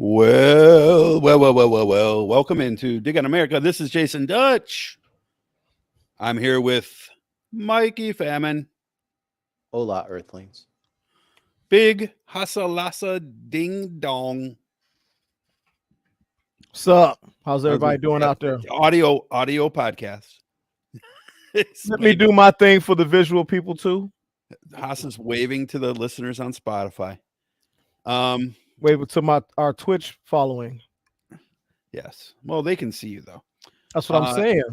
Well. Welcome into Dig on America. This is Jason Dutch. I'm here with Mikey Famine. Hola, Earthlings. Big Hasalasa Ding Dong. What's up? How's everybody doing out there? Audio podcast. Let me do my thing for the visual people too. Haas is waving to the listeners on Spotify. Wave to our Twitch following. Yes. Well, they can see you though. That's what I'm saying.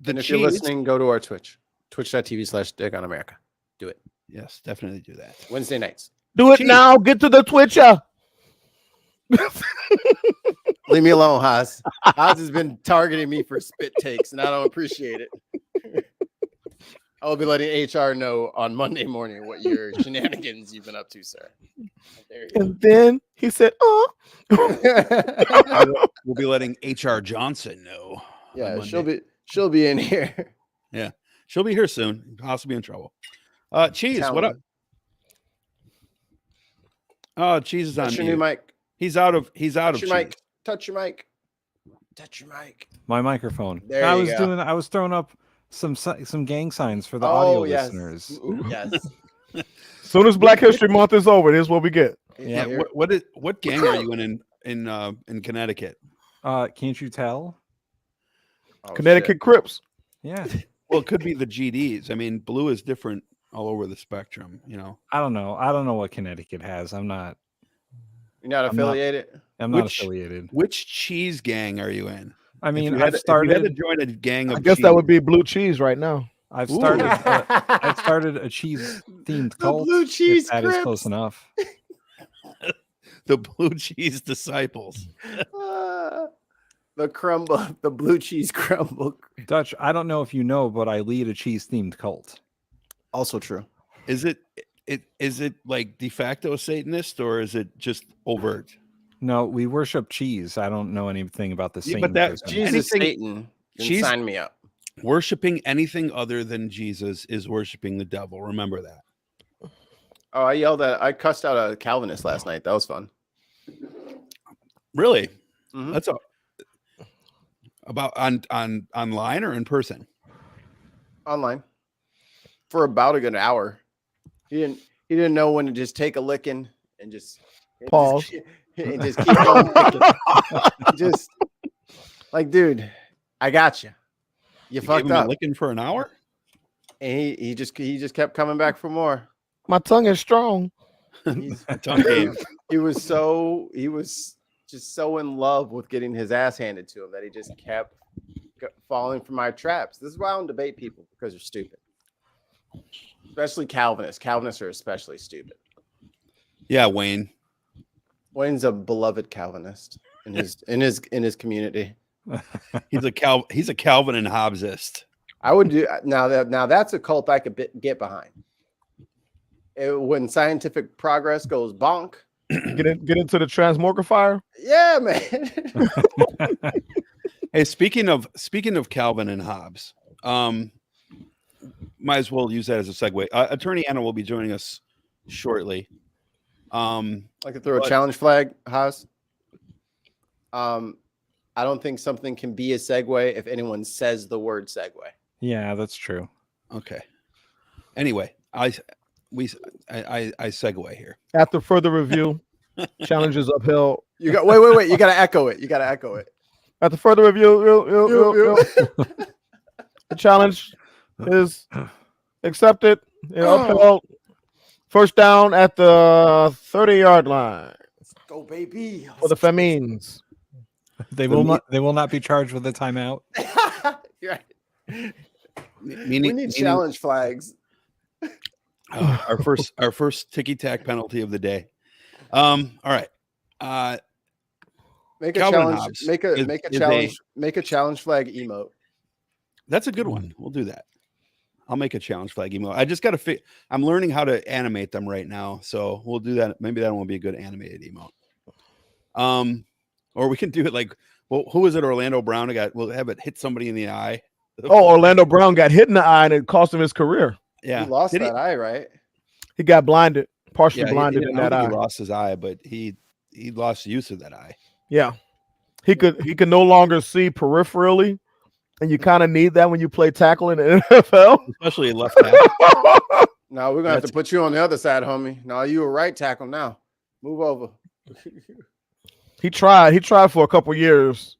And if you're listening, go to our Twitch. Twitch.tv/DigOnAmerica. Do it. Yes, definitely do that. Wednesday nights. Do it now. Get to the Twitcher. Leave me alone, Haas. Haas has been targeting me for spit takes, and I don't appreciate it. I will be letting HR know on Monday morning what your shenanigans you've been up to, sir. And then he said, "Oh." We'll be letting HR Johnson know. Yeah, she'll be in here. Yeah, she'll be here soon. Possibly in trouble. Cheese, what up? Oh, Cheese is on your new mic. He's out of your mic. Touch your mic. Touch your mic. My microphone. There I was throwing up some gang signs for the audio listeners. Yes. As soon as Black History Month is over, here's what we get. Yeah. What gang are you in Connecticut? Can't you tell? Connecticut Crips. Yeah. Well, it could be the GDs. I mean, blue is different all over the spectrum. You know. I don't know what Connecticut has. You're not affiliated. I'm not affiliated. Which cheese gang are you in? I mean, if you had to join a gang of I guess cheese, that would be blue cheese right now. I've started a cheese themed cult. Blue cheese that is close enough. The blue cheese disciples. The blue cheese crumble. Dutch, I don't know if you know, but I lead a cheese themed cult. Also true. Is it like de facto Satanist or is it just overt? No, we worship cheese. I don't know anything about the Satan. But that Jesus, Satan. Sign me up. Worshiping anything other than Jesus is worshiping the devil. Remember that. Oh, I cussed out a Calvinist last night. That was fun. Really? Mm-hmm. That's about online or in person? Online. For about a good hour. He didn't know when to just take a licking and just pause and just keep going. Just like, dude, I got you. You fucked up. Licking for an hour, and he just kept coming back for more. My tongue is strong. He was just so in love with getting his ass handed to him that he just kept falling for my traps. This is why I don't debate people, because they're stupid. Especially Calvinists. Calvinists are especially stupid. Yeah, Wayne. Wayne's a beloved Calvinist in his community. He's a Calvin and Hobbesist. I would do now that's a cult I could get behind. When scientific progress goes bonk, get into the transmogrifier. Yeah, man. Hey, speaking of Calvin and Hobbes, might as well use that as a segue. Attorney Anna will be joining us shortly. I could throw a challenge flag, Haas. I don't think something can be a segue if anyone says the word segue. Yeah, that's true. Okay. Anyway, I segue here. After further review, challenge is upheld. You got wait. You gotta echo it. After further review, the challenge is accepted and upheld. First down at the 30-yard line. Let's go, baby. For the Famines. They will not be charged with a timeout. You're right. We need challenge flags. Our first ticky-tack penalty of the day. All right. Make a challenge. Make a challenge flag emote. That's a good one. We'll do that. I'll make a challenge flag emote. I just got to I'm learning how to animate them right now, so we'll do that. Maybe that won't be a good animated emote. Or we can do it like, well, who was it? Orlando Brown. We'll have it hit somebody in the eye. Oh, Orlando Brown got hit in the eye and it cost him his career. Yeah, he lost that eye, right? He got blinded, partially blinded in that eye. He lost his eye, but he he lost use of that eye. Yeah, he could no longer see peripherally, and you kind of need that when you play tackle in the NFL, especially left tackle. No, we're gonna have to put you on the other side, homie. No, you a right tackle now. Move over. He tried for a couple years,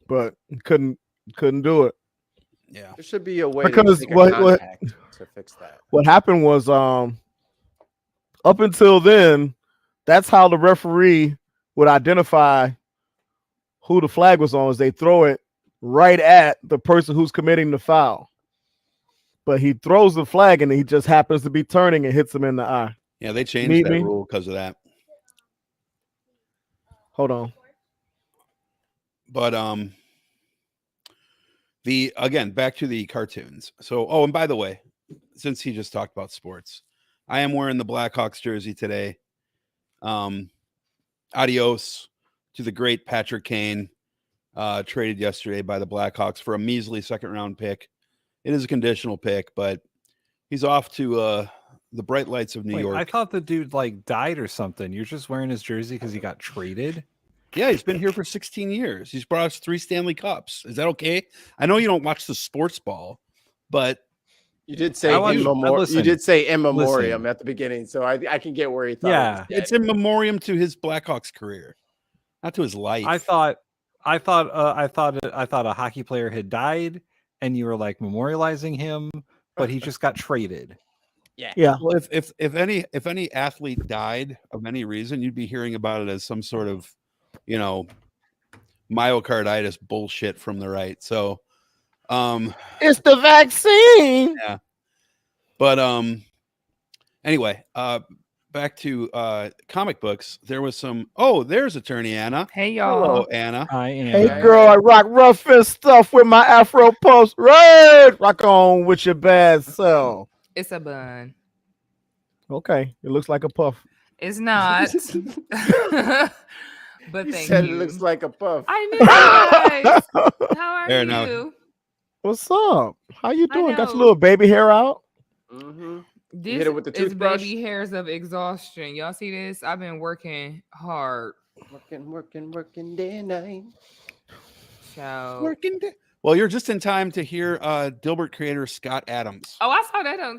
but couldn't do it. Yeah, there should be a way Because to, to fix that. What happened was, up until then, that's how the referee would identify who the flag was on. Is they throw it right at the person who's committing the foul. But he throws the flag and he just happens to be turning and hits him in the eye. Yeah, they changed that rule because of that. Hold on. But back to the cartoons. So, and by the way, since he just talked about sports, I am wearing the Blackhawks jersey today. Adios to the great Patrick Kane, traded yesterday by the Blackhawks for a measly second-round pick. It is a conditional pick, but he's off to the bright lights of New York. I thought the dude like died or something. You're just wearing his jersey because he got traded. Yeah, he's been here for 16 years. He's brought us 3 Stanley Cups. Is that okay? I know you don't watch the sports ball, but you did say you did say in memoriam at the beginning, so I can get where he thought. It's in memoriam to his Blackhawks career, not to his life. I thought a hockey player had died, and you were like memorializing him, but he just got traded. Yeah. Well, if any athlete died of any reason, you'd be hearing about it as some sort of, myocarditis bullshit from the right. So, it's the vaccine. Yeah. But anyway, back to comic books. There was some. Oh, there's Attorney Anna. Hey y'all. Hello, Anna. Hi, Anna. Hey girl, I rock rough and stuff with my Afro post. Red, rock on with your bad self. It's a bun. Okay, it looks like a puff. It's not. But thank said you. It looks like a puff. I knew guys. How are There, you? now. What's up? How you doing? Got know. your little baby hair out? Mm-hmm. This hit it with the is toothbrush? baby hairs of exhaustion. Y'all see this? I've been working hard. Working day and night. So Well, you're just in time to hear Dilbert creator Scott Adams. Oh, I saw that on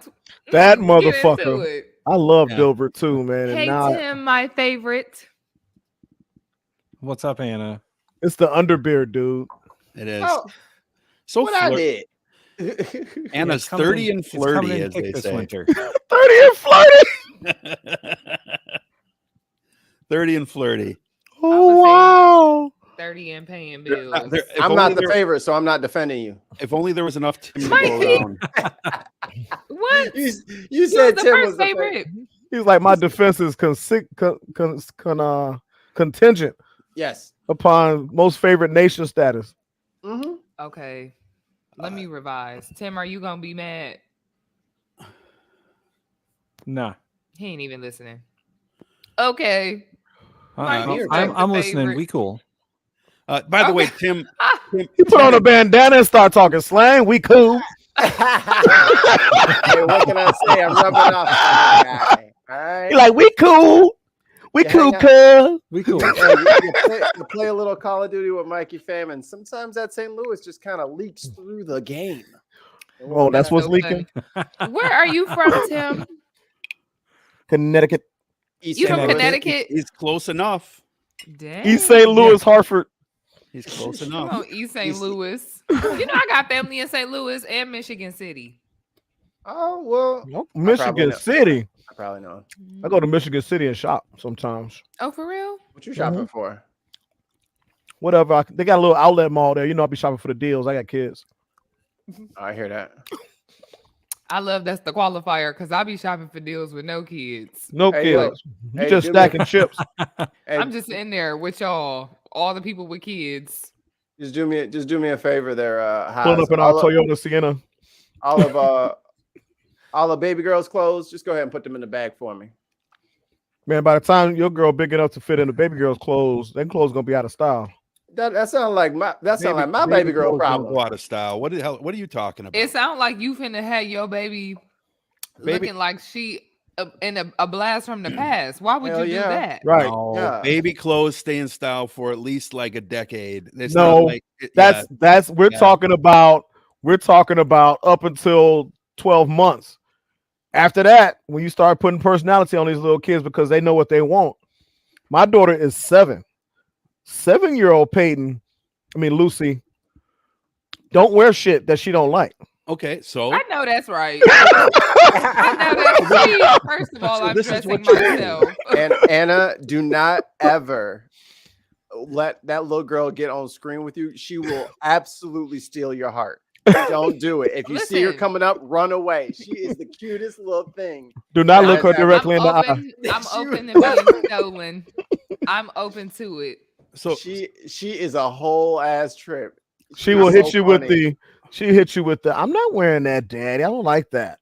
That get motherfucker. into it. I love Dilbert too, man. Hey Tim, my favorite. What's up, Anna? It's the underbeard, dude. It is. Oh, So what I did. Anna's 30 and flirty, as they say. Winter. 30 and flirty. 30 and flirty. Oh wow. 30 and paying bills. I'm not the favorite, so I'm not defending you. If only there was enough Tim to go around. What? You said the Tim first was the favorite. He's like, my defense is contingent Yes. upon most favorite nation status. Mm-hmm. Okay. Let me revise. Tim, are you gonna be mad? Nah. He ain't even listening. Okay. I'm listening. favorite. We cool. By the way, Tim, He put on a bandana and start talking slang. We cool. Hey, what can I say? I'm rubbing off on that guy. All right. He like, we cool. We cool, cuz. We cool. Hey, you play a little Call of Duty with Mikey Fam, and sometimes that St. Louis just kind of leaks through the game. Oh, that's what's so leaking. Where are you from, Tim? Connecticut. You from Connecticut? he's close enough. Dang. East St. Louis, Hartford. He's close Come enough. on, East St. Louis. You know I got family in St. Louis and Michigan City. Oh, well. Nope. Michigan City. I probably know. I go to Michigan City and shop sometimes. Oh, for real? What you shopping for? Whatever. They got a little outlet mall there. You know, I'll be shopping for the deals. I got kids. I hear that. I love that's the qualifier because I be shopping for deals with no kids. No Hey, kids. look. You Hey, just do stacking me- chips. Hey, I'm just in there with y'all, all the people with kids. just do me a favor there. Pulling Haas. up in our Toyota Sienna. All the baby girls' clothes. Just go ahead and put them in the bag for me. Man, by the time your girl big enough to fit in the baby girl's clothes, them clothes gonna be out of style. That sounds like my baby girl clothes don't problem. Go out of style. What are you talking about? It sounds like you finna have your baby looking like she a blast from the past. Why would Hell you do yeah. that? Right. No, Yeah. baby clothes stay in style for at least like a decade. It's No, not like That's we're Yeah. talking about up until 12 months. After that, when you start putting personality on these little kids because they know what they want. My daughter is 7. 7-year-old Lucy, don't wear shit that she don't like. okay. So I know that's right. I know that's right. First of all, So I'm this is dressing what you're doing. myself. And Anna, do not ever let that little girl get on screen with you. She will absolutely steal your heart. Don't do it. If you see her Listen. coming up, run away. She is the cutest little thing. Do not Yeah, look her I'm directly in the eye. I'm She open to was- being stolen. I'm open to it. so She is a whole ass trip. She will hit so you with funny. I'm not wearing that, Daddy. I don't like that.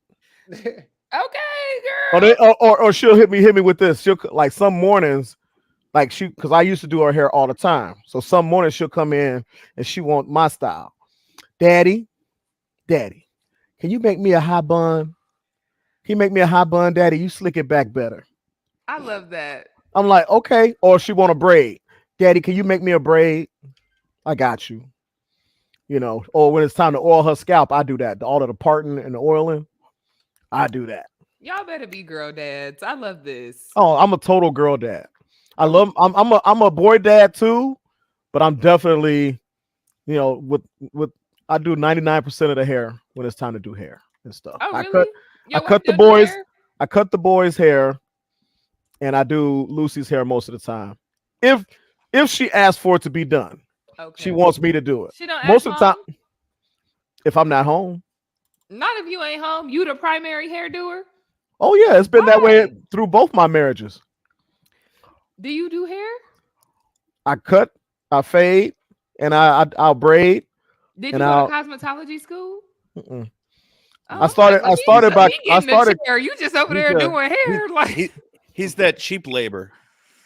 Okay, Or, girl. or she'll hit me with this. She'll like some mornings, like because I used to do her hair all the time. So some mornings she'll come in and she want my style. Daddy, can you make me a high bun? Can you make me a high bun, Daddy? You slick it back better. I love that. I'm like, okay. Or she want a braid. Daddy, can you make me a braid? I got you. Or when it's time to oil her scalp, I do that. All of the parting and the oiling, I do that. Y'all better be girl dads. I love this. Oh, I'm a total girl dad. I'm a boy dad too, but I'm definitely, with I do 99% of the hair when it's time to do hair and stuff. Oh, I really? cut the boys. I cut the boys' hair, and I do Lucy's hair most of the time. If she asks for it to be done, Okay. she wants me to do it. She don't Most ask of the time, mom? if I'm not home. Not if you ain't home. You the primary hair doer? Oh yeah, it's been that way Why? through both my marriages. Do you do hair? I cut, I fade, and I'll braid. Did And you go I'll- to cosmetology school? Mm-mm. Oh, I started- well, I started by- he getting I the started- chair. You just over there He's a- doing hair. Like he's that cheap labor.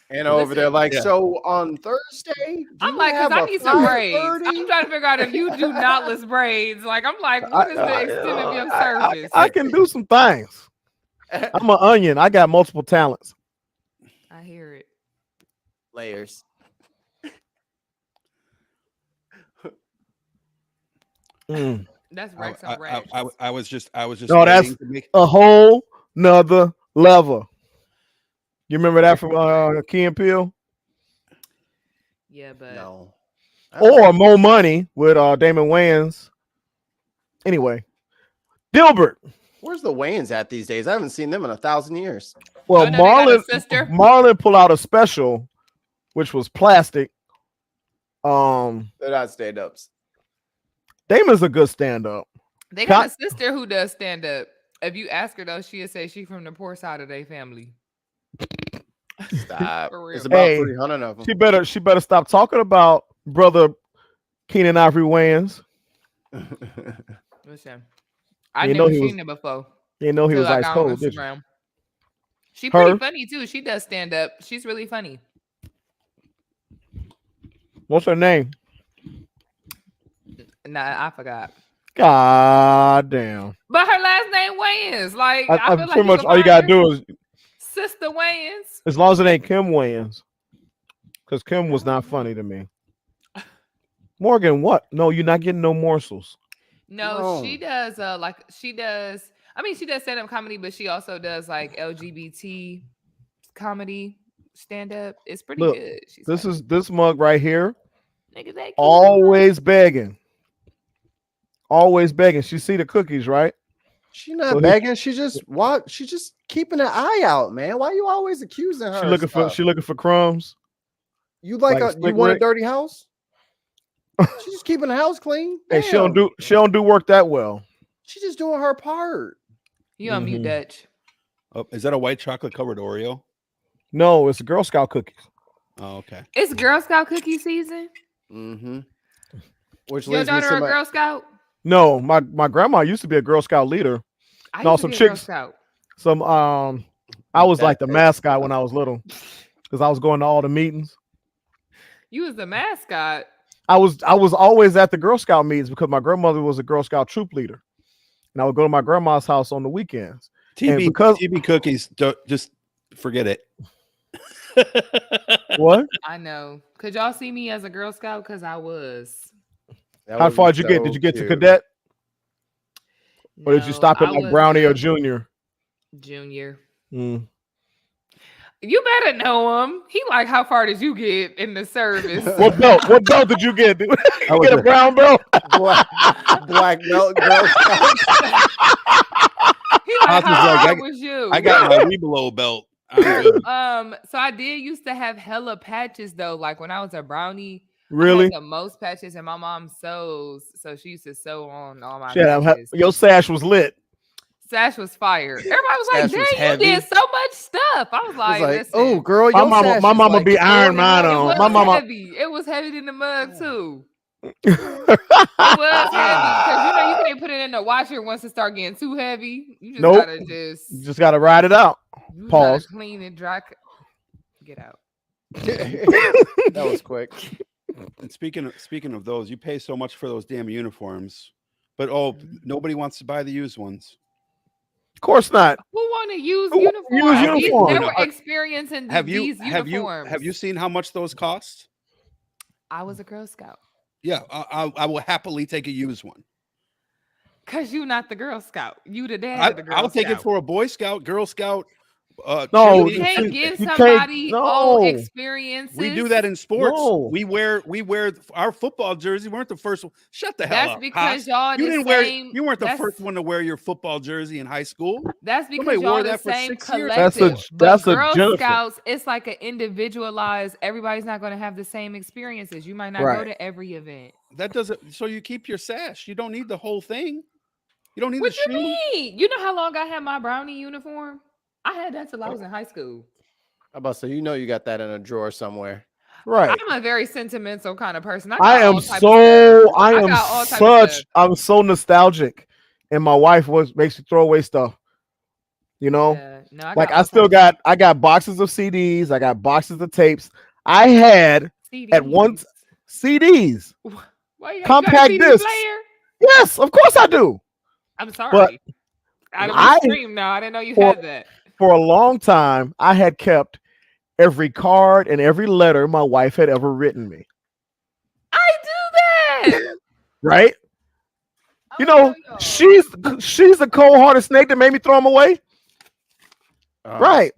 And over there, like, Yeah. so on Thursday, do I'm you like, have because I a need some braids. 5:30? I'm trying to figure out if you do knotless braids. Like, I'm like, what is the extent of your service? I can do some things. I'm an onion. I got multiple talents. I hear it. Layers. Mm. That's I, Rex I, on Rex. I was just No, waiting to make A whole nother level. You remember that from Key and Peele? Yeah, but No. Or More Money with Damon Wayans. Anyway, Dilbert. Where's the Wayans at these days? I haven't seen them in 1,000 years. Well, now they got a sister? Marlon pulled out a special, which was plastic. They're not stand-ups. Damon's a good stand-up. they got a sister who does stand up. If you ask her though, she'll say she from the poor side of their family. Stop. For real. It's about Hey, 300 of them. She better stop talking about brother Keenan Ivory Wayans. Listen, I You know never he was- seen it before. You know he till was I ice got on cold, did you? Instagram. She Her? pretty funny too. She does stand up. She's really funny. What's her name? Nah, I forgot. God damn. But her last name Wayans. Like I, feel like pretty much can all you find gotta her. do is, Sister Wayans. as long as it ain't Kim Wayans. Because Kim was not funny to me. Morgan, what? No, you're not getting no morsels. No, she does she does stand up comedy, but she also does like LGBT comedy stand up. It's pretty Look, good. She's This mug right here. nigga that cute. Always begging. Always begging. She see the cookies, right? She not So he- begging. She's just keeping an eye out, man. Why you always accusing her? She looking for crumbs. You like you Slick want a Rick? dirty house? She's just keeping the house clean. Hey, she don't Damn. do work that well. She's just doing her part. You on mute, Mhm. Dutch. Oh, is that a white chocolate covered Oreo? No, it's Girl Scout cookies. Oh, okay. It's Girl Scout cookie season. Mm-hmm. Which Your leads me daughter to a my Girl Scout? No, my grandma used to be a Girl Scout leader. I No, used to some be a Girl chicks- Scout. I was like the That- mascot when I was little. Because I was going to all the meetings. You was the mascot. I was always at the Girl Scout meetings because my grandmother was a Girl Scout troop leader. And I would go to my grandma's house on the weekends. TB cookies, don't just forget it. What? I know. Could y'all see me as a Girl Scout? Because I was. That How would far be did you get? so Did you get to cute. cadet, or did you No, stop at I like was brownie or a junior? junior. Mm. You better know him. He like, how far did you get in the service? What belt? What belt did you get? Did I you was get a a- brown belt? Black belt Girl Scouts. He like, Haas was how like, hard was you? I got my Webelow belt. I'm good. So I did used to have hella patches though. Like when I was a brownie, I Really? had the most patches, and my mom sews, so she used to sew on all my Shit, patches. your sash was lit. Sash was fire. Everybody was like, Sash was "Dang, you heavy. did so much stuff." I was It's like, like, "Listen, oh, girl, My your mama, sash my is mama like be iron 40 mine it on. was My mama. heavy. It was heavy than the mug too. It was heavy because you can't put it in the washer once it start getting too heavy. You just Nope. gotta You just gotta ride it out. you Pause. gotta clean it, dry. Get out. That was quick. And speaking of those, you pay so much for those damn uniforms, but nobody wants to buy the used ones. Of course not. Who want to use Who wanna use uniforms? uniforms? They were experiencing these uniforms. Have you seen how much those cost? I was a Girl Scout. Yeah, I will happily take a used one. Cause you not the Girl Scout. You the dad of the Girl I'll take it Scout. for a Boy Scout, Girl Scout. No, You cheerleading. can't give you somebody can't- old no. experiences. We do that in sports. No. We wear our football jersey. We weren't the first one. Shut the hell That's up. because Haas. y'all You the didn't same. you weren't the that's- first one to wear your football jersey in high school. That's because Somebody wore y'all the that for same 6 years. collective. That's a Girl Jennifer. Scouts, it's like an individualized. Everybody's not going to have the same experiences. You might not go Right. to every event. That doesn't. So you keep your sash. You don't need the whole thing. You don't need What the you shoe. mean? You know how long I had my brownie uniform? I had that till I was in high school. How about so you got that in a drawer somewhere? Right. I'm a very sentimental kind of person. I got am all type of so stuff. I am got all type of such stuff. I'm so nostalgic, and my wife makes me throw away stuff. You know, Yeah, no, like got I all still types got I got boxes of CDs. I got boxes of tapes. I had of at one CDs. CDs. Why you got compact a CD discs. player? Yes, of course I do. I'm sorry. I I- didn't stream now. I didn't know you for- had that. For a long time, I had kept every card and every letter my wife had ever written me. I do that. Right? You Oh, know, she's the cold-hearted snake that made me throw them away. Right.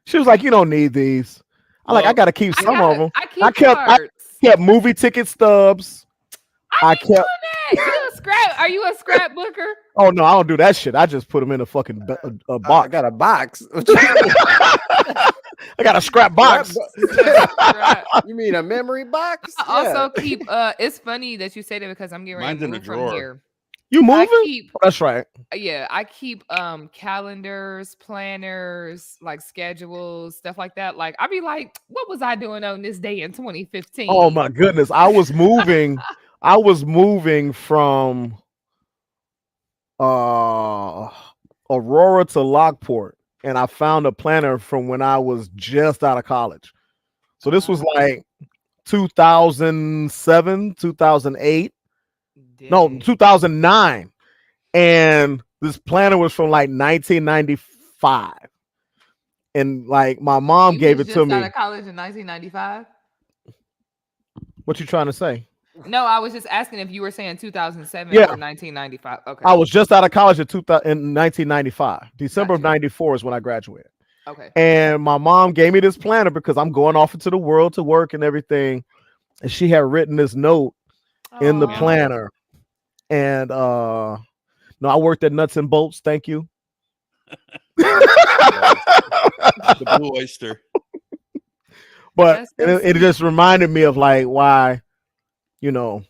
She was like, "You don't need these." I'm like, "I gotta keep some of them." I keep I kept- cards. Kept movie ticket stubs. I kept. doing that. You a scrap? Are you a scrapbooker? Oh no, I don't do that shit. I just put them in a fucking a I box. got a box. I got a scrap box. Scrap. You mean a memory box? I also keep. It's funny that you say that because I'm getting ready Mine's to in a move from drawer. here. You I moving? keep. Oh, that's right. Yeah, I keep calendars, planners, like schedules, stuff like that. Like I'd be like, what was I doing on this day in 2015? Oh my goodness, I was moving. I was moving from Aurora to Lockport, and I found a planner from when I was just out of college. So this was like 2007, 2008. No, Dang. 2009. And this planner was from like 1995. And like my mom You gave was it to just me. out of college in 1995. What you trying to say? No, I was just asking if you were saying 2007 Yeah. or 1995. Okay. I was just out of college in 1995. December of Gotcha. 94 is when I graduated. Okay. And my mom gave me this planner because I'm going off into the world to work and everything. And she had written this note in the Aw. planner. And no, I worked at Nuts and Bolts. Thank you. The Blue Oyster. But That's it just reminded me of like why, you know,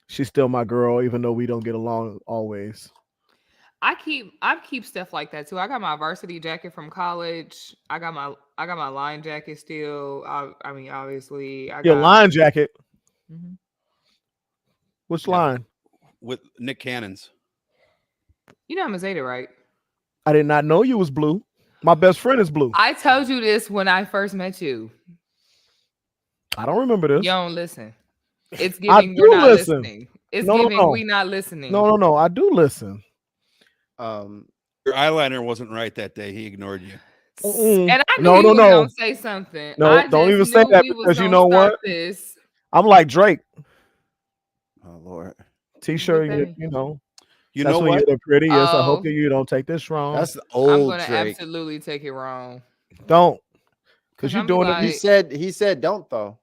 she's still my girl, even though we don't get along always. I keep stuff like that too. I got my varsity jacket from college. I got my line jacket still. I mean, obviously, I Your got line jacket. Mhm. Which Yeah. line? With Nick Cannon's. You know I'm a Zeta, right? I did not know you was blue. My best friend is blue. I told you this when I first met you. I don't remember this. You don't listen. It's I giving do we're not listen. listening. It's No, giving no. we not listening. No, I do listen. Your eyeliner wasn't right that day. He ignored you. And I knew No, you no, was no. gonna say something. No, I don't just even say knew that we was because you gonna know start what? this. I'm like Drake. Oh Lord, T-shirt, What thing? you know. You That's know when what? you're the prettiest. I hope Oh, you don't take this wrong. that's the I'm old gonna Drake. absolutely take it wrong. Don't, because Cause you're I'm be doing it. like, He said don't though.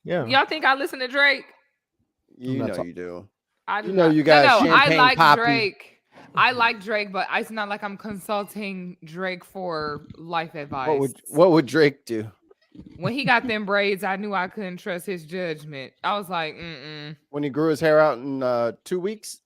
Yeah. y'all think I listen to Drake? You That's know all. you do. I do You know not. you got No, I champagne like poppy. Drake. I like Drake, but it's not like I'm consulting Drake for life advice. What would Drake do? When he got them braids, I knew I couldn't trust his judgment. I was like, When he grew his hair out in 2 weeks?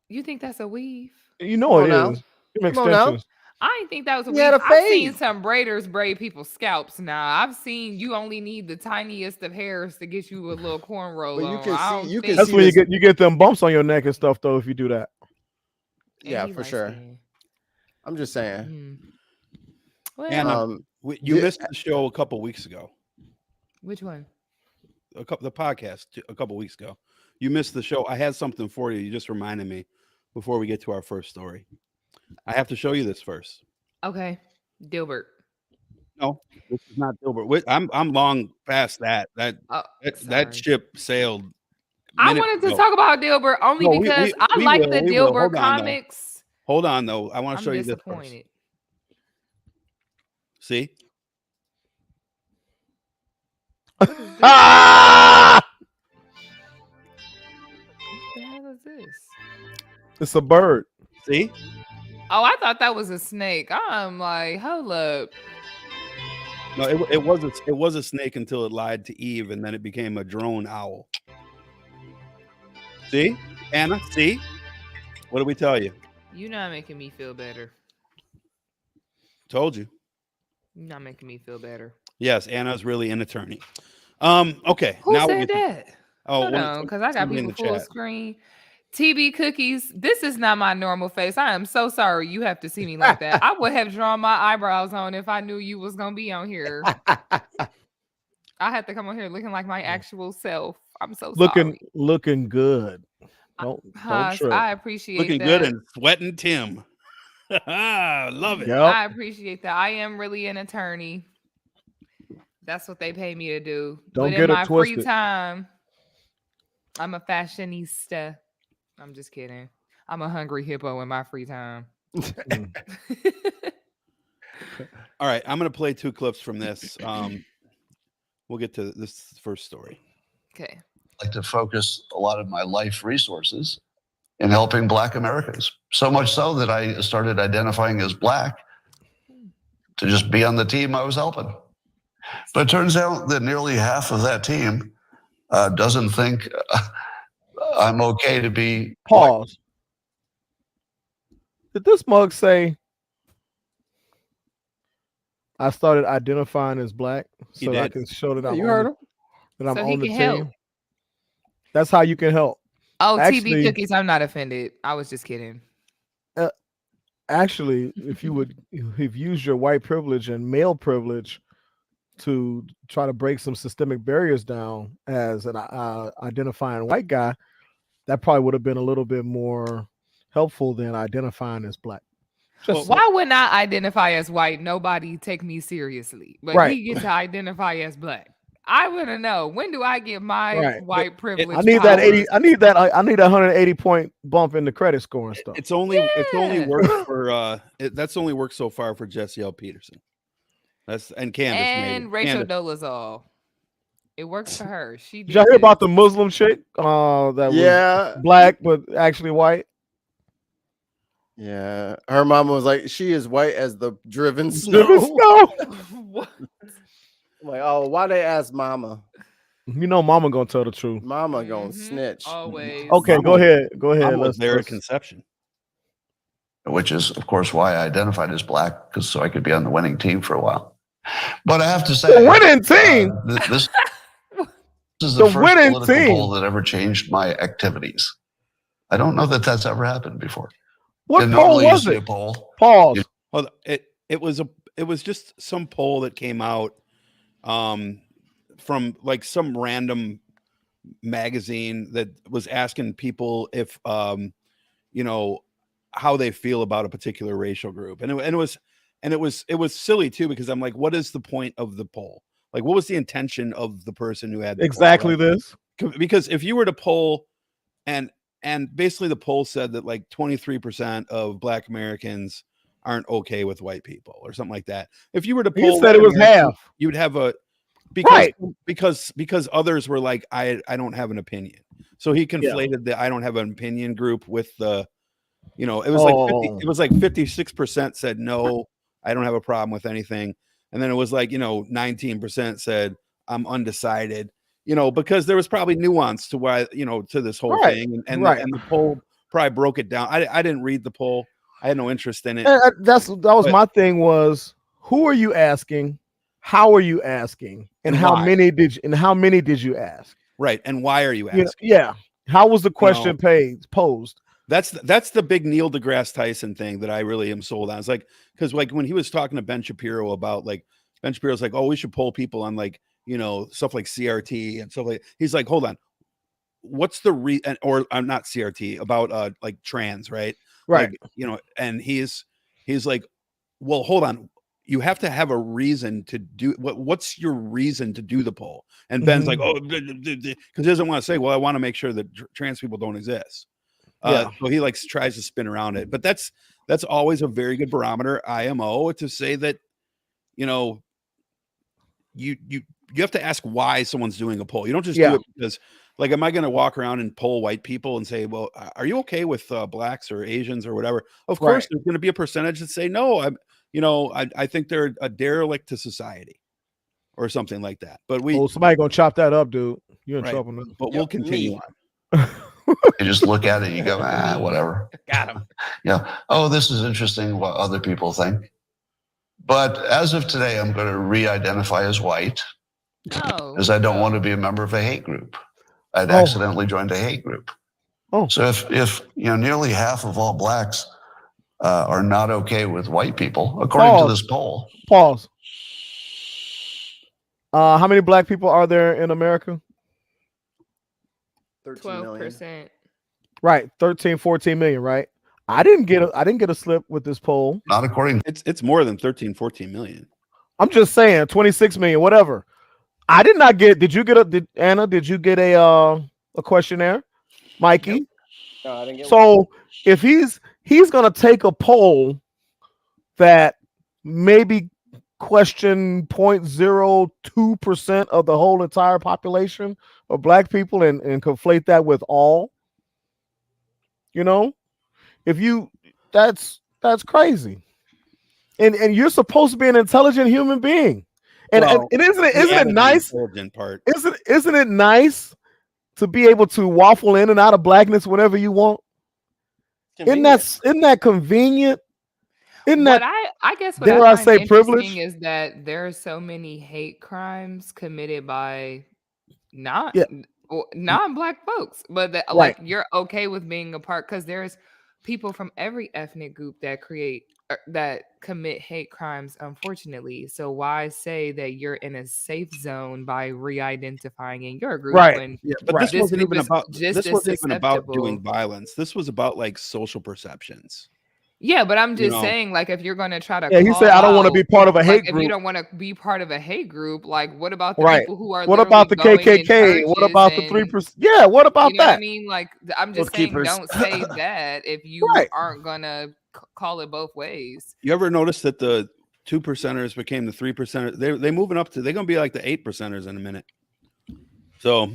you think that's a weave? You know Come it on now. is. Them Come on now. extensions. I didn't think that was a He had weave. a I've seen fade. some braiders braid people's scalps now. I've seen you only need the tiniest of hairs to get you a little cornrow But you on. can I see- don't you can think- That's see when this- you get them bumps on your neck and stuff though. If you do that. and Yeah, he for light sure. skinned. I'm just saying. Mhm. Well, And you missed the show a couple weeks ago. which one? The podcast a couple weeks ago. You missed the show. I had something for you. You just reminded me before we get to our first story. I have to show you this first. Okay, Dilbert. No, this is not Dilbert. I'm long past that. That Sorry. ship sailed. I wanted to talk about Dilbert only No, because I we like will, the we will. Dilbert Hold on, though. comics. Hold on, though. I want to I'm show you this first. disappointed. See? Ah! What the hell is this? It's a bird. See? Oh, I thought that was a snake. I'm like, hold up. No, it was a snake until it lied to Eve, and then it became a drone owl. See, Anna? See? What did we tell you? You're not making me feel better. Told you. You're not making me feel better. Yes, Anna's really an attorney. Okay. Who now said that? Hold one- on, because I got somebody in people the full chat. screen. TB Cookies, this is not my normal face. I am so sorry you have to see me like that. I would have drawn my eyebrows on if I knew you was gonna be on here. I had to come on here looking like my actual self. I'm so sorry. Looking good. Don't Haas, trip. I appreciate Looking that. good and sweating Tim. Love it. Yep. I appreciate that. I am really an attorney. That's what they pay me to do. Don't but get in it my free twisted. time, I'm a fashionista. I'm just kidding. I'm a hungry hippo in my free time. All right, I'm going to play 2 clips from this. We'll get to this first story. Okay. I like to focus a lot of my life resources in helping Black Americans. So much so that I started identifying as Black to just be on the team I was helping. But it turns out that nearly half of that team doesn't think I'm okay to be. Pause. Did this mug say I started identifying as Black He so that I did. can show that You heard him. I'm So he on the can team? help. That's how you can help. Oh, Actually- TB Cookies, I'm not offended. I was just kidding. Actually, if you've used your white privilege and male privilege to try to break some systemic barriers down as an identifying white guy, that probably would have been a little bit more helpful than identifying as Black. Just Why wouldn't I identify as white? Nobody take me seriously. But Right. he gets to identify as Black. I want to know, when do I get my Right. white privilege? I need that power? 80. I need that 180 point bump in the credit score and stuff. It's only Yeah. worked for that's only worked so far for Jesse L. Peterson. And Candace And maybe. Rachel Candace. Dolezal. It works for her. She Did y'all hear about the Muslim chick that was Yeah. Black but actually white? Yeah. Her mama was like, she is white as the driven Driven snow. snow. What? I'm like, oh, why they ask mama? You know, Mama gonna tell the truth. Mama gonna Mhm. snitch. Always. Okay, Mama go ahead. Go ahead. I was there at let's- conception. Which is, of course, why I identified as Black, because so I could be on the winning team for a while. But I have to say, The winning team. This is The the first winning political team. poll that ever changed my activities. I don't know that that's ever happened before. What And poll normally you was see it? a poll. Pause. Well, it was just some poll that came out from like some random magazine that was asking people if how they feel about a particular racial group, and it was silly too, because I'm like, what is the point of the poll? Like, what was the intention of the person who had the exactly poll, right? this? Because if you were to poll, and basically the poll said that like 23% of Black Americans aren't okay with white people or something like that. If you were to poll, He said it was half. You would have a because others were like, I don't have an opinion. So he conflated the I don't have an opinion group with the, it was like 56% said no, I don't have a problem with anything. And then it was like, 19% said I'm undecided, because there was probably nuance to why, to this whole thing. And the poll probably broke it down. I didn't read the poll. I had no interest in it. That was my thing was, who are you asking? How are you asking? And how many did you ask? Right. And why are you asking? Yeah. How was the question posed? That's the big Neil deGrasse Tyson thing that I really am sold on. It's like, because like when he was talking to Ben Shapiro about like, Ben Shapiro's like, oh, we should poll people on like, stuff like CRT and stuff like, he's like, hold on, what's the or I'm not CRT, about like trans, right? Right. Like, and he's like, well, hold on, you have to have a reason to do what's your reason to do the poll? And Ben's like, oh, because he doesn't want to say, well, I want to make sure that trans people don't exist. So he like tries to spin around it, but that's always a very good barometer, IMO, to say that, you have to ask why someone's doing a poll. You don't just do it because, like, am I going to walk around and poll white people and say, well, are you okay with blacks or Asians or whatever? Of course, there's going to be a percentage that say, no, I think they're a derelict to society or something like that. But somebody going to chop that up, dude. You're in trouble now. But we'll continue on. You just look at it and you go, whatever. Got him. Yeah. Oh, this is interesting what other people think. But as of today, I'm going to re-identify as white because I don't want to be a member of a hate group. I'd accidentally joined a hate group. So if nearly half of all blacks are not okay with white people, according to this poll. Pause. How many black people are there in America? 12%. Right, 13, 14 million, right? I didn't get a slip with this poll. Not according. It's more than 13, 14 million. I'm just saying 26 million, whatever. I did not get. Did you get Anna? Did you get a questionnaire, Mikey? Nope. No, I didn't get one. If he's gonna take a poll that maybe question 0.02% of the whole entire population of black people and conflate that with all, that's crazy. And you're supposed to be an intelligent human being. And isn't it nice? Part. Isn't it nice to be able to waffle in and out of blackness whenever you want? Isn't that convenient? I guess what I find interesting is that there are so many hate crimes committed by non-black folks, but that, like, you're okay with being a part, because there's people from every ethnic group that commit hate crimes, unfortunately. So why say that you're in a safe zone by re-identifying in your group? Right. But this wasn't even about doing violence. This was about like social perceptions. Yeah, but I'm just saying, like, if you're going to try to, he said, I don't want to be part of a hate group. If you don't want to be part of a hate group, like, what about the people who are? What about the KKK? What about the 3%? Yeah, what about that? I mean, like, I'm just saying, don't say that if you aren't gonna call it both ways. You ever notice that the 2%ers became the 3%ers? They're moving up to. They're gonna be like the 8%ers in a minute. So,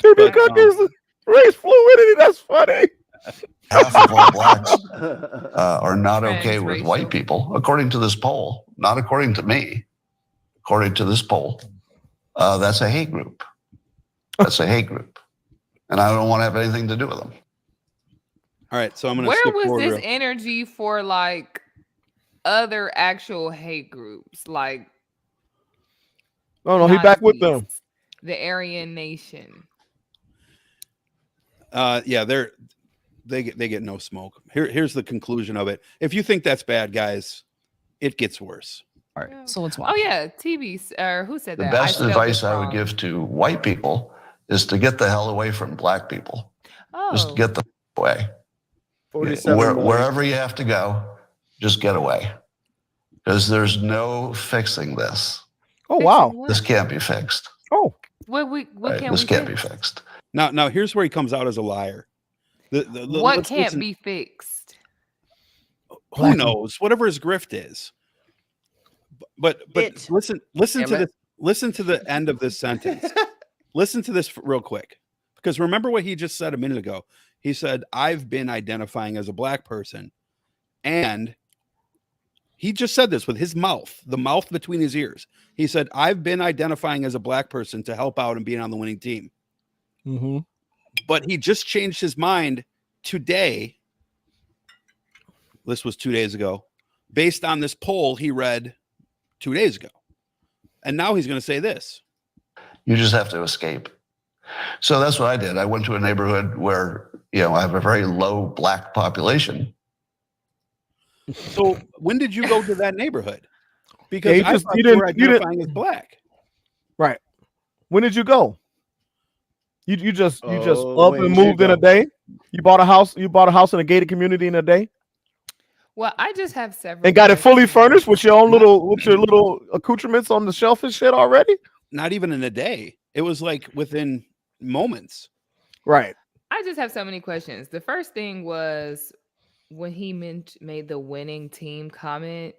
cookies, race fluidity. That's funny. Half of all blacks are not okay with white people, according to this poll. Not according to me. According to this poll, that's a hate group. That's a hate group, and I don't want to have anything to do with them. All right, so I'm gonna. Where was this energy for like other actual hate groups? Like, oh no, he back with them. The Aryan Nation. Yeah, they get no smoke. Here's the conclusion of it. If you think that's bad, guys, it gets worse. All right, so let's watch. Oh yeah, TV. Who said that? The best advice I would give to white people is to get the hell away from black people. Oh. Just get them away. 47 million. Wherever you have to go, just get away. Because there's no fixing this. Oh wow. This can't be fixed. Oh. What Right? can't This we can't fix? be fixed. Now here's where he comes out as a liar. What can't be fixed? Who knows? Whatever his grift is. But It. listen Damn to it. this. Listen to the end of this sentence. Listen to this real quick. Because remember what he just said a minute ago. He said, I've been identifying as a black person. And he just said this with his mouth, the mouth between his ears. He said, I've been identifying as a black person to help out and being on the winning team. Mm-hmm. But he just changed his mind today. This was 2 days ago, based on this poll he read 2 days ago. And now he's going to say this. You just have to escape. So that's what I did. I went to a neighborhood where, I have a very low black population. So when did you go to that neighborhood? Because Yeah, I thought you were identifying as black. Right. When did you go? You just up when and did you moved in a go? day? You bought a house in a gated community in a day? Well, I just have several. And got it fully questions. furnished with your little accoutrements on the shelf and shit already? Not even in a day. It was like within moments. Right. I just have so many questions. The first thing was when he made the winning team comment.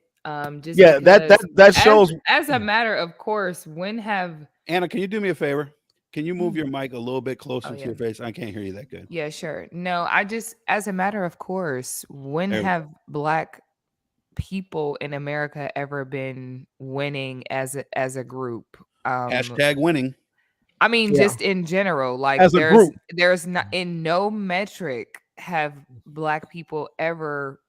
Just Yeah, because that shows as a matter of course, when have Anna, can you do me a favor? Can you move your mic a little bit closer to yeah. your face? I can't hear you that good. Yeah, sure. No, as a matter of course, when There we have black people in America ever been winning as a group? Hashtag winning. I mean, Yeah. just in general, like As a group. there's not in no metric have black people ever.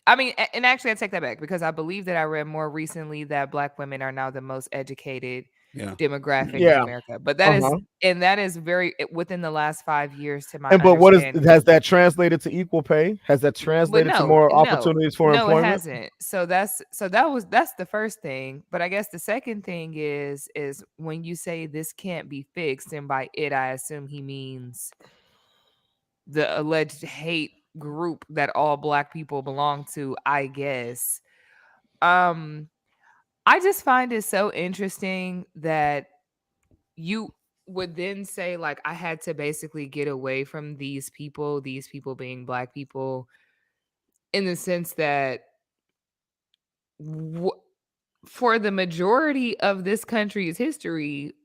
I mean, and actually, I take that back because I believe that I read more recently that black women are now the most educated demographic in America. But that is very within the last 5 years to my but understanding. has that translated to equal pay? Has that translated to more opportunities for employment? No, it hasn't. So that's the first thing. But I guess the second thing is when you say this can't be fixed, and by it I assume he means the alleged hate group that all black people belong to, I guess. I just find it so interesting that you would then say, like, I had to basically get away from these people being black people, in the sense that for the majority of this country's history,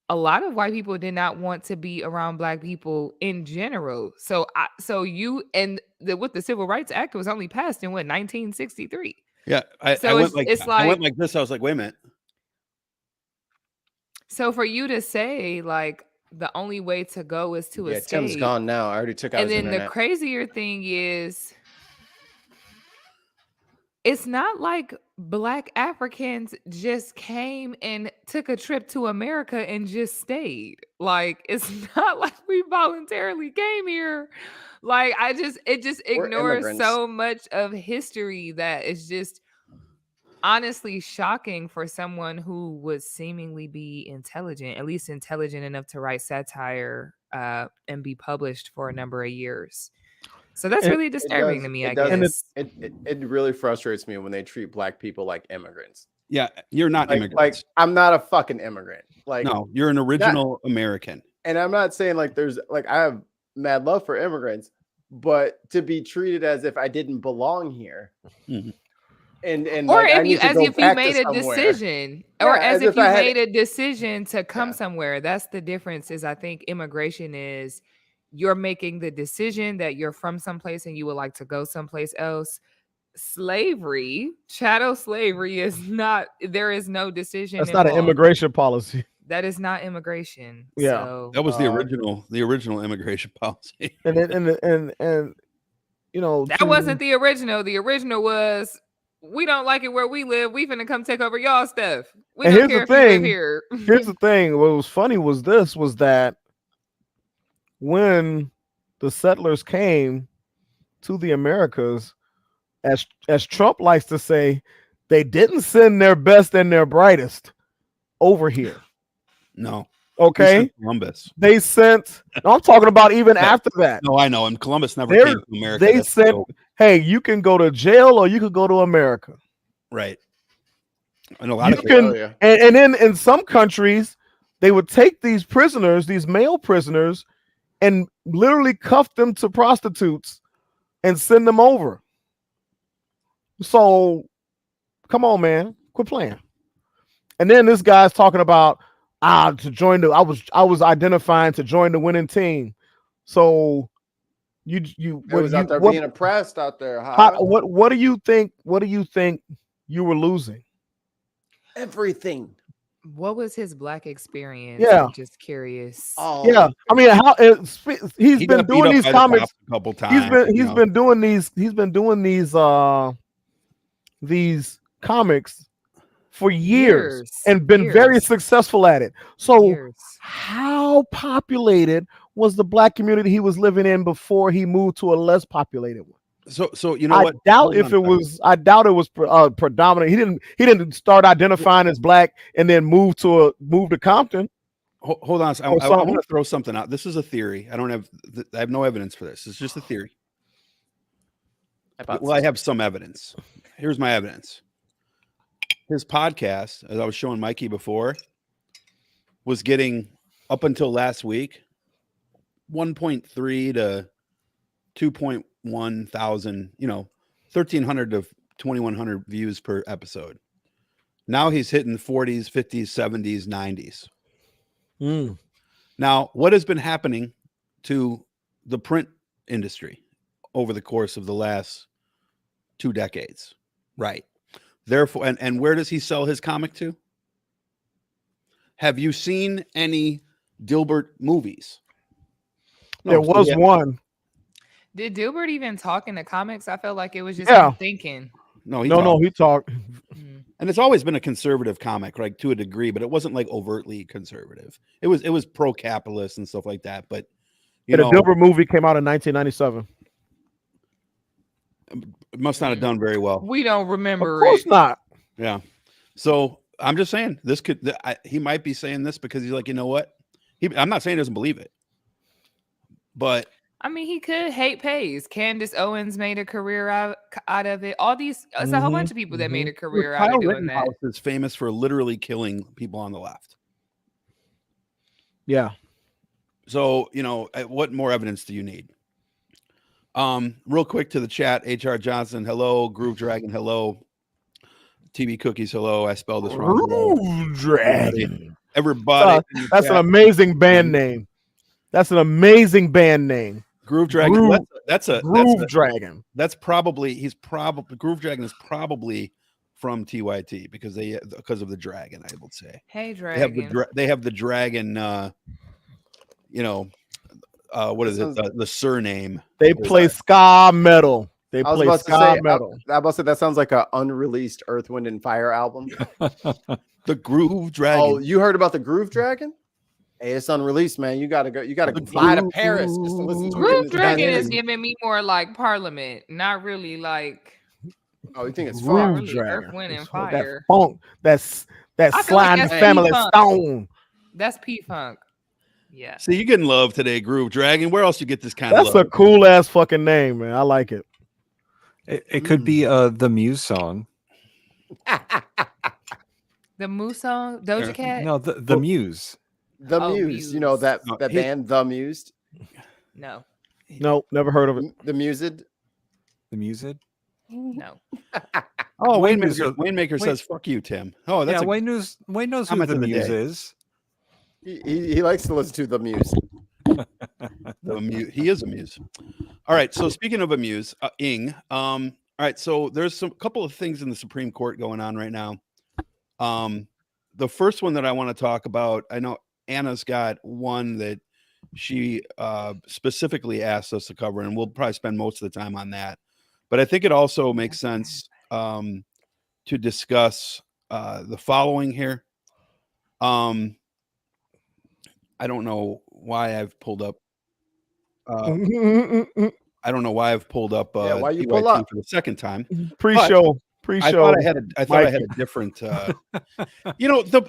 a lot of white people did not want to be around black people in general. So with the Civil Rights Act, it was only passed in 1963. Yeah, I went like this. I was like, wait a minute. So for you to say like the only way to go is to escape. Tim's gone now. I already took out And his then internet. the crazier thing is, it's not like black Africans just came and took a trip to America and just stayed. Like, it's not like we voluntarily came here. Like, it just ignores immigrants. so much of history that is just honestly shocking for someone who would seemingly be intelligent, at least intelligent enough to write satire and be published for a number of years. So that's really disturbing to me, I guess. It really frustrates me when they treat black people like immigrants. Yeah, you're not immigrants. Like, I'm not a fucking immigrant. Like, no, you're an original American. And I'm not saying like there's like, I have mad love for immigrants, but to be treated as if I didn't belong here. Mm-hmm. And or like, as if you made a decision, or as if you made a decision to come somewhere. That's the difference. Is I think immigration is you're making the decision that you're from someplace and you would like to go someplace else. Slavery, chattel slavery is not. There is no decision. That's not an immigration policy. That is not immigration. Yeah, so, that was the original immigration policy. And you know, that wasn't the original. The original was, we don't like it where we live. We finna come take over y'all stuff. We don't care if you live here. Here's the thing. What was funny was that when the settlers came to the Americas, as Trump likes to say, they didn't send their best and their brightest over here. No. Okay, Columbus. they sent. No, I'm talking about even after that. No, I know. And Columbus never They're- came to America. They That's sent, so- hey, you can go to jail or you could go to America. right. And a lot You of can, yeah. and then in some countries, they would take these prisoners, these male prisoners, and literally cuff them to prostitutes and send them over. So, come on, man, quit playing. And then this guy's talking about to join the. I was identifying to join the winning team. So you It was out there what, being oppressed out there. what do you think? What do you think you were losing? Everything. What was his black experience? Yeah. I'm just curious. Oh, Yeah, I mean, he's he been got beat doing up these by the comics. cops a couple times. He's been doing these comics for years and been very Years. successful at it. So Years. how populated was the black community he was living in before he moved to a less populated one? So you know I what? doubt Hold if on it a second. was. I doubt it was predominant. He didn't start identifying as black and then move to Compton. Hold on. I want to throw something out. This is a theory. I have no evidence for this. It's just a theory. Well, I have some evidence. Here's my evidence. His podcast, as I was showing Mikey before, was getting up until last week 1.3 to 2.1 thousand, 1,300 to 2,100 views per episode. Now he's hitting 40s, 50s, 70s, 90s. Now, what has been happening to the print industry over the course of the last 2 decades? Right. Therefore, and where does he sell his comic to? Have you seen any Dilbert movies? There was one. Did Dilbert even talk in the comics? I felt like it was just Yeah. him thinking. No, He talked. And it's always been a conservative comic, right, to a degree, but it wasn't like overtly conservative. It was pro-capitalist and stuff like that. But The Dilbert movie came out in 1997. it must not have done very well. We don't Of remember course it. not. Yeah. So I'm just saying this he might be saying this because he's like, you know what? I'm not saying he doesn't believe it, but I mean, he could. Hate pays. Candace Owens made a career out of it. All these, it's a whole bunch of people that made a career out Kyle of doing that. Rittenhouse is famous for literally killing people on the left. Yeah. So, what more evidence do you need? Real quick to the chat, HR Johnson, hello. Groove Dragon, hello. TB Cookies, hello. I spelled this wrong. Groove Dragon. Everybody. That's an amazing band name. That's an amazing band name. Groove Dragon. Groove- That's Dragon. That's probably Groove Dragon is probably from TYT because of the dragon, I would say. Hey, They have Dragon. they have the dragon what is it? The surname. They play ska metal. They I was play about to ska say, metal. I about to say that sounds like an unreleased Earth, Wind, and Fire album. The Groove Dragon. Oh, you heard about the Groove Dragon? Hey, it's unreleased, man. You gotta go. You gotta fly to Paris just to listen to it. Groove It's Dragon is dynamic. giving me more like Parliament, not really like Oh, you think it's Groove fun? really Dragon. Earth, Wind, and That Fire. funk. That I feel like slime that's family P-Funk. stone. That's P-Funk. Yeah. See, you're getting love today, Groove Dragon. Where else you get this kind That's of a love? cool ass fucking name, man. I like it. It could be the Muse song. The Moose song, Doja Cat? No, the Muse. The Oh, Muse. You know Muse. that No, that his- band, The Mused, No. No, never heard of it. The Mused. The Mused. No. Oh, Wayne Waymaker says, "Fuck you, Tim." Oh, that's Wayne knows who comment the of the Muse day. is. He likes to listen to The Muse. He is a muse. All right. So speaking of a muse, all right. So there's a couple of things in the Supreme Court going on right now. The first one that I want to talk about, I know Anna's got one that she specifically asked us to cover, and we'll probably spend most of the time on that. But I think it also makes sense to discuss the following here. I don't know why I've pulled up. I don't know why I've pulled up. Yeah, why you TYT pull up? for the second time? Pre-show Pre-show. I thought I had a different. You know, the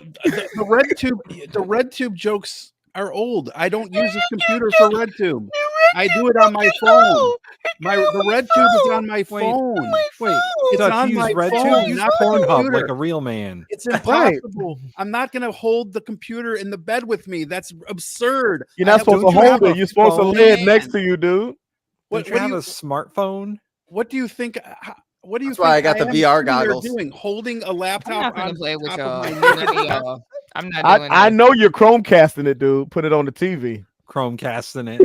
red tube jokes are old. I don't use this computer for red tube. I do it on my phone. The red tube is on my phone. Wait, It's Dutch, on use my RedTube, phone, use not the Pornhub computer. like a real man. It's impossible. I'm not going to hold the computer in the bed with me. That's absurd. You're not supposed to hold it. You're supposed to lay it next to you, dude. Don't you have a smartphone? What do you think? What do you That's think? why I got the VR sitting there goggles. doing holding a laptop. I'm not gonna on play with top of y'all. my None of y'all. I'm not doing I this. know you're Chromecasting it, dude. Put it on the TV. Chromecasting it.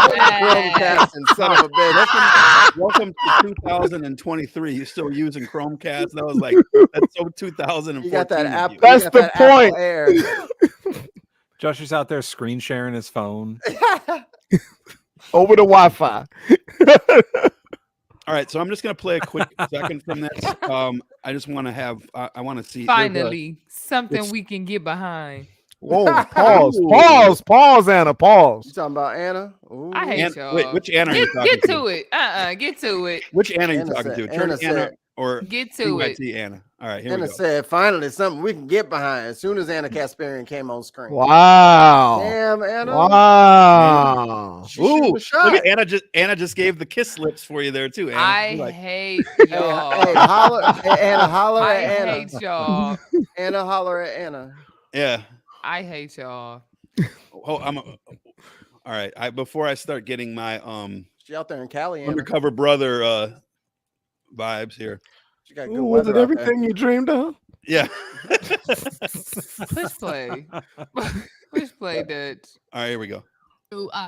Chromecasting, son of a bitch. Welcome to 2023. You're still using Chromecast. That was like that's so 2014. You got that app. That's the point. Air. Josh is out there screen sharing his phone. Over the Wi-Fi. All right, so I'm just gonna play a quick second from this. I just want to have. I want to see. Finally, something it's- we can get behind. Whoa! Pause, Anna. You Pause. talking about Anna? Ooh. I hate y'all. Wait, which Anna are you talking Get to it. Get to it. Which Anna are you Anna talking said- to? Church Anna Anna said- or Get to it. PYT Anna? All right, here Anna we go. said, finally, something we can get behind as soon as Anna Kasparian came on screen. Wow! Damn, Anna. Wow! She shooting Ooh, a shot. look at Anna just gave the kiss lips for you there too. Anna. I You're like, hate Hey, y'all. hey, holler, hey, Anna, holler I at Anna. hate y'all. Anna, holler at Anna. yeah. I hate y'all. Oh, all right. Before I start getting my She out there in Cali, Anna. undercover brother vibes here. She got good Ooh, was weather it out there. everything you dreamed of? Yeah. Push play. Push play, Dutch. All right, here we go.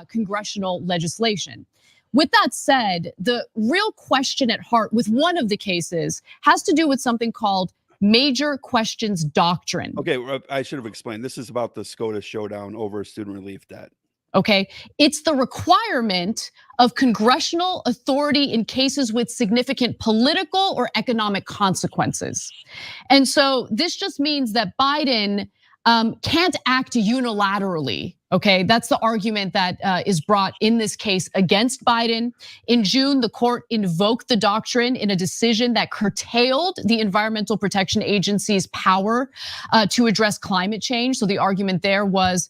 Congressional legislation. With that said, the real question at heart with one of the cases has to do with something called major questions doctrine. Okay, I should have explained. This is about the SCOTUS showdown over student relief debt. Okay, it's the requirement of congressional authority in cases with significant political or economic consequences. And so this just means that Biden can't act unilaterally. Okay, that's the argument that is brought in this case against Biden. In June, the court invoked the doctrine in a decision that curtailed the Environmental Protection Agency's power to address climate change. So the argument there was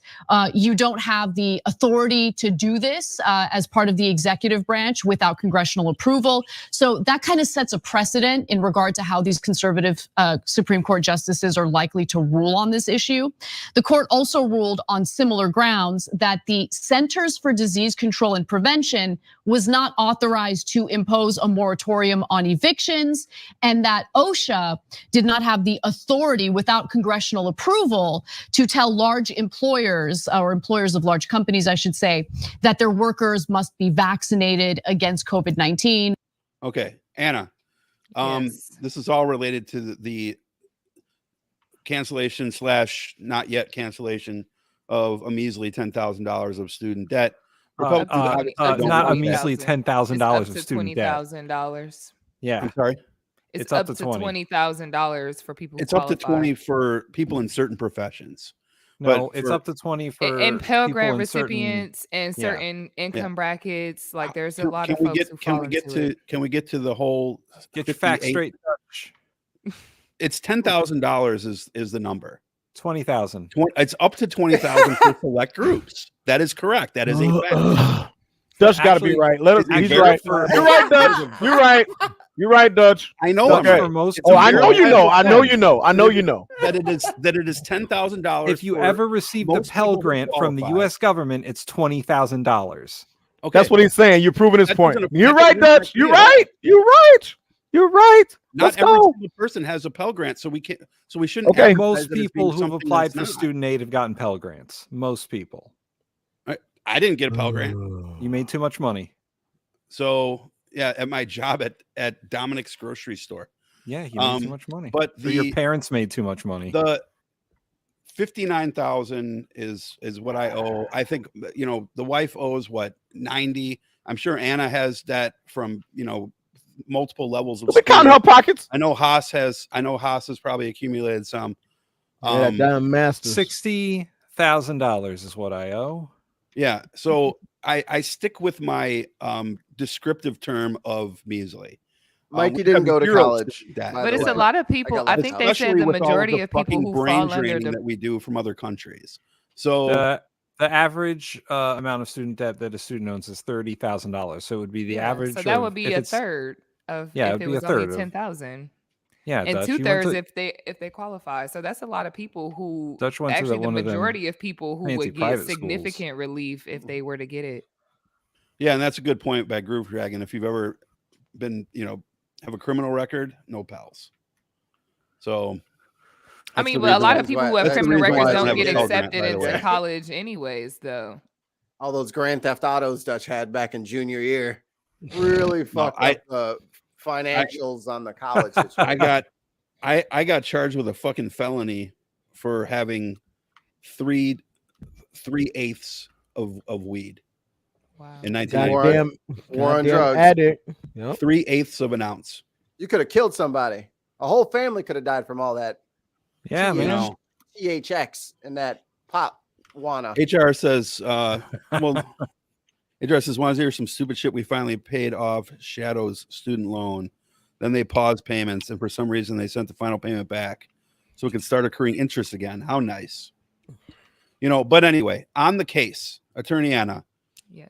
you don't have the authority to do this as part of the executive branch without congressional approval. So that kind of sets a precedent in regard to how these conservative Supreme Court justices are likely to rule on this issue. The court also ruled on similar grounds that the Centers for Disease Control and Prevention was not authorized to impose a moratorium on evictions, and that OSHA did not have the authority without congressional approval to tell large employers, or employers of large companies, I should say, that their workers must be vaccinated against COVID-19. Okay, Anna. Yes. This is all related to the cancellation / not yet cancellation of a measly $10,000 of student debt. Republicans obviously don't not a want that. measly $10,000 of It's up to student debt. $20,000. Yeah, I'm sorry. It's up up to to 20. $20,000 for people. It's who up to qualify. 20 for people in certain professions. no, But it's for- up to 20 for And Pell people Grant in certain- recipients and yeah. certain income brackets. Like there's a Can- lot can of we folks get who can fall we get into to it. can we get to the whole Get your facts 58 straight. Dutch. It's $10,000 is the number. 20,000. It's up to 20,000 for select groups. That is correct. That is a fact. Dutch got to be Actually- right. Let us. Actually, He's right. for- You're right, Dutch. You're right. You're right, Dutch. I know I'm Okay. right. For most It's Oh, a I know you know. I know you know. I know you know. that it is $10,000. If you for ever received a most Pell people who Grant from the qualify. US government, it's $20,000. Okay, That's what he's saying. You're proving his That point. doesn't You're affect right, the Dutch. You're idea. right. You're right. You're right. not Let's every go. single person has a Pell Grant, so we can't. So we shouldn't. Okay. advertise Most it as being people who've something applied that's for not. student aid have gotten Pell Grants. Most people. I didn't get a Pell Grant, You made too much money. so yeah, at my job at Dominic's grocery store. Yeah, you made too much money. But Or your parents made too much money. the 59,000 is what I owe. I think the wife owes what 90. I'm sure Anna has that from multiple levels of. We count her pockets. I know Haas has probably accumulated some. Yeah, damn master. $60,000 is what I owe. Yeah, so I stick with my descriptive term of measly. Mikey we didn't have go to 0 college, student debt. by But the it's a way. lot of I people. got I left think out. they said Especially the with all majority the of people fucking who brain fall under draining the. that we do from other countries. So The average amount of student debt that a student owns is $30,000. So it would be the Yeah, average. so that would of, be if a it's, third of Yeah, if it'd it be a was only third of. 10,000, Yeah, and Dutch. You went 2/3 to if they qualify. So that's a lot of people who Dutch went to actually the one of them majority of people who fancy would get private schools. significant relief if they were to get it. yeah, and that's a good point by Groove Dragon. If you've ever been, have a criminal record, no pals. So I that's mean, the but a lot reason of That's people why- who have that's the criminal reason why records I don't don't get have a Pell Grant, accepted by the into way. college anyways, though. All those Grand Theft Autos Dutch had back in junior year really fucked I- up the financials on the college situation. I got charged with a fucking felony for having 3/8 of weed Wow. in 1990. War- War on goddamn drugs. addict. Yep. 3/8 of an ounce. You could have killed somebody. A whole family could have died from all that Yeah, TH You man. know, THX and that pop wanna. HR says, HR says, want to hear some stupid shit? We finally paid off Shadow's student loan. Then they paused payments, and for some reason, they sent the final payment back so it could start accruing interest again. How nice. But anyway, on the case, Attorney Anna, Yes.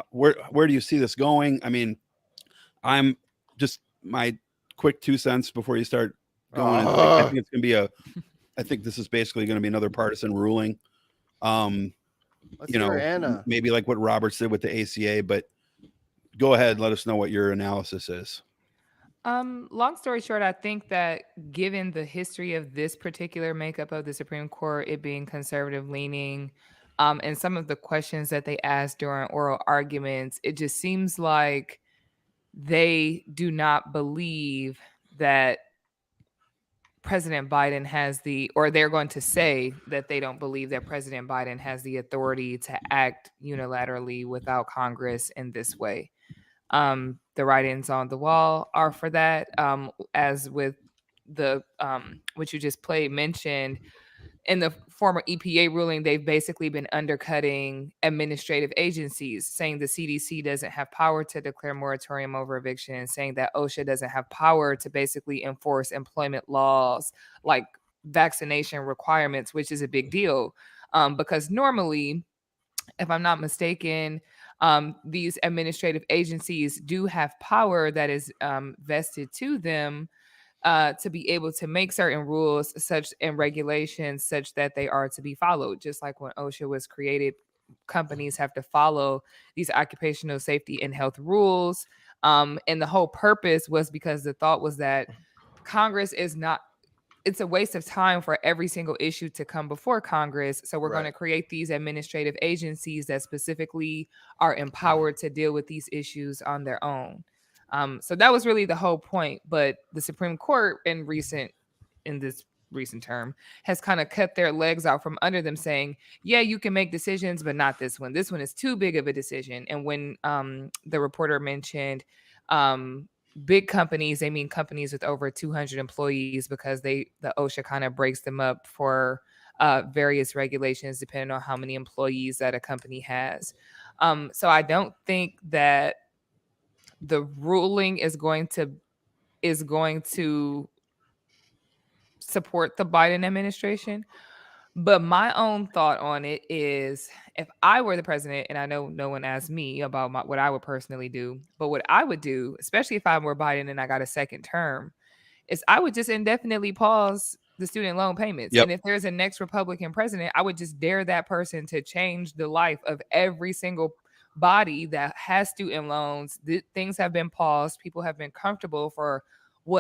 where do you see this going? I mean, I'm just my quick 2 cents before you start going. I think it's going to be I think this is basically going to be another partisan ruling. Let's hear Anna. Maybe like what Roberts did with the ACA, but go ahead. Let us know what your analysis is. Long story short, I think that given the history of this particular makeup of the Supreme Court, it being conservative leaning, and some of the questions that they asked during oral arguments, it just seems like they do not believe that President Biden has or they're going to say that they don't believe that President Biden has the authority to act unilaterally without Congress in this way. The writings on the wall are for that. As with the what you just mentioned in the former EPA ruling, they've basically been undercutting administrative agencies, saying the CDC doesn't have power to declare moratorium over eviction, saying that OSHA doesn't have power to basically enforce employment laws like vaccination requirements, which is a big deal. Because normally, if I'm not mistaken, these administrative agencies do have power that is vested to them to be able to make certain rules and regulations such that they are to be followed. Just like when OSHA was created, companies have to follow these occupational safety and health rules. And the whole purpose was because the thought was that Congress it's a waste of time for every single issue to come before Congress. So we're going to create these administrative agencies that specifically are empowered to deal with these issues on their own. So that was really the whole point. But the Supreme Court in this recent term has kind of cut their legs out from under them, saying, yeah, you can make decisions, but not this one. This one is too big of a decision. And when the reporter mentioned big companies, they mean companies with over 200 employees, because the OSHA kind of breaks them up for various regulations depending on how many employees that a company has. So I don't think that the ruling is going to support the Biden administration. But my own thought on it is, if I were the president, and I know no one asked me about what I would personally do, but what I would do, especially if I were Biden and I got a second term, is I would just indefinitely pause the student loan payments. Yep. And if there's a next Republican president, I would just dare that person to change the life of every single body that has student loans. Things have been paused. People have been comfortable for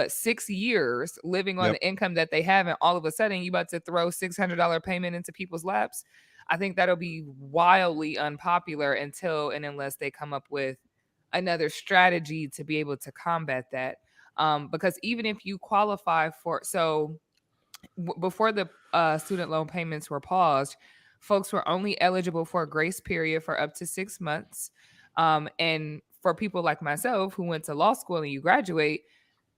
6 years living on the income that they have, and all of a sudden you about to throw $600 payment into people's laps. I think that'll be wildly unpopular unless they come up with another strategy to be able to combat that. Because even if you qualify before the student loan payments were paused, folks were only eligible for a grace period for up to 6 months. And for people like myself who went to law school and you graduate,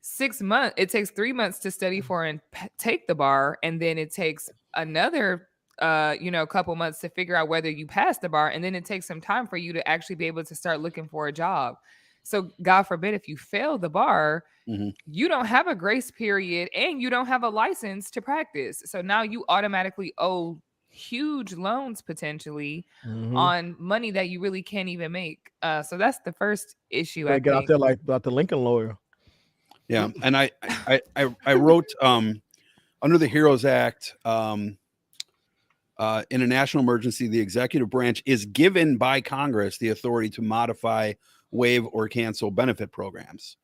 6 months, it takes 3 months to study for and take the bar. And then it takes another, couple months to figure out whether you pass the bar. And then it takes some time for you to actually be able to start looking for a job. So God forbid if you fail the bar, Mhm. you don't have a grace period and you don't have a license to practice. So now you automatically owe huge loans potentially Mhm. on money that you really can't even make. So that's the first issue. I They get out think. there like the Lincoln lawyer. Yeah, and I wrote under the HEROES Act, in a national emergency, the executive branch is given by Congress the authority to modify, waive, or cancel benefit programs.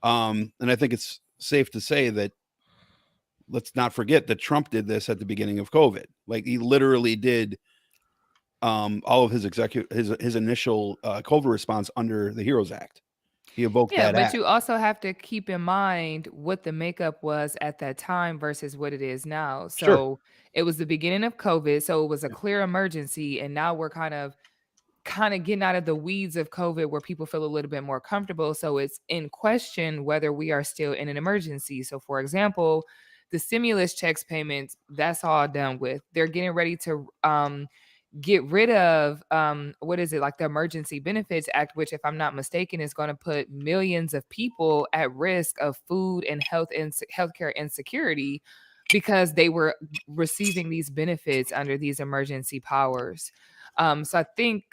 And I think it's safe to say that let's not forget that Trump did this at the beginning of COVID. Like he literally did all of his his initial COVID response under the HEROES Act. He evoked Yeah, that but act. you also have to keep in mind what the makeup was at that time versus what it is now. So Sure. it was the beginning of COVID, so it was a clear emergency, and now we're kind of getting out of the weeds of COVID where people feel a little bit more comfortable. So it's in question whether we are still in an emergency. So, for example, the stimulus checks payments, that's all done with. They're getting ready to get rid of what is it, like the Emergency Benefits Act, which if I'm not mistaken is going to put millions of people at risk of food and healthcare insecurity because they were receiving these benefits under these emergency powers. So I think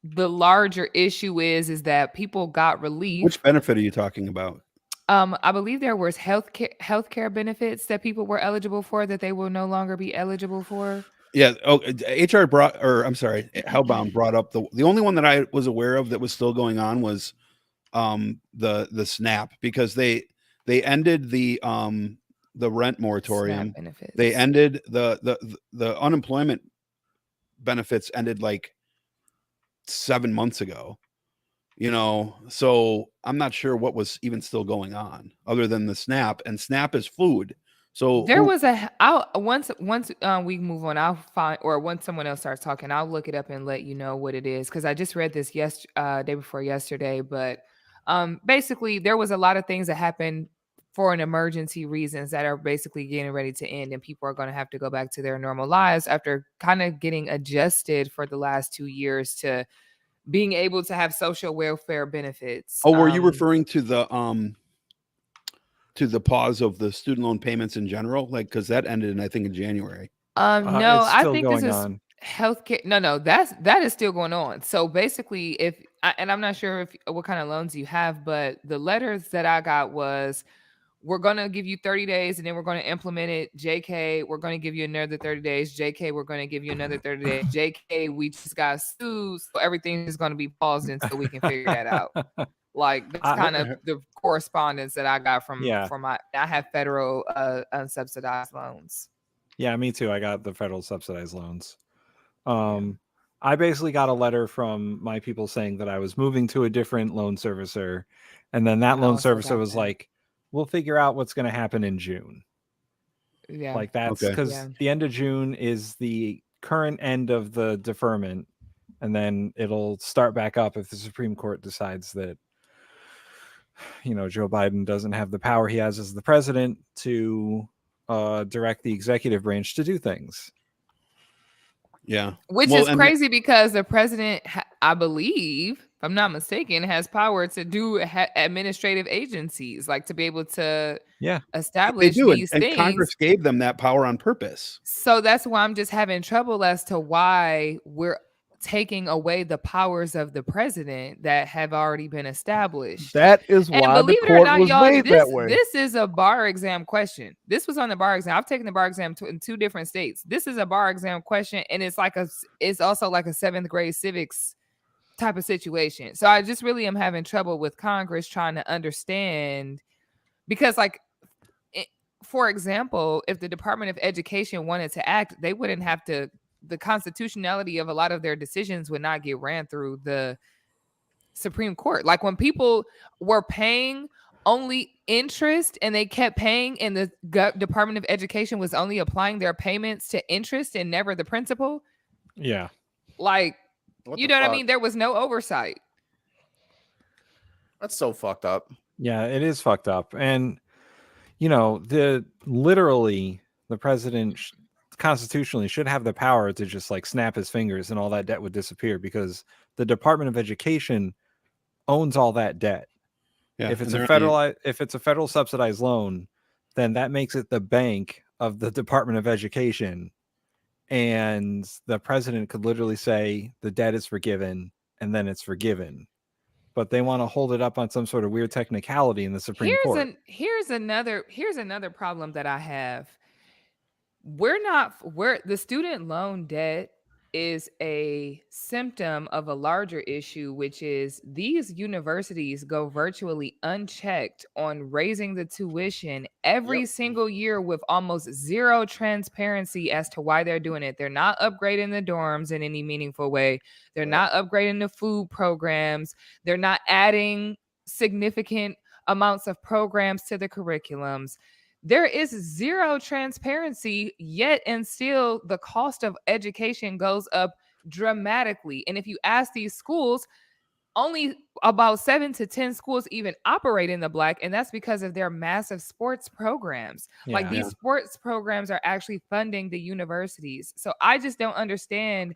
the larger issue is that people got relief. Which benefit are you talking about? I believe there was healthcare benefits that people were eligible for that they will no longer be eligible for. Yeah. Oh, HR brought, or I'm sorry, Hellbound brought up the only one that I was aware of that was still going on was the SNAP, because they ended the rent moratorium. SNAP benefits. They ended the unemployment benefits ended like 7 months ago. You know, so I'm not sure what was even still going on other than the SNAP, and SNAP is food. So There was once we move on, I'll find, or once someone else starts talking, I'll look it up and let you know what it is, because I just read this day before yesterday. But basically, there was a lot of things that happened for an emergency reasons that are basically getting ready to end, and people are going to have to go back to their normal lives after kind of getting adjusted for the last 2 years to being able to have social welfare benefits. Oh, were you referring to the pause of the student loan payments in general? Like, because that ended, I think, in January. No, it's I still think this going is on. healthcare. No, that is still going on. So basically, and I'm not sure what kind of loans you have, but the letters that I got was, we're going to give you 30 days and then we're going to implement it. JK, we're going to give you another 30 days. JK, we're going to give you another 30 days. JK, we just got sued, so everything is going to be paused until we can figure that out. Like, that's kind of the correspondence that I got from I have federal unsubsidized loans. Yeah, me too. I got the federal subsidized loans. I basically got a letter from my people saying that I was moving to a different loan servicer, and then that loan servicer was like, we'll figure out what's going to happen in June. Yeah. Like, that's because the end of June is the current end of the deferment, and then it'll start back up if the Supreme Court decides that, you know, Joe Biden doesn't have the power he has as the president to direct the executive branch to do things. Yeah. Which is crazy because the president, I believe, if I'm not mistaken, has power to do administrative agencies, like to be able to establish these things. And Congress gave them that power on purpose. So that's why I'm just having trouble as to why we're taking away the powers of the president that have already been established. That is why the court was made that way. This is a bar exam question. This was on the bar exam. I've taken the bar exam in 2 different states. This is a bar exam question, and it's also like a 7th grade civics type of situation. So I just really am having trouble with Congress trying to understand, because, like, for example, if the Department of Education wanted to act, they wouldn't have to. The constitutionality of a lot of their decisions would not get ran through the Supreme Court. Like, when people were paying only interest and they kept paying, and the Department of Education was only applying their payments to interest and never the principal. Yeah. Like, you know what I mean? There was no oversight. That's so fucked up. Yeah, it is fucked up. And, you know, literally the president constitutionally should have the power to just like snap his fingers and all that debt would disappear, because the Department of Education owns all that debt. Yeah, If it's and a they're- federal subsidized loan, then that makes it the bank of the Department of Education, and the president could literally say the debt is forgiven, and then it's forgiven. But they want to hold it up on some sort of weird technicality in the Supreme Court. Here's another problem that I have. The student loan debt is a symptom of a larger issue, which is these universities go virtually unchecked on raising the tuition every single year with almost zero transparency as to why they're doing it. They're not upgrading the dorms in any meaningful way. They're not upgrading the food programs. They're not adding significant amounts of programs to the curriculums. There is zero transparency yet, and still the cost of education goes up dramatically. And if you ask these schools, only about 7 to 10 schools even operate in the Black, and that's because of their massive sports programs. Like these sports programs are actually funding the universities. So I just don't understand,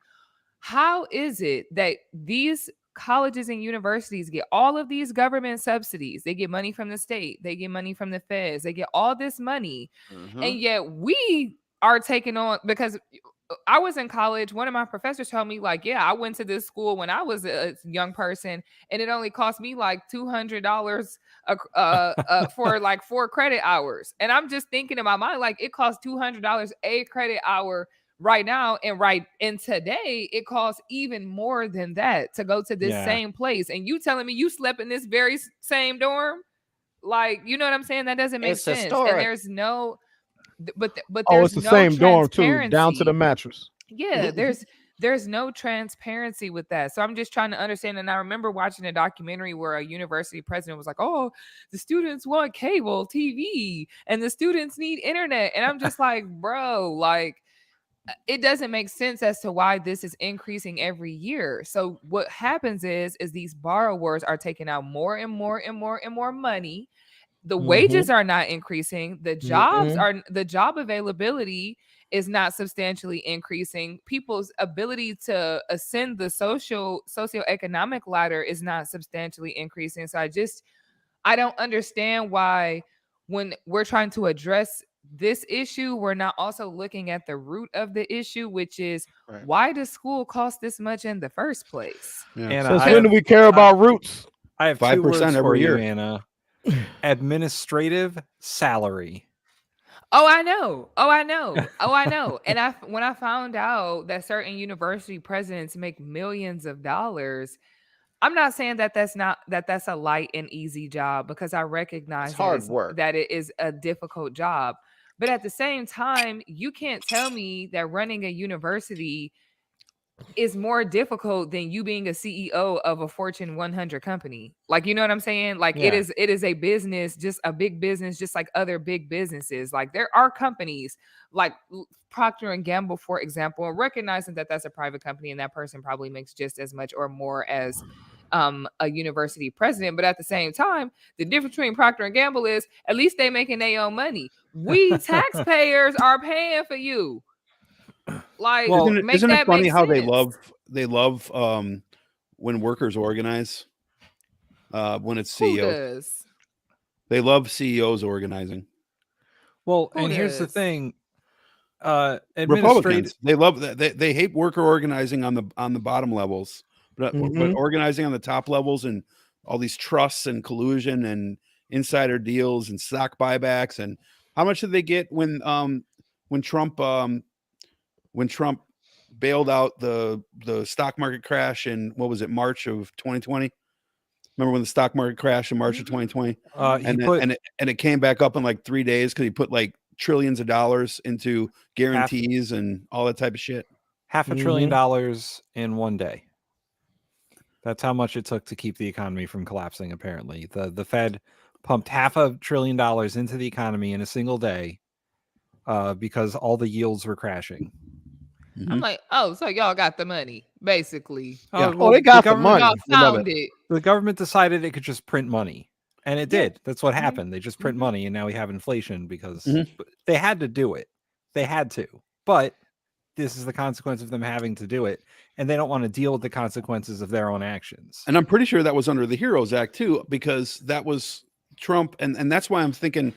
how is it that these colleges and universities get all of these government subsidies? They get money from the state, they get money from the feds, they get all this money, and yet we are taking on, because I was in college, one of my professors told me, like, yeah, I went to this school when I was a young person, and it only cost me like $200 for like 4 credit hours. And I'm just thinking in my mind, like, it costs $200 a credit hour right now, and today it costs even more than that to go to this same place. And you telling me you slept in this very same dorm? Like, you know what I'm saying? That doesn't make sense. Historic. And there's no, but Oh, there's it's the no same dorm too, down to the transparency. mattress. Yeah, there's no transparency with that. So I'm just trying to understand. And I remember watching a documentary where a university president was like, oh, the students want cable TV and the students need internet. And I'm just like, bro, like, it doesn't make sense as to why this is increasing every year. So what happens is these borrowers are taking out more and more and more and more money. The wages are not increasing. The job availability is not substantially increasing. People's ability to ascend the socioeconomic ladder is not substantially increasing. So I don't understand why, when we're trying to address this issue, we're not also looking at the root of the issue, which is why does school cost this much in the first place? And Since when do we care about roots? I have 5% 2 words for every you, year. Anna. Administrative salary. Oh, I know. And when I found out that certain university presidents make millions of dollars, I'm not saying that's a light and easy job, because I recognize It's hard work. that it is a difficult job. But at the same time, you can't tell me that running a university is more difficult than you being a CEO of a Fortune 100 company. Like, you know what I'm saying? Like, it is a business, just a big business, just like other big businesses. Like, there are companies like Procter and Gamble, for example, and recognizing that that's a private company and that person probably makes just as much or more as a university president. But at the same time, the difference between Procter and Gamble is at least they making their own money. We taxpayers are paying for you. Like, Well, isn't it funny how they love when workers organize? When it's Who CEOs, does? they love CEOs organizing. Well, Who and here's the does? thing. Republicans, they love that. They hate worker organizing on the bottom levels, but organizing on the top levels and all these trusts and collusion and insider deals and stock buybacks. And how much did they get when Trump bailed out the stock market crash in, what was it, March of 2020? Remember when the stock market crashed in March of 2020? And it came back up in like 3 days because he put like trillions of dollars into guarantees and all that type of shit. $500 billion in one day. That's how much it took to keep the economy from collapsing. Apparently, the Fed pumped $500 billion into the economy in a single day because all the yields were crashing. I'm like, oh, so y'all got the money, basically. Yeah. Oh, they got the money. Y'all found it. The government decided it could just print money, and it did. That's what happened. They just print money, and now we have inflation because they had to do it. They had to. But this is the consequence of them having to do it, and they don't want to deal with the consequences of their own actions. And I'm pretty sure that was under the HEROES Act too, because that was Trump, and that's why I'm thinking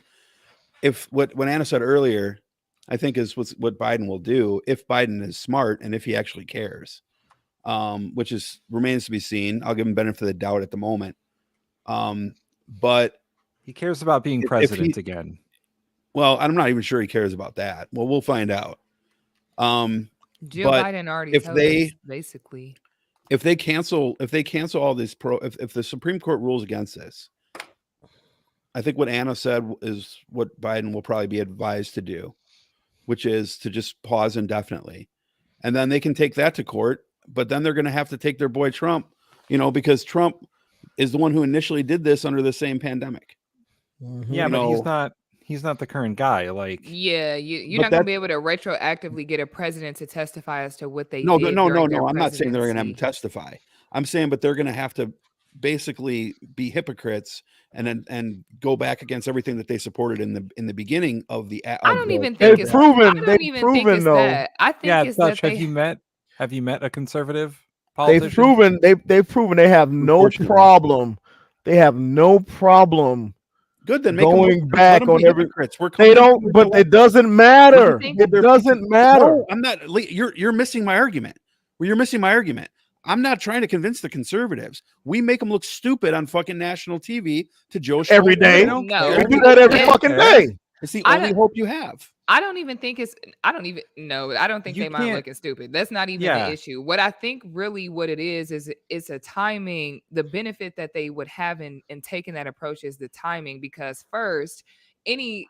if what Anna said earlier, I think is what Biden will do if Biden is smart and if he actually cares, which remains to be seen. I'll give him benefit of the doubt at the moment, but he cares about being president again. Well, I'm not even sure he cares about that. Well, we'll find out. Joe Biden already told us, basically. If they cancel all this if the Supreme Court rules against this, I think what Anna said is what Biden will probably be advised to do, which is to just pause indefinitely. And then they can take that to court, but then they're going to have to take their boy Trump, because Trump is the one who initially did this under the same pandemic. Yeah, but he's not the current guy. Like, yeah, you're not going to be able to retroactively get a president to testify as to what they did. No. I'm not saying they're going to have him testify. I'm saying, but they're going to have to basically be hypocrites and go back against everything that they supported in the beginning of the. I don't even think it's proven. They've proven though. I think it's that have you met a conservative politician? They've proven they have no problem. They have no problem. Good, then going back on every. They don't, but it doesn't matter. It doesn't matter. No, I'm not. You're missing my argument. Well, you're missing my argument. I'm not trying to convince the conservatives. We make them look stupid on fucking national TV to Joe Schmo every day. No. They do that every fucking day. It's the only hope you have. I don't even think I don't think they mind looking stupid. That's not even the issue. What I think really what it is it's a timing. The benefit that they would have in taking that approach is the timing, because first, any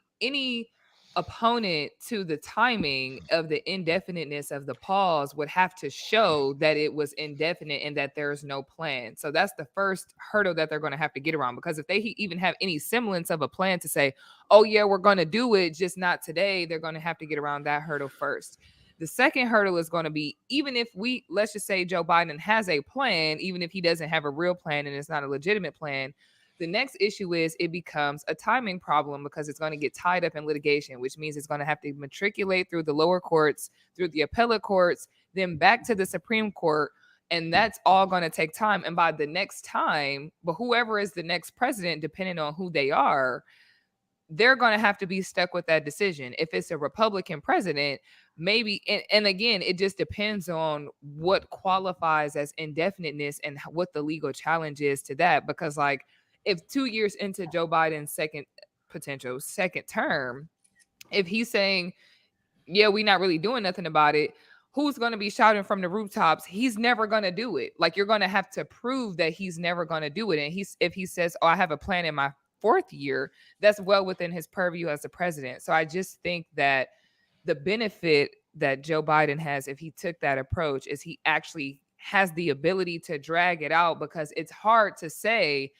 opponent to the timing of the indefiniteness of the pause would have to show that it was indefinite and that there's no plan. So that's the first hurdle that they're going to have to get around, because if they even have any semblance of a plan to say, oh yeah, we're going to do it, just not today, they're going to have to get around that hurdle first. The second hurdle is going to be, even if let's just say Joe Biden has a plan, even if he doesn't have a real plan and it's not a legitimate plan, the next issue is it becomes a timing problem, because it's going to get tied up in litigation, which means it's going to have to matriculate through the lower courts, through the appellate courts, then back to the Supreme Court. And that's all going to take time. And by the next time, but whoever is the next president, depending on who they are, they're going to have to be stuck with that decision. If it's a Republican president, maybe, and again, it just depends on what qualifies as indefiniteness and what the legal challenge is to that. Because like, if 2 years into Joe Biden's potential second term, if he's saying, yeah, we're not really doing nothing about it, who's going to be shouting from the rooftops, he's never going to do it? Like, you're going to have to prove that he's never going to do it. And if he says, oh, I have a plan in my fourth year, that's well within his purview as the president. So I just think that the benefit that Joe Biden has, if he took that approach, is he actually has the ability to drag it out, because it's hard to say,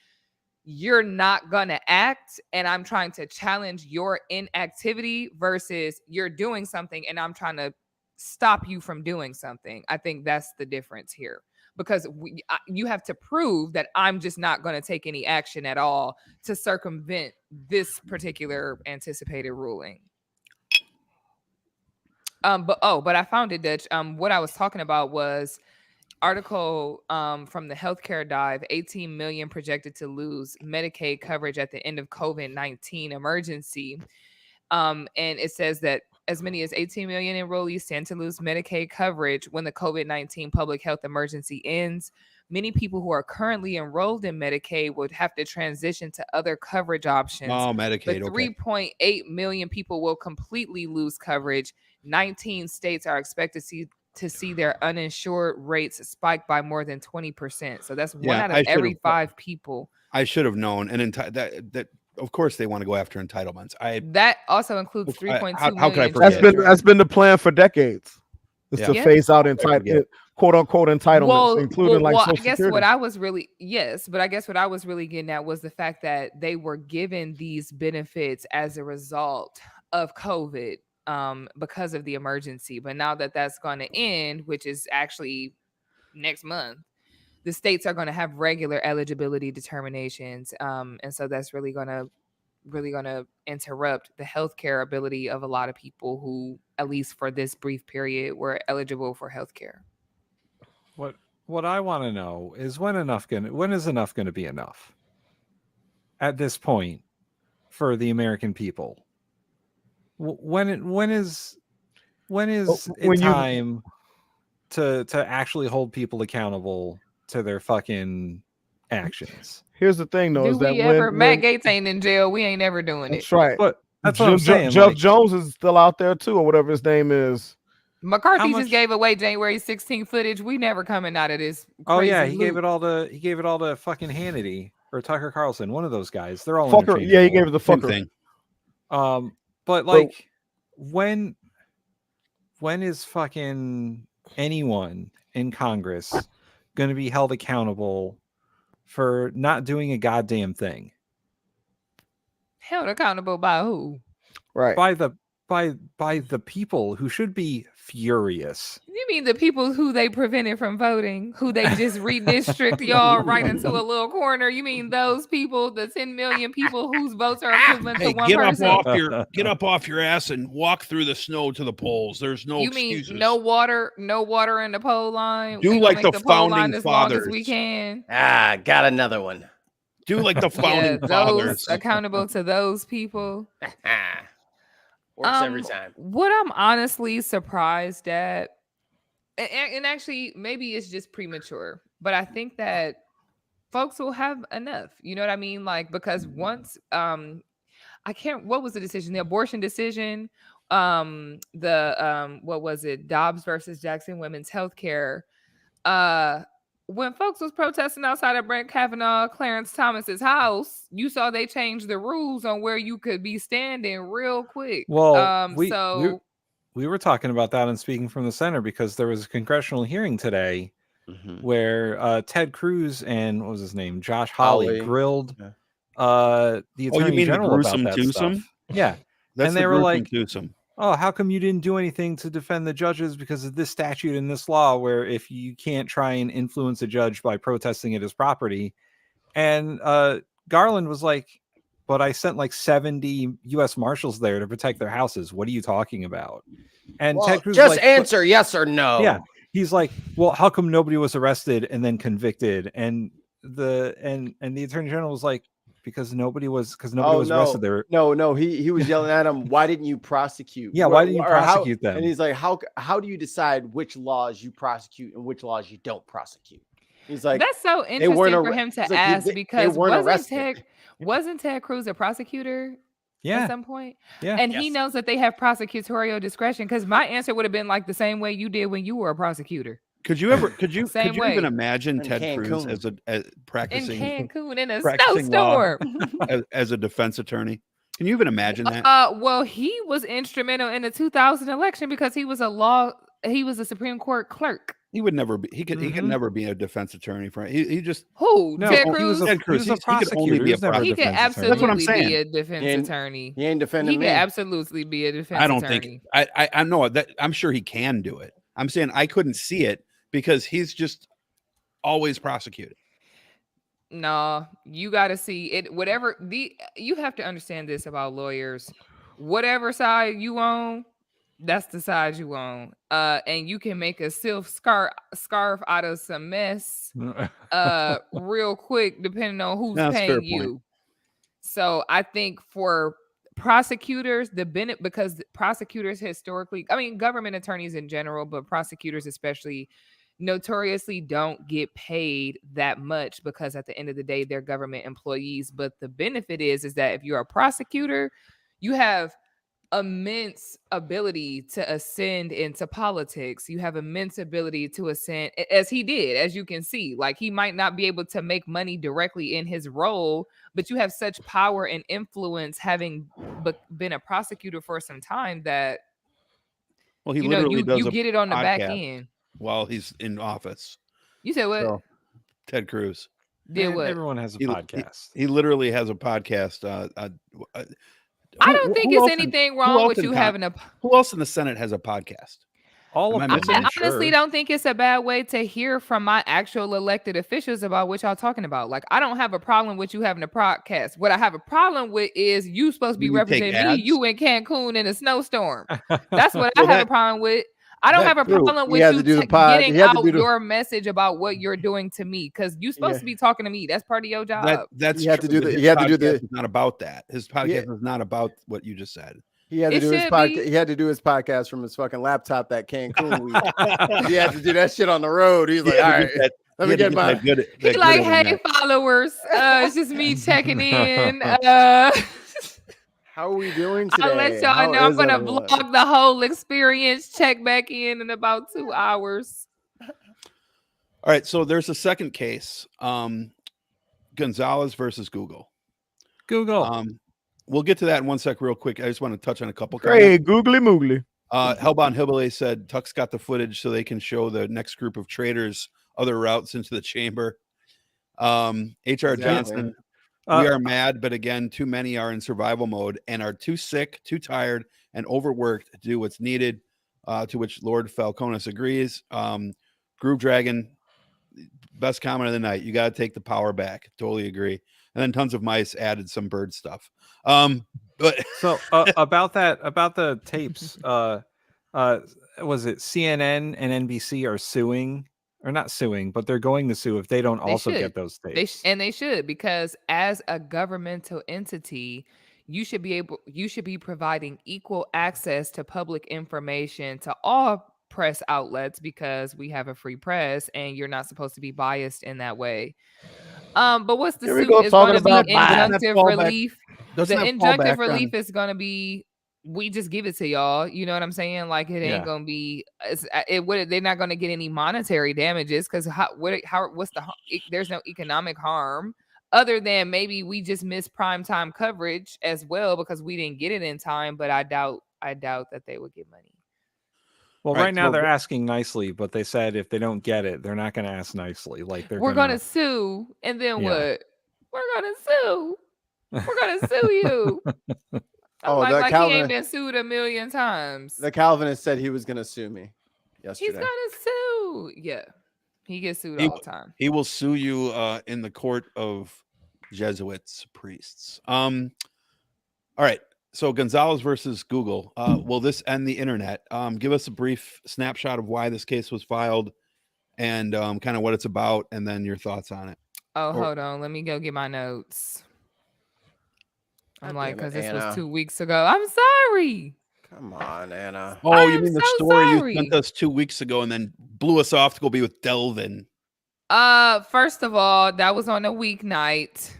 you're not gonna act and I'm trying to challenge your inactivity, versus you're doing something and I'm trying to stop you from doing something. I think that's the difference here, because you have to prove that I'm just not going to take any action at all to circumvent this particular anticipated ruling. But I found it, Dutch. What I was talking about was article from the Healthcare Dive, 18 million projected to lose Medicaid coverage at the end of COVID-19 emergency. And it says that as many as 18 million enrollees stand to lose Medicaid coverage when the COVID-19 public health emergency ends. Many people who are currently enrolled in Medicaid would have to transition to other coverage options. Oh, Medicaid. But 3.8 million people will completely lose coverage. 19 states are expected to see their uninsured rates spike by more than 20%. So that's one out of every 5 people. I should have known. And that of course they want to go after entitlements. That also includes 3.2 million. How could I forget? That's been the plan for decades. Is to phase out quote unquote entitlements, including Social I guess Security. what I was really but I guess what I was really getting at was the fact that they were given these benefits as a result of COVID, because of the emergency. But now that that's going to end, which is actually next month, the states are going to have regular eligibility determinations. And so that's really going to really going to interrupt the healthcare ability of a lot of people who, at least for this brief period, were eligible for healthcare. What I want to know is when is enough going to be enough at this point for the American people? When is it time to actually hold people accountable to their fucking actions? Here's the thing, though, Do is that we ever? when Matt Gaetz ain't in jail. We ain't ever doing that's it. right. But that's what I'm saying. Jeff like, Jones is still out there too, or whatever his name is. McCarthy much- just gave away January 16 footage. We never coming out of this. Oh yeah, crazy he gave loop. it all to fucking Hannity or Tucker Carlson, one of those guys. They're all Fucker. Yeah, he gave it the Same fucker. thing. But like, when is fucking anyone in Congress going to be held accountable for not doing a goddamn thing? Held accountable by who? Right. By the people who should be furious. You mean the people who they prevented from voting, who they just redistrict y'all right into a little corner? You mean those people, the 10 million people whose votes are equivalent to one person? Get up off your ass and walk through the snow to the polls. There's no You excuses. mean no water in the poll line? Do We like gonna make the poll line founding as long as we fathers. can. Ah, got another one. Do like the founding Those fathers. accountable to those people. Works every time. What I'm honestly surprised at, and actually maybe it's just premature, but I think that folks will have enough. You know what I mean? Like, because once what was the decision? The abortion decision, what was it? Dobbs versus Jackson Women's Healthcare. When folks was protesting outside of Brett Kavanaugh, Clarence Thomas's house, you saw they changed the rules on where you could be standing real quick. Well, we were talking about that on Speaking from the Center because there was a congressional hearing today where Ted Cruz and what was his name, Josh Hawley, grilled the Attorney General about that stuff. Yeah, That's and they were like, twosome. "Oh, how come you didn't do anything to defend the judges because of this statute and this law where if you can't try and influence a judge by protesting it as property?" And Garland was like, "But I sent like 70 U.S. Marshals there to protect their houses. What are you talking about?" And Ted Cruz just was like, answer yes or no. Yeah, he's like, "Well, how come nobody was arrested and then convicted?" And the Attorney General was like, because nobody was arrested there. No, he was yelling at him, why didn't you prosecute? Yeah, why didn't you prosecute them? And he's like, how do you decide which laws you prosecute and which laws you don't prosecute? He's like, that's so interesting for him to ask because wasn't Ted Cruz a prosecutor at some point? Yeah. And he knows that they have prosecutorial discretion, because my answer would have been like the same way you did when you were a prosecutor. Could you even imagine Ted Cruz as practicing in Cancun in a practicing snowstorm as a defense attorney? Can you even imagine that? Well, he was instrumental in the 2000 election because he was a Supreme Court clerk. He would never be. He could never be a defense attorney for. He just Ted Cruz. Ted Cruz. He was a prosecutor. He could absolutely be a defense attorney. He ain't defending me. He could absolutely be a defense attorney. I don't think. I know that. I'm sure he can do it. I'm saying I couldn't see it because he's just always prosecuted. No, you got to see it. You have to understand this about lawyers. Whatever side you on, that's the side you on. And you can make a silk scarf out of some mess real quick, depending on who's paying you. So I think for prosecutors, because prosecutors historically, I mean, government attorneys in general, but prosecutors especially, notoriously don't get paid that much because at the end of the day, they're government employees. But the benefit is that if you're a prosecutor, you have immense ability to ascend into politics. You have immense ability to ascend, as he did, as you can see. Like, he might not be able to make money directly in his role, but you have such power and influence having been a prosecutor for some time that he literally does you get it on the back end while he's in office. You said what? So, Ted Cruz did what? Everyone has a podcast. He literally has a podcast. I don't think it's anything wrong with you having a. Who else in the Senate has a podcast? All Am I of missing them, I it? honestly sure. don't think it's a bad way to hear from my actual elected officials about what y'all talking about. Like, I don't have a problem with you having a podcast. What I have a problem with is you supposed to be When you take representing me, ads? you in Cancun in a snowstorm. That's what Well, I have a that- problem with. I don't have a True. problem He with had you to do the pod. getting He had to out do the. your message about what you're doing to me, because you're supposed Yeah. to be talking to me. That's part of your job. that's He had to true, do but the- his he had to do podcast the- is not about that. His podcast is not about what you just said. He had to It do his should podcast. be. He had to do his podcast from his fucking laptop that Cancun week. He had to do that shit on the road. He's like, all right, let me get my. He like, hey followers, it's just me checking in. How are we doing today? I'll let y'all How know I'm is gonna everyone? vlog the whole experience. Check back in about 2 hours. All right, so there's a second case, Gonzalez versus Google. Google. We'll get to that in one sec, real quick. I just want to touch on a couple. Great, googly moogly. Hellbound Hillbilly said Tuck's got the footage so they can show the next group of traitors other routes into the chamber. HR Johnson, we are mad, but again, too many are in survival mode and are too sick, too tired, and overworked to do what's needed. To which Lord Falconis agrees. Groove Dragon, best comment of the night. You got to take the power back. Totally agree. And then tons of mice added some bird stuff. But So about the tapes, was it CNN and NBC are suing, or not suing, but they're going to sue if they don't also get those tapes. They should, because as a governmental entity, you should be providing equal access to public information to all press outlets, because we have a free press and you're not supposed to be biased in that way. But what's the Here we suit go, is going to talking be about bias. injunctive relief. The doesn't have injunctive fallback relief on- is going to be, we just give it to y'all. You know what I'm saying? Like, it ain't Yeah. going to be, they're not going to get any monetary damages, because there's no economic harm, other than maybe we just missed primetime coverage as well because we didn't get it in time. But I doubt that they would get money. Well, Right, right now so- they're asking nicely, but they said if they don't get it, they're not going to ask nicely. Like We're gonna sue, and then Yeah. what? We're gonna sue. We're gonna sue you. Oh, like, that he Calvin- ain't been sued a million times. The Calvinist said he was going to sue me yesterday. He's gonna sue. Yeah, he gets sued He- all the time. He will sue you in the court of Jesuits priests. All right. So Gonzalez versus Google. Will this end the internet? Give us a brief snapshot of why this case was filed and kind of what it's about, and then your thoughts on it. Oh, hold on. Let me go get my notes. I'm God like, damn it, because this Anna. was 2 weeks ago. I'm sorry. Come on, Anna. Oh, I you am mean the so story sorry. you sent us 2 weeks ago and then blew us off to go be with Delvin? First of all, that was on a weeknight.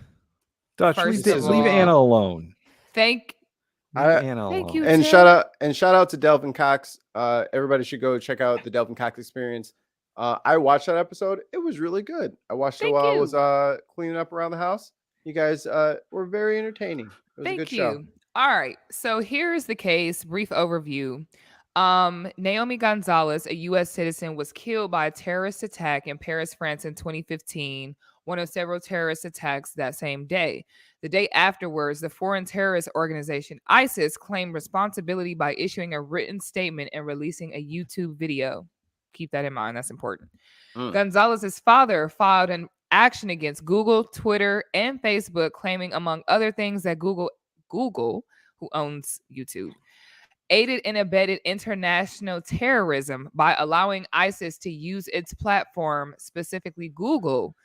Dutch, First of leave all- Anna alone. Thank Leave Anna thank alone. you. And Tim. shout out to Delvin Cox. Everybody should go check out the Delvin Cox Experience. I watched that episode. It was really good. I watched it Thank while I you. was cleaning up around the house. You guys were very entertaining. It was a Thank good you. show. All right. So here's the case, brief overview. Naomi Gonzalez, a U.S. citizen, was killed by a terrorist attack in Paris, France in 2015, one of several terrorist attacks that same day. The day afterwards, the foreign terrorist organization ISIS claimed responsibility by issuing a written statement and releasing a YouTube video. Keep that in mind. That's important. Gonzalez's father filed an action against Google, Twitter, and Facebook, claiming, among other things, that Google, who owns YouTube, aided and abetted international terrorism by allowing ISIS to use its platform, specifically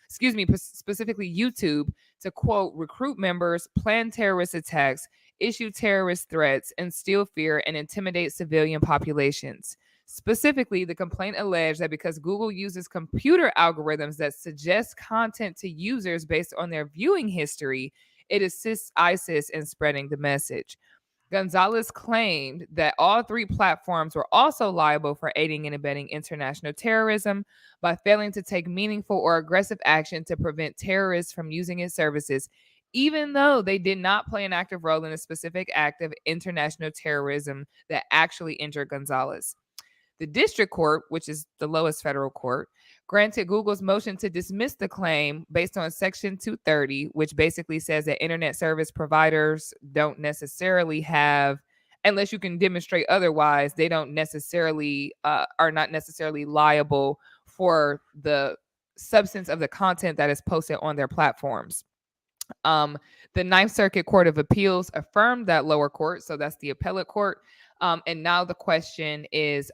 specifically YouTube, to, quote, recruit members, plan terrorist attacks, issue terrorist threats, instill fear, and intimidate civilian populations. Specifically, the complaint alleged that because Google uses computer algorithms that suggest content to users based on their viewing history, it assists ISIS in spreading the message. Gonzalez claimed that all three platforms were also liable for aiding and abetting international terrorism by failing to take meaningful or aggressive action to prevent terrorists from using its services, even though they did not play an active role in a specific act of international terrorism that actually injured Gonzalez. The district court, which is the lowest federal court, granted Google's motion to dismiss the claim based on Section 230, which basically says that internet service providers don't necessarily have unless you can demonstrate otherwise, they don't necessarily are not necessarily liable for the substance of the content that is posted on their platforms. The Ninth Circuit Court of Appeals affirmed that lower court, so that's the appellate court. And now the question is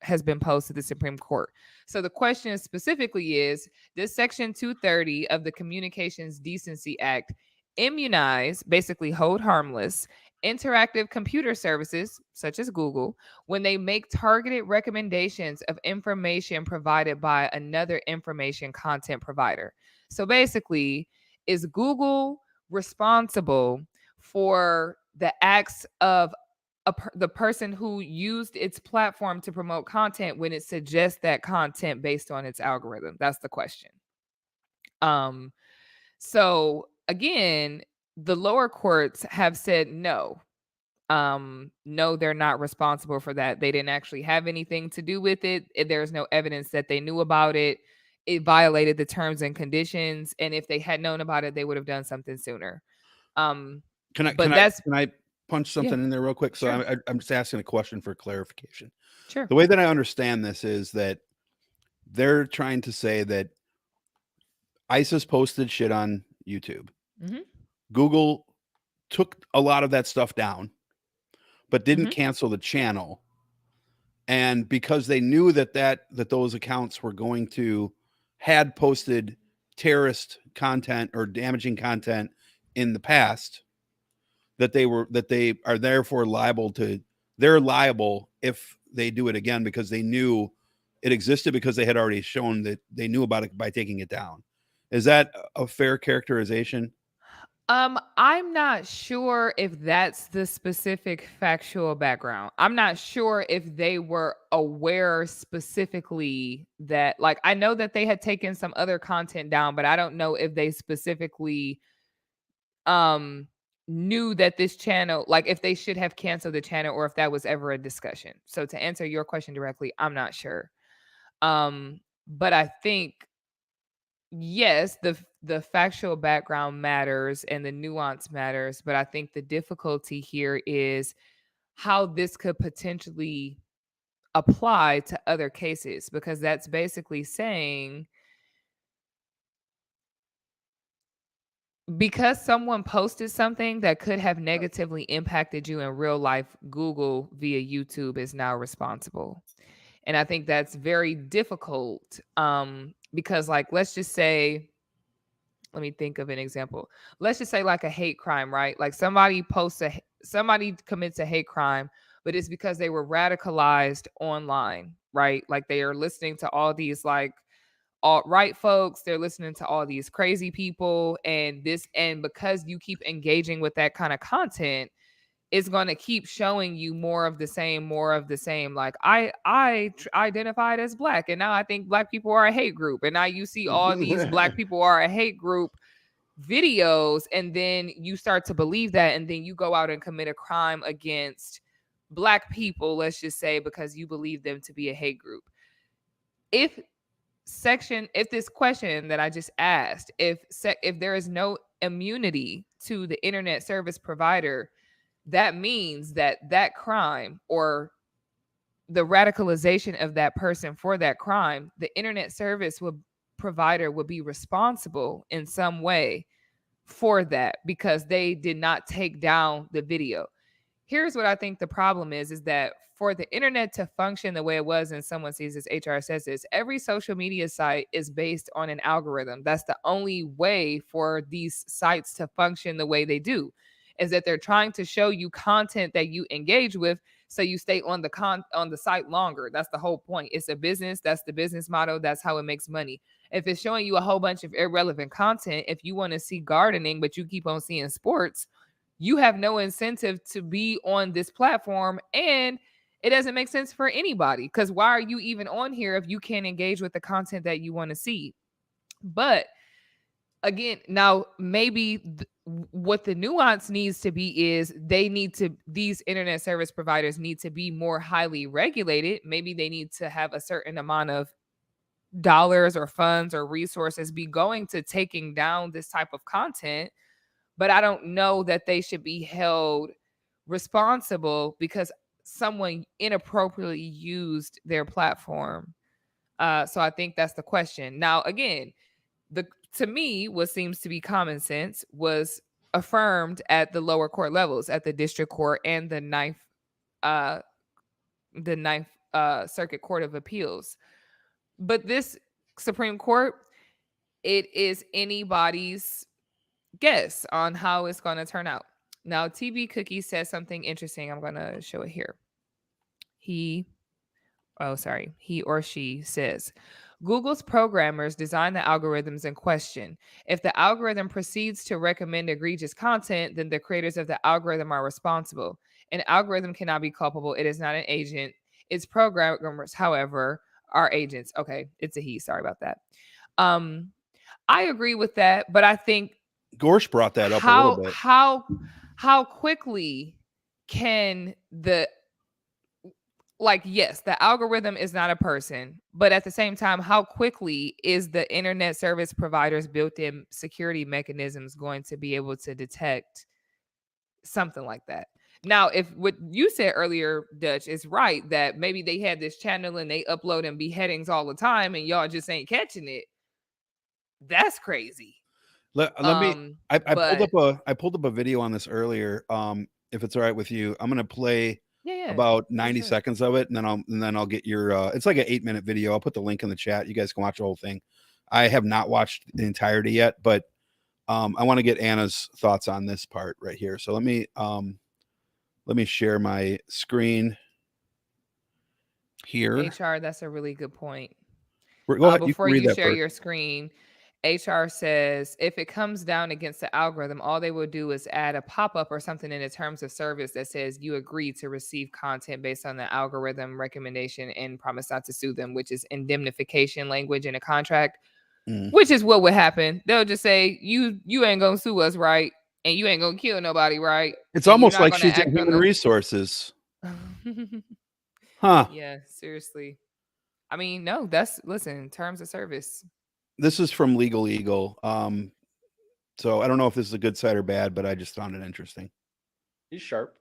has been posed to the Supreme Court. So the question specifically is, does Section 230 of the Communications Decency Act immunize, basically hold harmless, interactive computer services such as Google when they make targeted recommendations of information provided by another information content provider? So basically, is Google responsible for the acts of the person who used its platform to promote content when it suggests that content based on its algorithm? That's the question. So again, the lower courts have said no. No, they're not responsible for that. They didn't actually have anything to do with it. There's no evidence that they knew about it. It violated the terms and conditions, and if they had known about it, they would have done something sooner. Can I punch something in there real quick? So Sure. I'm just asking a question for clarification. Sure. The way that I understand this is that they're trying to say that ISIS posted shit on YouTube. Mm-hmm. Google took a lot of that stuff down, but didn't cancel the channel. And because they knew that those accounts were had posted terrorist content or damaging content in the past, that they are therefore they're liable if they do it again, because they knew it existed, because they had already shown that they knew about it by taking it down. Is that a fair characterization? I'm not sure if that's the specific factual background. I'm not sure if they were aware specifically that, like, I know that they had taken some other content down, but I don't know if they specifically knew that this channel, like if they should have canceled the channel or if that was ever a discussion. So to answer your question directly, I'm not sure. But I think, yes, the factual background matters and the nuance matters, but I think the difficulty here is how this could potentially apply to other cases, because that's basically saying, because someone posted something that could have negatively impacted you in real life, Google via YouTube is now responsible. And I think that's very difficult, because, like, let's just say, let me think of an example. Let's just say like a hate crime, right? Like somebody commits a hate crime, but it's because they were radicalized online, right? Like they are listening to all these like alt-right folks, they're listening to all these crazy people, and because you keep engaging with that kind of content, it's going to keep showing you more of the same. Like I identified as Black, and now I think Black people are a hate group, and now you see all these Black people are a hate group videos, and then you start to believe that, and then you go out and commit a crime against Black people, let's just say, because you believe them to be a hate group. If this question that I just asked, if there is no immunity to the internet service provider, that means that crime or the radicalization of that person for that crime, the internet service provider would be responsible in some way for that, because they did not take down the video. Here's what I think the problem is that for the internet to function the way it was, and someone sees this, HR says this, every social media site is based on an algorithm. That's the only way for these sites to function the way they do, is that they're trying to show you content that you engage with, so you stay on the site longer. That's the whole point. It's a business. That's the business model. That's how it makes money. If it's showing you a whole bunch of irrelevant content, if you want to see gardening, but you keep on seeing sports, you have no incentive to be on this platform, and it doesn't make sense for anybody, because why are you even on here if you can't engage with the content that you want to see? But again, now maybe what the nuance needs to be is these internet service providers need to be more highly regulated. Maybe they need to have a certain amount of dollars or funds or resources be going to taking down this type of content. But I don't know that they should be held responsible because someone inappropriately used their platform. So I think that's the question. Now, again, to me, what seems to be common sense was affirmed at the lower court levels, at the district court and the ninth Circuit Court of Appeals. But this Supreme Court, it is anybody's guess on how it's going to turn out. Now, TB Cookie says something interesting. I'm going to show it here. He or she says, Google's programmers design the algorithms in question. If the algorithm proceeds to recommend egregious content, then the creators of the algorithm are responsible. An algorithm cannot be culpable. It is not an agent. Its programmers, however, are agents. Okay, it's a he. Sorry about that. I agree with that, but I think Gorsh brought that up a little bit. How quickly can yes, the algorithm is not a person, but at the same time, how quickly is the internet service provider's built-in security mechanisms going to be able to detect something like that? Now, if what you said earlier, Dutch, is right, that maybe they had this channel and they upload beheadings all the time and y'all just ain't catching it, that's crazy. Let me. I pulled up a video on this earlier. If it's all right with you, I'm gonna play about 90 seconds of it, and then I'll get your. It's like an 8-minute video. I'll put the link in the chat. You guys can watch the whole thing. I have not watched the entirety yet, but I want to get Anna's thoughts on this part right here. So let me share my screen here. HR, that's a really good point. Go ahead, before you share first. your screen, HR says if it comes down against the algorithm, all they will do is add a pop-up or something in the terms of service that says you agree to receive content based on the algorithm recommendation and promise not to sue them, which is indemnification language in a contract, which is what would happen. They'll just say you ain't gonna sue us, right? And you ain't gonna kill nobody, right? It's almost like she's in human resources. Huh. Yeah, seriously. I mean, no, listen, terms of service. This is from Legal Eagle. So I don't know if this is a good side or bad, but I just found it interesting. He's sharp.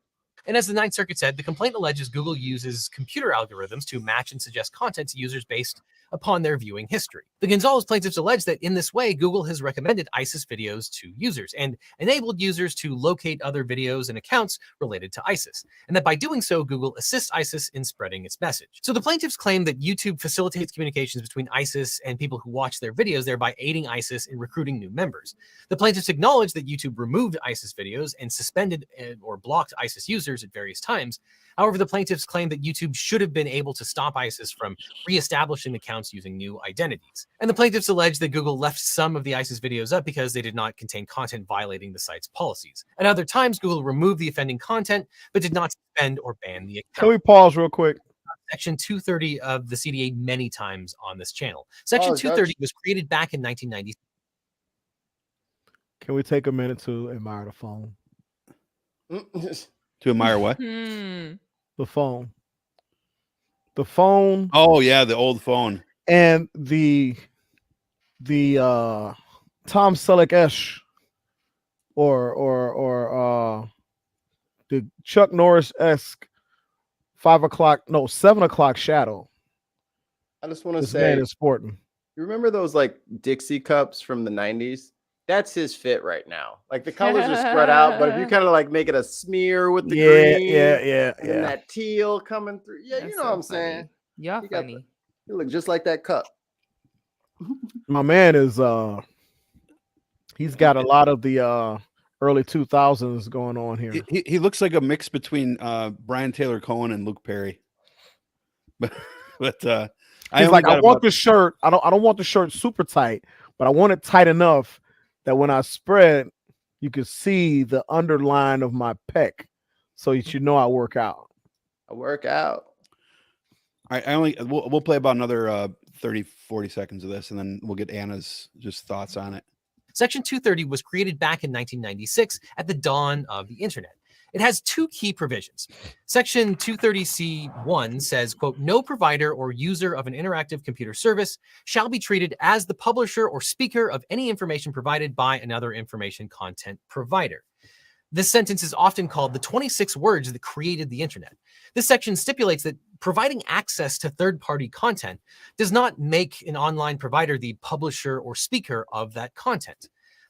And as the Ninth Circuit said, the complaint alleges Google uses computer algorithms to match and suggest content to users based upon their viewing history. The Gonzalez plaintiffs allege that in this way, Google has recommended ISIS videos to users and enabled users to locate other videos and accounts related to ISIS, and that by doing so, Google assists ISIS in spreading its message. So the plaintiffs claim that YouTube facilitates communications between ISIS and people who watch their videos, thereby aiding ISIS in recruiting new members. The plaintiffs acknowledge that YouTube removed ISIS videos and suspended or blocked ISIS users at various times. However, the plaintiffs claim that YouTube should have been able to stop ISIS from reestablishing accounts using new identities. And the plaintiffs allege that Google left some of the ISIS videos up because they did not contain content violating the site's policies. At other times, Google removed the offending content, but did not suspend or ban the account. Can we pause real quick? Section 230 of the CDA many times on this channel. Section 230 was created back in 1990. Can we take a minute to admire the phone? To admire what? The phone. The phone. Oh yeah, the old phone. And the Tom Selleck-esque or the Chuck Norris-esque 7 o'clock shadow. I just want to This say, man is sporting. you remember those like Dixie cups from the 90s? That's his fit right now. Like the colors are spread out, but if you kind of like make it a smear with the green, and that teal coming through, That's you know so what I'm saying? Y'all You funny. You look just like that cup. My man is he's got a lot of the early 2000s going on here. He looks like a mix between Brian Taylor Cohen and Luke Perry. But He's like, I want the shirt. I don't want the shirt super tight, but I want it tight enough that when I spread, you can see the underline of my pec, so you know I work out. I work out. We'll play about another 30-40 seconds of this, and then we'll get Anna's just thoughts on it. Section 230 was created back in 1996 at the dawn of the internet. It has two key provisions. Section 230C1 says, quote, no provider or user of an interactive computer service shall be treated as the publisher or speaker of any information provided by another information content provider. This sentence is often called the 26 words that created the internet. This section stipulates that providing access to third-party content does not make an online provider the publisher or speaker of that content.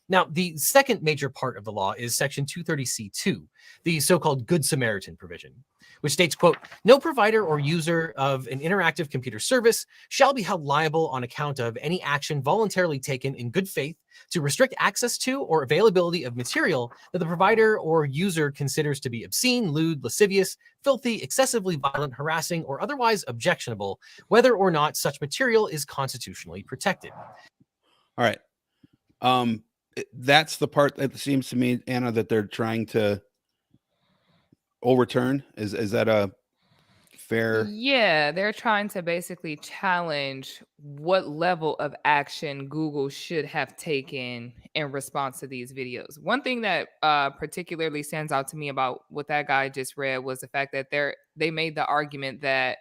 Now, the second major part of the law is Section 230C2, the so-called Good Samaritan provision, which states, quote, no provider or user of an interactive computer service shall be held liable on account of any action voluntarily taken in good faith to restrict access to or availability of material that the provider or user considers to be obscene, lewd, lascivious, filthy, excessively violent, harassing, or otherwise objectionable, whether or not such material is constitutionally protected. All right. That's the part that seems to me, Anna, that they're trying to overturn. Is that a fair? Yeah, they're trying to basically challenge what level of action Google should have taken in response to these videos. One thing that particularly stands out to me about what that guy just read was the fact that they made the argument that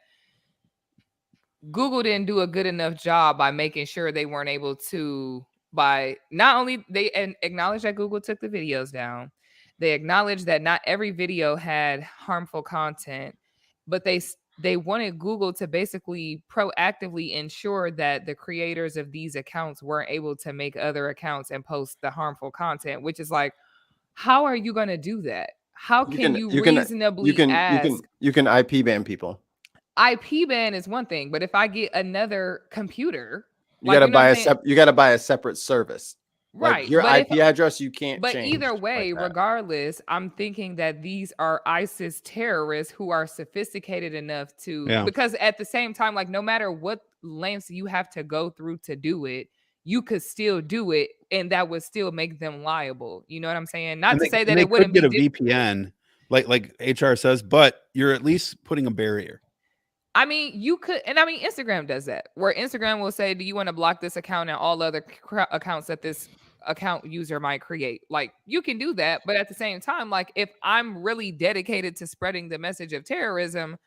Google didn't do a good enough job by making sure they weren't able to, by not only they acknowledge that Google took the videos down, they acknowledge that not every video had harmful content, but they wanted Google to basically proactively ensure that the creators of these accounts weren't able to make other accounts and post the harmful content, which is like, how are you going to do that? How can you reasonably ask? You can IP ban people. IP ban is one thing, but if I get another computer, You gotta buy a separate service. Right. Like your IP address, you can't But change either way, like that. regardless, I'm thinking that these are ISIS terrorists who are sophisticated enough to, because at the same time, like no matter what lengths you have to go through to do it, you could still do it, and that would still make them liable. You know what I'm saying? Not to say that it wouldn't get a VPN, like HR says, but you're at least putting a barrier. I mean, you could, and I mean, Instagram does that, where Instagram will say, do you want to block this account and all other accounts that this account user might create? Like, you can do that, but at the same time, like, if I'm really dedicated to spreading the message of terrorism,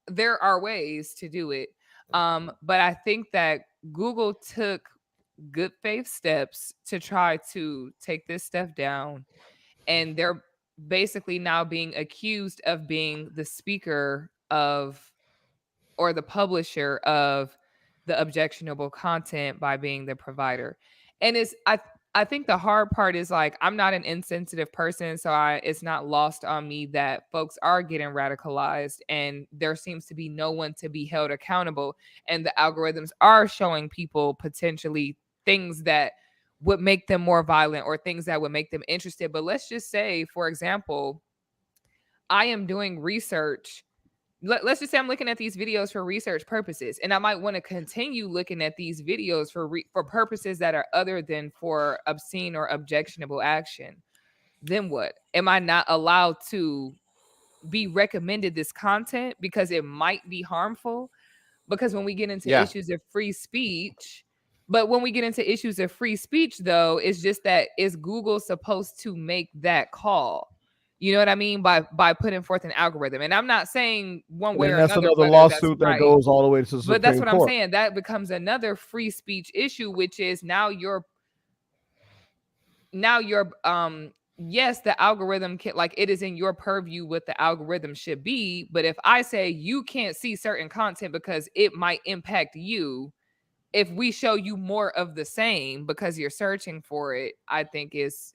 there are ways to do it. But I think that Google took good faith steps to try to take this stuff down, and they're basically now being accused of being the speaker of, or the publisher of, the objectionable content by being the provider. And I think the hard part is, like, I'm not an insensitive person, so it's not lost on me that folks are getting radicalized and there seems to be no one to be held accountable, and the algorithms are showing people potentially things that would make them more violent or things that would make them interested. But let's just say, for example, I am doing research. Let's just say I'm looking at these videos for research purposes, and I might want to continue looking at these videos for purposes that are other than for obscene or objectionable action. Then what? Am I not allowed to be recommended this content because it might be harmful? Because when we get into issues of free speech, though, it's just that, is Google supposed to make that call? You know what I mean? By putting forth an algorithm. And I'm not saying one way or another. That's another lawsuit that goes all the way to the Supreme Court. But that's what I'm saying. That becomes another free speech issue, which is now you're yes, the algorithm can, like, it is in your purview what the algorithm should be. But if I say you can't see certain content because it might impact you, if we show you more of the same because you're searching for it, I think is,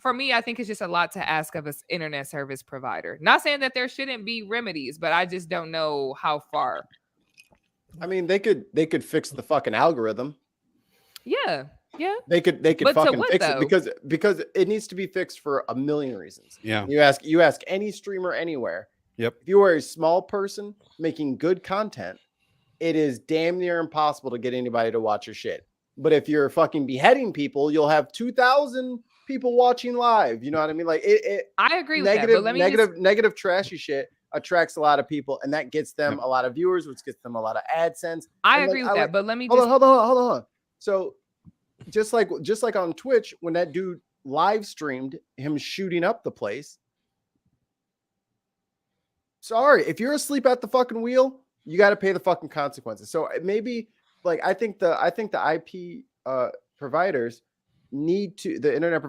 for me, I think it's just a lot to ask of an internet service provider. Not saying that there shouldn't be remedies, but I just don't know how far. I mean, they could fix the fucking algorithm. Yeah. They could fucking fix it because it needs to be fixed for a million reasons. Yeah. You ask any streamer anywhere. Yep. If you are a small person making good content, it is damn near impossible to get anybody to watch your shit. But if you're fucking beheading people, you'll have 2,000 people watching live. You know what I mean? Like I agree with that. But let me negative, trashy shit attracts a lot of people, and that gets them a lot of viewers, which gets them a lot of AdSense. I agree with that. But let me hold on. So just like on Twitch, when that dude live streamed him shooting up the place. Sorry, if you're asleep at the fucking wheel, you got to pay the fucking consequences. So maybe, like, I think the IP providers need to, the internet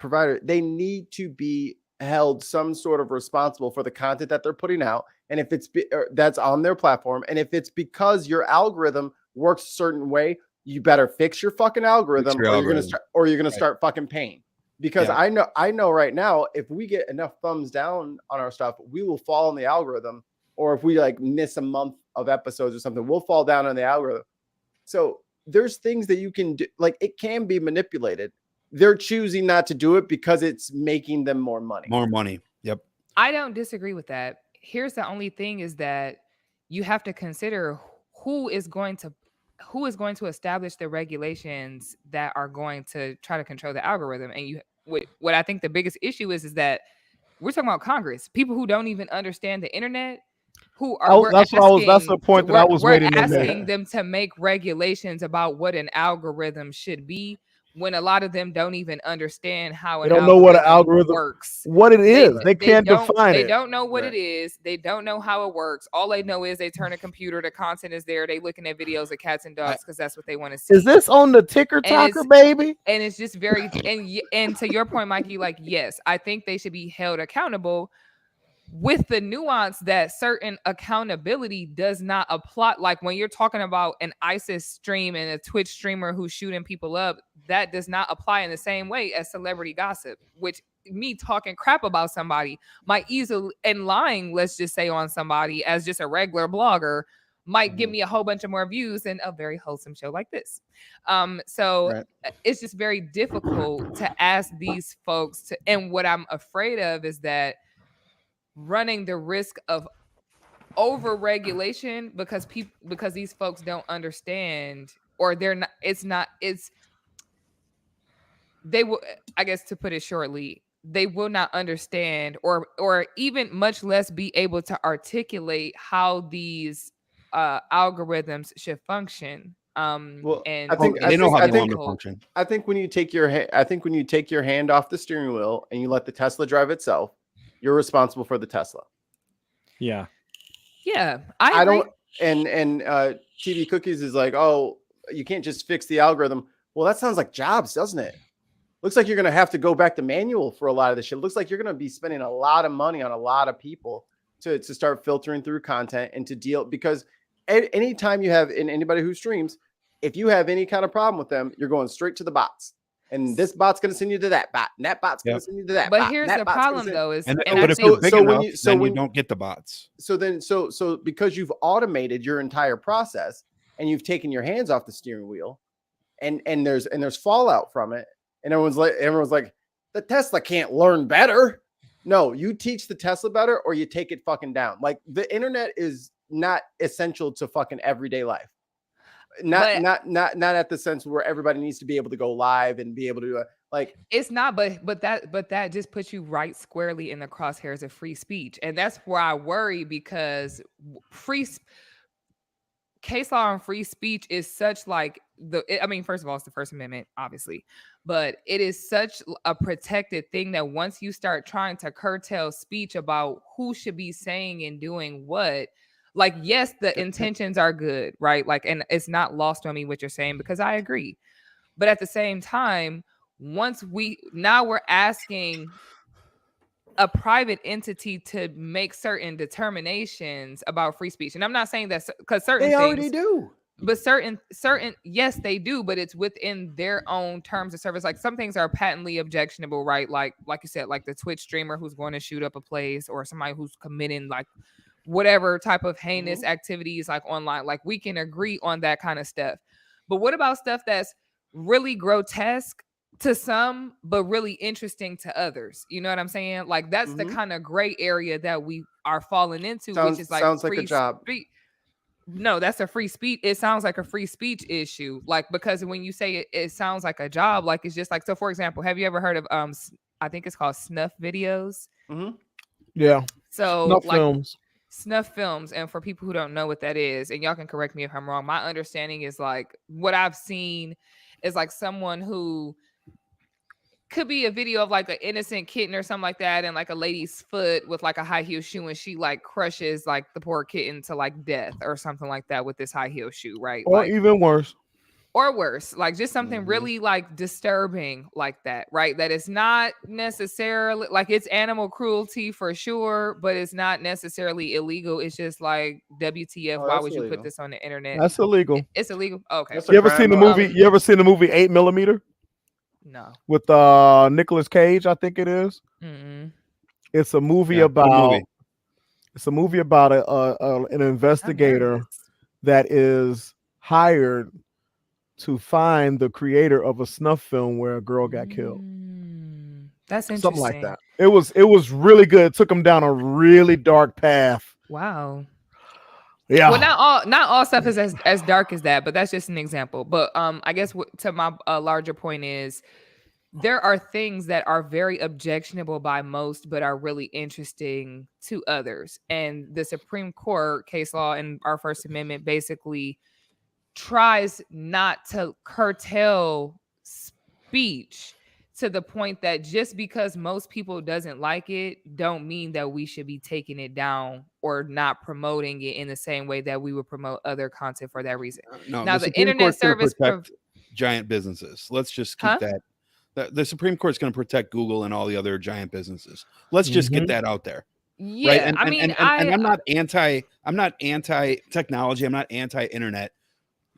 provider, they need to be held some sort of responsible for the content that they're putting out. And if it's that's on their platform, and if it's because your algorithm works a certain way, you better fix your fucking algorithm, your algorithm. or you're gonna start fucking paying. Because Yeah. I know right now, if we get enough thumbs down on our stuff, we will fall in the algorithm. Or if we like miss a month of episodes or something, we'll fall down on the algorithm. So there's things that you can do, like it can be manipulated. They're choosing not to do it because it's making them more money. More money. Yep. I don't disagree with that. Here's the only thing is that you have to consider who is going to establish the regulations that are going to try to control the algorithm. And what I think the biggest issue is that we're talking about Congress, people who don't even understand the internet, who are that's the point that I was waiting to make. We're asking them to make regulations about what an algorithm should be, when a lot of them don't even understand how they don't know what an algorithm works. What it is. They can't define it. They don't know what it is. They don't know how it works. All they know is they turn a computer, the content is there. They looking at videos of cats and dogs because that's what they want to see. Is this on the ticker talker, baby? And it's just very and to your point, Mikey, like, yes, I think they should be held accountable, with the nuance that certain accountability does not apply. Like when you're talking about an ISIS stream and a Twitch streamer who's shooting people up, that does not apply in the same way as celebrity gossip, which me talking crap about somebody might easily, and lying, let's just say, on somebody as just a regular blogger might give me a whole bunch of more views than a very wholesome show like this. So it's just very difficult to ask these folks to, and what I'm afraid of is that running the risk of over regulation because these folks don't understand, or they will, I guess to put it shortly, they will not understand or even much less be able to articulate how these algorithms should function. And I think they know how they want to function. I think when you take your hand off the steering wheel and you let the Tesla drive itself, you're responsible for the Tesla. Yeah. Yeah. I don't. And TV Cookies is like, oh, you can't just fix the algorithm. Well, that sounds like jobs, doesn't it? Looks like you're going to have to go back to manual for a lot of this shit. Looks like you're going to be spending a lot of money on a lot of people to start filtering through content and to deal, because anytime you have, in anybody who streams, if you have any kind of problem with them, you're going straight to the bots. And this bot's going to send you to that bot, and that bot's going to send you to that bot. But here's the problem, though, is but if you're big enough, then you don't get the bots. So because you've automated your entire process and you've taken your hands off the steering wheel, and there's fallout from it, and everyone's like, the Tesla can't learn better. No, you teach the Tesla better, or you take it fucking down. Like, the internet is not essential to fucking everyday life. Not at the sense where everybody needs to be able to go live and be able to like, it's not, but that just puts you right squarely in the crosshairs of free speech. And that's where I worry, because case law on free speech is such like first of all, it's the First Amendment, obviously, but it is such a protected thing that once you start trying to curtail speech about who should be saying and doing what, like, yes, the intentions are good, right? Like, and it's not lost on me what you're saying, because I agree. But at the same time, we're asking a private entity to make certain determinations about free speech. And I'm not saying that, because certain things already do. But certain, yes, they do, but it's within their own terms of service. Like, some things are patently objectionable, right? Like you said, like the Twitch streamer who's going to shoot up a place, or somebody who's committing like whatever type of heinous activities like online. Like, we can agree on that kind of stuff. But what about stuff that's really grotesque to some, but really interesting to others? You know what I'm saying? Like, that's the kind of gray area that we are falling into, which is like, sounds like a job. No, that's a free speech. It sounds like a free speech issue. Like, because when you say it sounds like a job, like, it's just like, so for example, have you ever heard of I think it's called snuff videos? Yeah. So snuff films. Snuff films. And for people who don't know what that is, and y'all can correct me if I'm wrong, my understanding is like, what I've seen is like someone who could be a video of like an innocent kitten or something like that, and like a lady's foot with like a high heel shoe, and she like crushes like the poor kitten to like death or something like that with this high heel shoe, right? Or like, even worse. or worse, like just something Mhm. really like disturbing like that, right? That is not necessarily like it's animal cruelty for sure, but it's not necessarily illegal. It's just like WTF, Oh, why that's would you put illegal. this on the internet? That's illegal. It's illegal. Okay. That's a You ever crime seen the of- movie? You ever seen the movie 8mm No. with Nicolas Cage? I think it is. Mm-mm. It's a movie Yeah, good about. movie. It's a movie about an I'm investigator nervous. that is hired to find the creator of a snuff film where a girl got killed. That's interesting. Something like that. It was really good. It took him down a really dark path. Wow. Yeah. Well, not all stuff is as dark as that, but that's just an example. But I guess to my larger point is there are things that are very objectionable by most, but are really interesting to others. And the Supreme Court case law and our First Amendment basically tries not to curtail speech to the point that just because most people doesn't like it don't mean that we should be taking it down or not promoting it in the same way that we would promote other content for that reason. No, Now, the the Supreme internet Court's gonna service protect giant businesses. Let's just keep Huh? that. The Supreme Court's going to protect Google and all the other giant businesses. Let's just get that out there. Yeah, Right. And, I and, mean, and, and I'm not anti technology. I'm not anti-internet.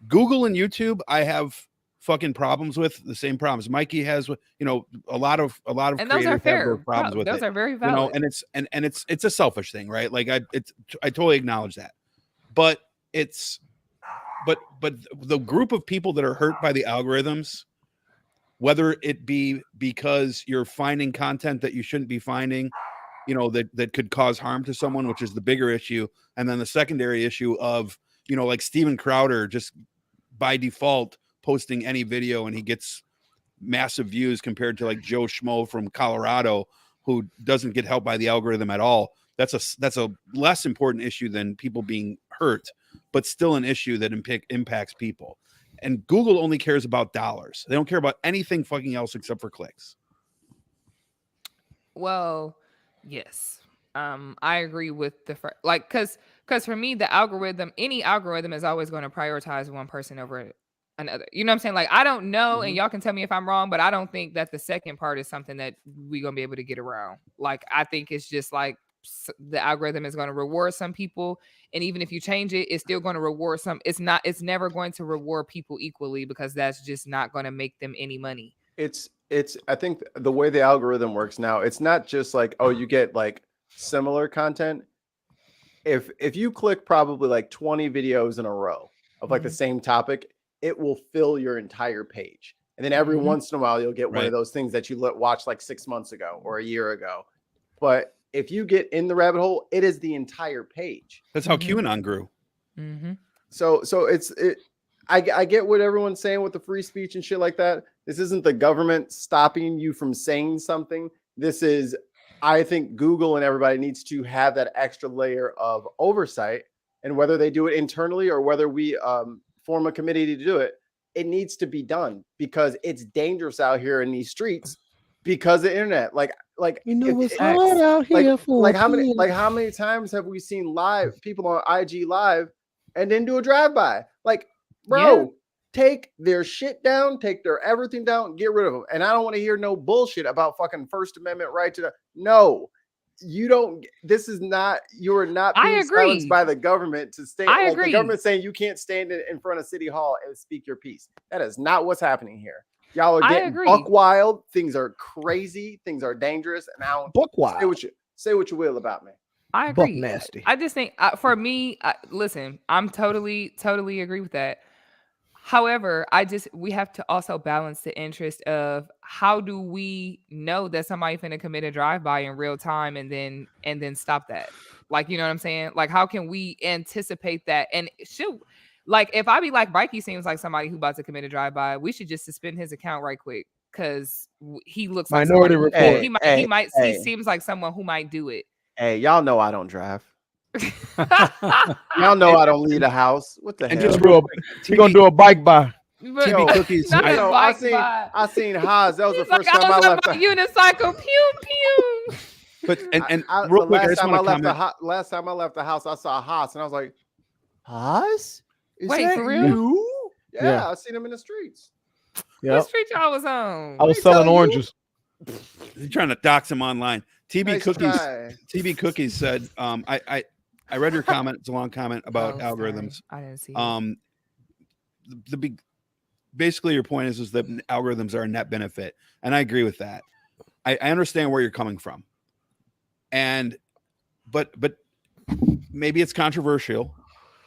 Google and YouTube, I have fucking problems with the same problems Mikey has with, a lot of and those creators are have fair. those problems with Those it. are very valid. And it's a selfish thing, right? Like I totally acknowledge that. But the group of people that are hurt by the algorithms, whether it be because you're finding content that you shouldn't be finding, that could cause harm to someone, which is the bigger issue. And then the secondary issue of, like Steven Crowder just by default posting any video and he gets massive views compared to like Joe Schmo from Colorado who doesn't get helped by the algorithm at all. That's a less important issue than people being hurt, but still an issue that impacts people. And Google only cares about dollars. They don't care about anything fucking else except for clicks. Well, yes. I agree with because for me, any algorithm is always going to prioritize one person over another. You know what I'm saying? Like, I don't know, and y'all can tell me if I'm wrong, but I don't think that the second part is something that we're going to be able to get around. Like, I think it's just like the algorithm is going to reward some people, and even if you change it, it's still going to reward some. It's never going to reward people equally because that's just not going to make them any money. I think the way the algorithm works now, it's not just like, oh, you get like similar content. If you click probably like 20 videos in a row of like the same topic, it will fill your entire page. And then every once in a while, you'll get one of those things that you watched like 6 months ago or a year ago. But if you get in the rabbit hole, it is the entire page. That's how QAnon grew. So I get what everyone's saying with the free speech and shit like that. This isn't the government stopping you from saying something. This is, I think Google and everybody needs to have that extra layer of oversight, and whether they do it internally or whether we form a committee to do it, it needs to be done because it's dangerous out here in these streets because of the internet. Like it's hard out here for how many times have we seen live people on IG live and then do a drive-by? Like, bro, take their shit down, take their everything down, get rid of them. And I don't want to hear no bullshit about fucking First Amendment right to no. You don't. This is not. You are not being silenced by the government to stand. I agree. The government saying you can't stand in front of City Hall and speak your piece. That is not what's happening here. Y'all are getting buck wild. Things are crazy. Things are dangerous. And I don't buck wild. Say what you will about me. I agree. Buck nasty. I just think for me, listen, I'm totally agree with that. However, we have to also balance the interest of how do we know that somebody finna commit a drive-by in real time and then stop that? Like, you know what I'm saying? Like, how can we anticipate that? And if I be like, Mikey seems like somebody who about to commit a drive-by, we should just suspend his account right quick because he looks like Minority Report. He seems like someone who might do it. Hey, y'all know I don't drive. Y'all know I don't leave the house. What the hell? Just he gonna do a bike by. Yo, cookies. I seen Haas. That was the first time I left. Unicycle. Pew pew. But real quick, last time I left the house, I saw Haas, and I was like, Haas? Wait, for real? You? Yeah, I seen him in the streets. Yeah, What street y'all was on? I was They selling tell you. oranges. You're trying to dox him online. TB Nice Cookies. try. TB Cookies said, I read your comment. It's a long comment about Oh, sorry. algorithms. I didn't see it. The big, basically your point is that algorithms are a net benefit, and I agree with that. I understand where you're coming from, but maybe it's controversial,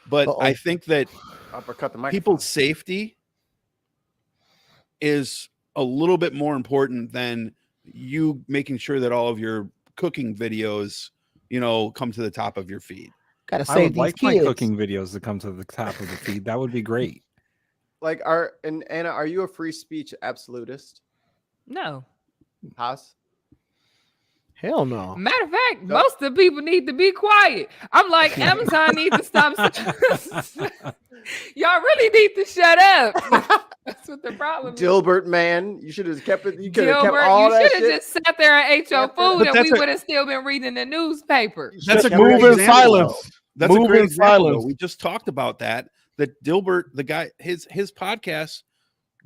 but I think that Uppercut the microphone. people's safety is a little bit more important than you making sure that all of your cooking videos, come to the top of your feed. Gotta I save would these like my kids. cooking videos to come to the top of the feed. That would be great. Like, Anna, are you a free speech absolutist? No. Haas? Hell no. Matter of fact, most of the people need to be quiet. I'm like, Amazon needs to stop. Y'all really need to shut up. That's what the problem is. Dilbert, man, you should have kept it. You could have kept Dilbert, all you that should shit. have just sat there and ate your But food, and that's we a- would have still been reading the newspaper. That's a Shut great Move in example, silence. though. That's a Move great in example, though. silence. We just talked about that. That Dilbert, the guy, his podcast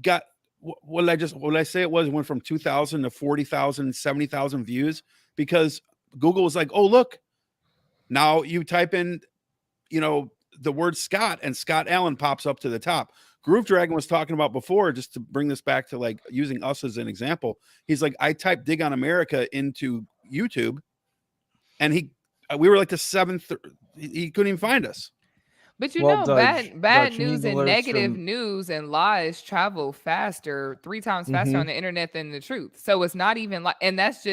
got what did I say it was? It went from 2,000 to 40,000, 70,000 views because Google was like, oh, look, now you type in, the word Scott and Scott Allen pops up to the top. Groove Dragon was talking about before, just to bring this back to like using us as an example. He's like, I typed Dig on America into YouTube and we were like the 7th, he couldn't even find us. But you Well, know, Dutch, bad you need news to and learn negative some- news and lies travel faster, 3 times faster on the internet than the truth. So it's not even like, and that's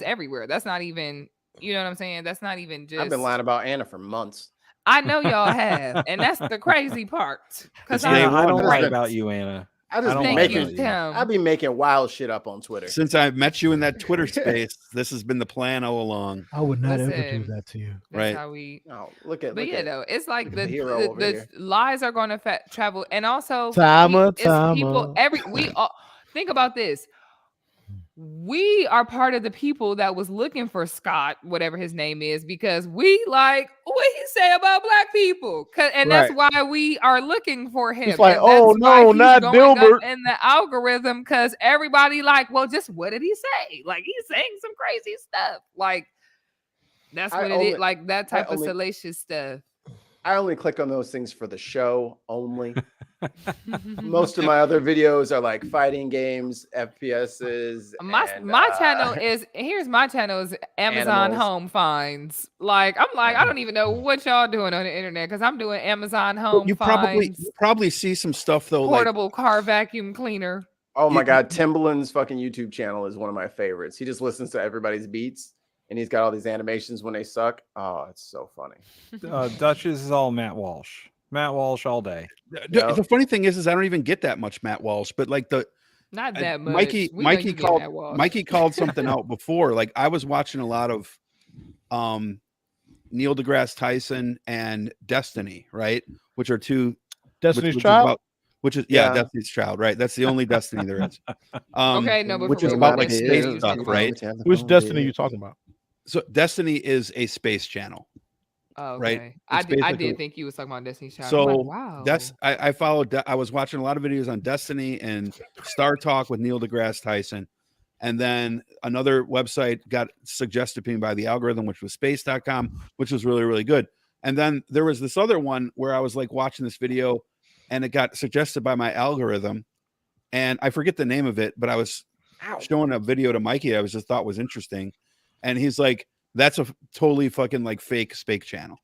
everywhere. That's not even, you know what I'm saying? That's not even just. I've been lying about Anna for months. I know y'all have, and that's the crazy part. Because It's day Anna, I one. don't lie Right. about you, Anna. I just don't be lie thank you, about making. you. Tim. I be making wild shit up on Twitter. Since I met you in that Twitter space, this has been the plan all along. I would not ever do Listen, that to you. That's Right. how we. No, look at. But look yeah, at, though, it's like look at the hero over the here. lies are going to travel, and also Timer, it's people. timer. We all think about this. We are part of the people that was looking for Scott, whatever his name is, because we like what he say about black people, and that's why we are looking for him. It's like, and that's oh, why no, he's not going up Dilbert. in the algorithm, because everybody like, well, just what did he say? Like he's saying some crazy stuff. Like that's I what it only- is. Like that type of only- salacious stuff. I only click on those things for the show only. Most of my other videos are like fighting games, FPSs. My channel is here's my channel is Amazon Animals. Home Finds. Like I don't even know what y'all doing on the internet because I'm doing Amazon Home You Finds, probably see some stuff though, like portable car vacuum cleaner. Oh my god, Timbaland's fucking YouTube channel is one of my favorites. He just listens to everybody's beats and he's got all these animations when they suck. Oh, it's so funny. Dutch's is all Matt Walsh. Matt Walsh all day. the funny thing is I don't even get that much Matt Walsh, but like Not that much. Mikey We know you get called that, Walsh. Mikey called something out before. Like I was watching a lot of Neil deGrasse Tyson and Destiny, right? Which are two Destiny's which is Child. about- which is Yeah. Destiny's Child, right? That's the only Destiny there is. Okay, no, but which for is real, about what like is space it? stuff, right? Which Destiny are you talking about? So Destiny is a space channel. Oh, right? okay. It's I basically- did think you was talking about Destiny's Child. So I'm like, wow. I followed. I was watching a lot of videos on Destiny and Star Talk with Neil deGrasse Tyson, and then another website got suggested to me by the algorithm, which was space.com, which was really really good. And then there was this other one where I was like watching this video, and it got suggested by my algorithm, and I forget the name of it, but I was showing a video to Mikey I was just thought was interesting, and he's like, "That's a totally fucking like fake space channel."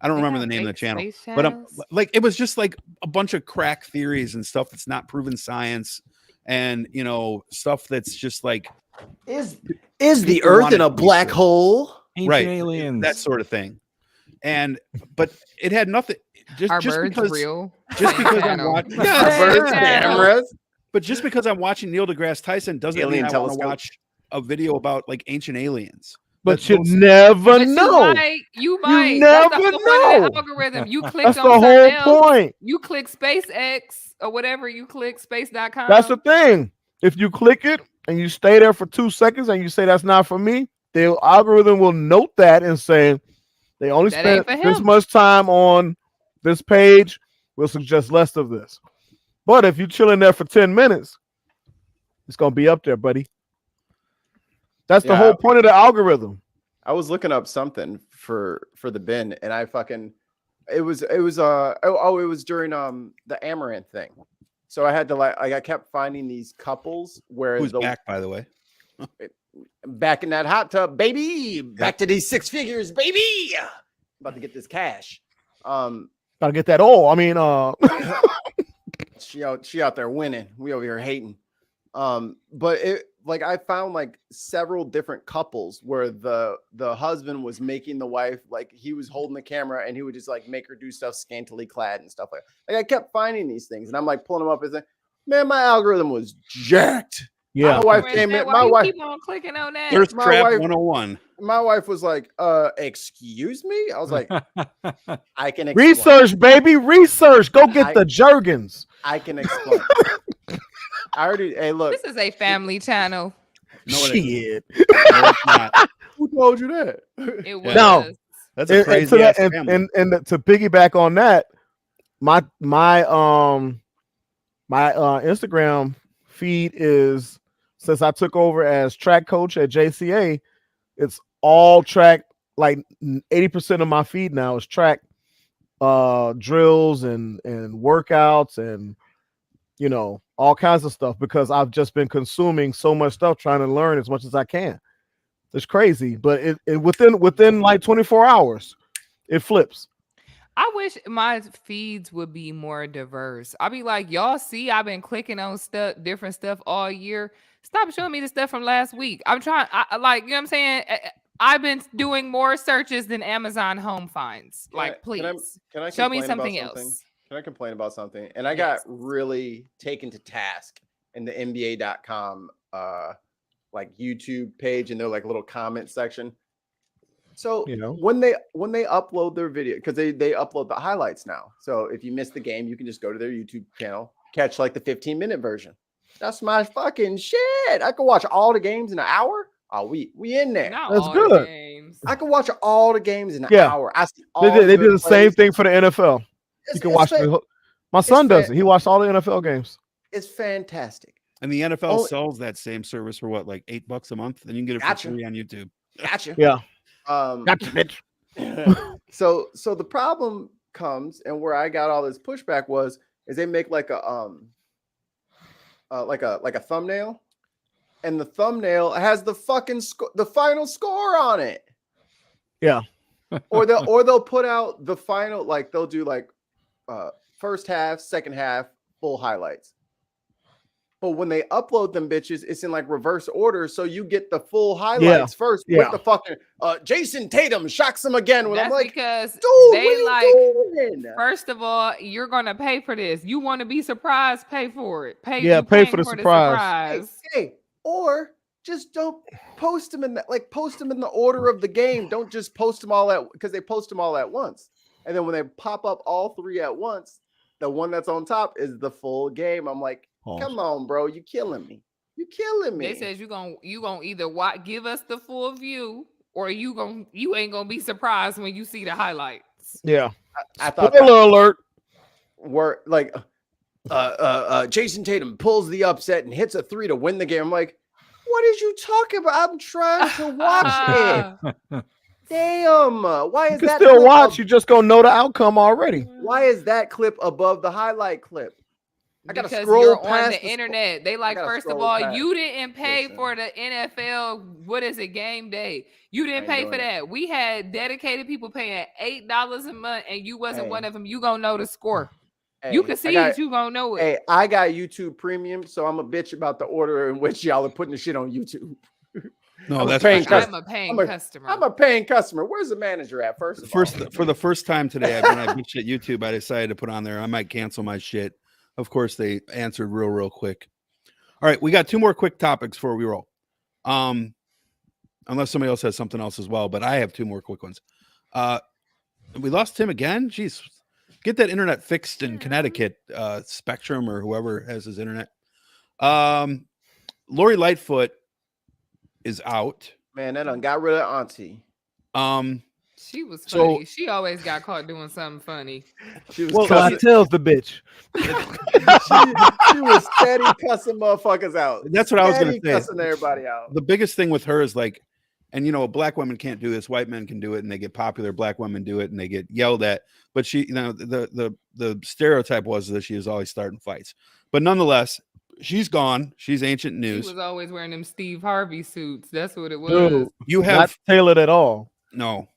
I don't They remember have the name of the fake channel, space but channels? like it was just like a bunch of crack theories and stuff that's not proven science, and stuff that's just like Is the the People Earth want in it a to be black true. hole? Ancient Right. aliens. that sort of thing. But it had nothing. Are Just birds because, real? just Same because I'm channel. watching, Same Birds, channel. cameras. but just because I'm watching Neil deGrasse Tyson doesn't Alien mean I want to telescope. watch a video about like ancient aliens. But That's you those- never But know. you might. never That's the whole point of the know. algorithm. You click That's on the something whole else. point. You click SpaceX or whatever. You click space.com. That's the thing. If you click it and you stay there for 2 seconds and you say that's not for me, the algorithm will note that and say they only That ain't spent for this him. much time on this page. will suggest less of this. But if you chill in there for 10 minutes, it's gonna be up there, buddy. That's the whole point of the algorithm. I was looking up something for the bin, and I fucking it was during the Amaranth thing. So I had to I kept finding these couples where Who's back, by the way? Back in that hot tub, baby. Back to these 6 figures, baby. About to get this cash. Gotta get that oil. I mean, she out there winning. We over here hating. But it I found several different couples where the husband was making the wife he was holding the camera and he would just make her do stuff scantily clad and stuff like that. I kept finding these things and I'm pulling them up and saying, man, my algorithm was jacked. yeah. My wife came in. My wife keep on clicking on that. Thirst my Trap wife- 101. My wife was like, excuse me? I was like, I can explain. Research, baby, research. Go get I- the Jergens. I can explain. I already, hey, look. This is a family channel. No, it ain't. Shit. No, it's not. Who told you that? It was. No. That's a crazy to ass that, family. and to piggyback on that, my Instagram feed is, since I took over as track coach at JCA, it's all track. 80% of my feed now is track drills and workouts and all kinds of stuff, because I've just been consuming so much stuff, trying to learn as much as I can. It's crazy, but it within 24 hours, it flips. I wish my feeds would be more diverse. I'll be like, y'all see, I've been clicking on different stuff all year. Stop showing me the stuff from last week. I'm trying, you know what I'm saying? I've been doing more searches than Amazon home finds. Please. Can I Show me complain about something something? else. Can I complain about something? And I got really taken to task in the NBA.com YouTube page and their little comment section. So when they upload their video, because they upload the highlights now. So if you missed the game, you can just go to their YouTube channel, catch the 15-minute version. That's my fucking shit. I could watch all the games in an hour. Oh, we in there. Not That's all good. the games. I could watch all the games in an Yeah. hour. I see all They did the same plays. thing for the NFL. You can watch my son does it. He watched all the NFL games. It's fantastic. And the NFL Oh. sells that same service for what, $8 a month? Then you can get it Gotcha. for free on YouTube. Gotcha. Yeah. Gotcha, bitch. So the problem comes, and where I got all this pushback is they make like a thumbnail, and the thumbnail has the fucking the final score on it. Yeah. or they'll put out the final, they'll do first half, second half, full highlights. But when they upload them bitches, it's in reverse order, so you get the full highlights first with the fucking Jason Tatum shocks him again. When That's I'm because dude, they what are you doing? First of all, you're gonna pay for this. You want to be surprised? Pay for it. Pay for the surprise. Hey, or just don't post them in post them in the order of the game. Don't just post them all because they post them all at once, and then when they pop up all 3 at once, the one that's on top is the full game. I'm like, come on, bro, you killing me. You killing me. They says you gonna either give us the full view, or you ain't gonna be surprised when you see the highlights. Yeah. I thought Spoiler alert. Were Jason Tatum pulls the upset and hits a 3 to win the game. I'm like, what is you talking about? I'm trying to watch it. Damn. Why is You can that still clip watch. You just gonna know the outcome already. Why is that clip above the highlight clip? I gotta Because scroll you're past on the internet. They first of scroll all, past. you didn't pay Listen. for the NFL. What is it? Game day. You didn't I pay ain't for doing that. We had dedicated people paying $8 a month, and you wasn't Hey. one of them. You gonna know the score. Hey, You can I see got- it. You gonna know it. Hey, I got YouTube Premium, so I'm a bitch about the order in which y'all are putting the shit on YouTube. No, I'm that's paying for sure. I'm a paying customer. I'm a paying customer. Where's the manager at? For the first time today, when I bitched at YouTube, I decided to put on there, I might cancel my shit. Of course, they answered real quick. All right, we got 2 more quick topics before we roll. Unless somebody else has something else as well, but I have 2 more quick ones. We lost Tim again. Jeez, get that internet fixed in Connecticut, Spectrum or whoever has his internet. Lori Lightfoot is out. Man, that done got rid of Auntie. She was So- funny. She always got caught doing something funny. She was Well, I cussing, tells the bitch. she was steady cussing motherfuckers out. That's what I was gonna Steady say. cussing everybody out. The biggest thing with her is like, and you know, black women can't do this. White men can do it, and they get popular. Black women do it, and they get yelled at. But she, you know, the stereotype was that she was always starting fights. But nonetheless, she's gone. She's ancient She news. was always wearing them Steve Harvey suits. That's what it was. Dude, You not have tailored at all. no.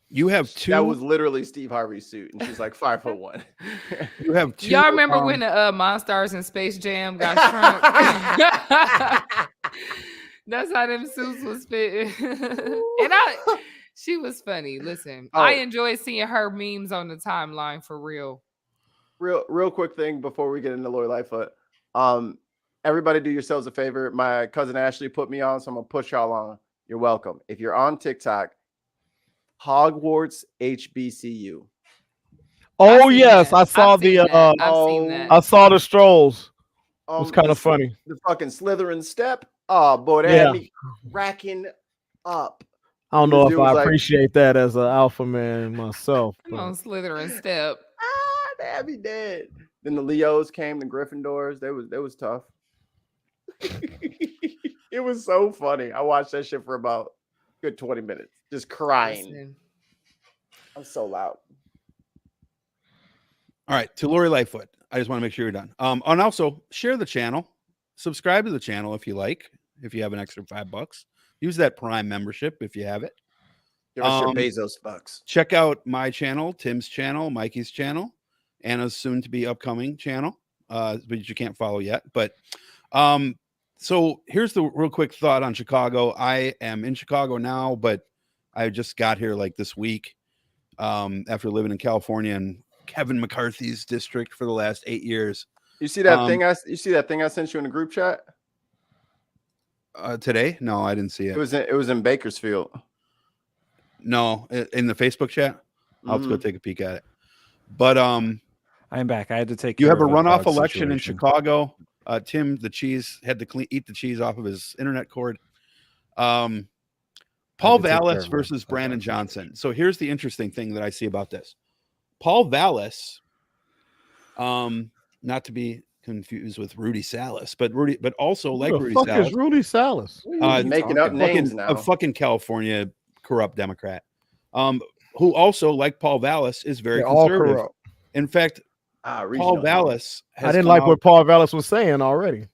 You have two. That was literally Steve Harvey's suit, and she's like 5'1". You have two. Y'all remember when the Monstars in Space Jam got shrunk? That's how them suits was fitting. And she was funny. Listen, I enjoyed seeing her memes on the timeline for real. Real quick thing before we get into Lori Lightfoot. Everybody do yourselves a favor. My cousin Ashley put me on, so I'm gonna push y'all on. You're welcome. If you're on TikTok, Hogwarts HBCU. Oh seen yes, that. I saw I've seen the that. I've seen that. I saw the strolls. It was kind of funny. The fucking Slytherin step. Oh boy, that Yeah. had me cracking up. I don't know This if dude was I like- appreciate that as an alpha man myself. Come but- on, Slytherin step. They had me dead. Then the Leos came, the Gryffindors. They was tough. It was so funny. I watched that shit for about a good 20 minutes, just crying. Listen, I'm so loud. All right, to Lori Lightfoot. I just want to make sure you're done. And also share the channel, subscribe to the channel if you like. If you have an extra $5, use that Prime membership if you have it. Give us your Um, Bezos bucks. Check out my channel, Tim's channel, Mikey's channel, Anna's soon to be upcoming channel, but you can't follow yet. But so here's the real quick thought on Chicago. I am in Chicago now, but I just got here like this week after living in California and Kevin McCarthy's district for the last 8 years. You see that thing? You see that thing I sent you in the group chat? Today? No, I didn't see it. It was in Bakersfield. No, in the Facebook chat. I'll have to go Mhm. take a peek at it. But I'm back. I had to take. you care have a of runoff dog election in situation. Chicago. Tim, the cheese, had to eat the cheese off of his internet cord. Paul to take care Vallis of versus a Brandon dog Johnson. So here's the interesting thing that I see about this. Paul Vallis, not to be confused with Rudy Salas, but also like Who the Rudy fuck Salas, is Rudy Salas? Making up names now. a fucking California corrupt Democrat, who also, like Paul Vallis, is very They're all conservative. corrupt. In fact, Paul Regional. Vallis has I didn't come like out- what Paul Vallis was saying already.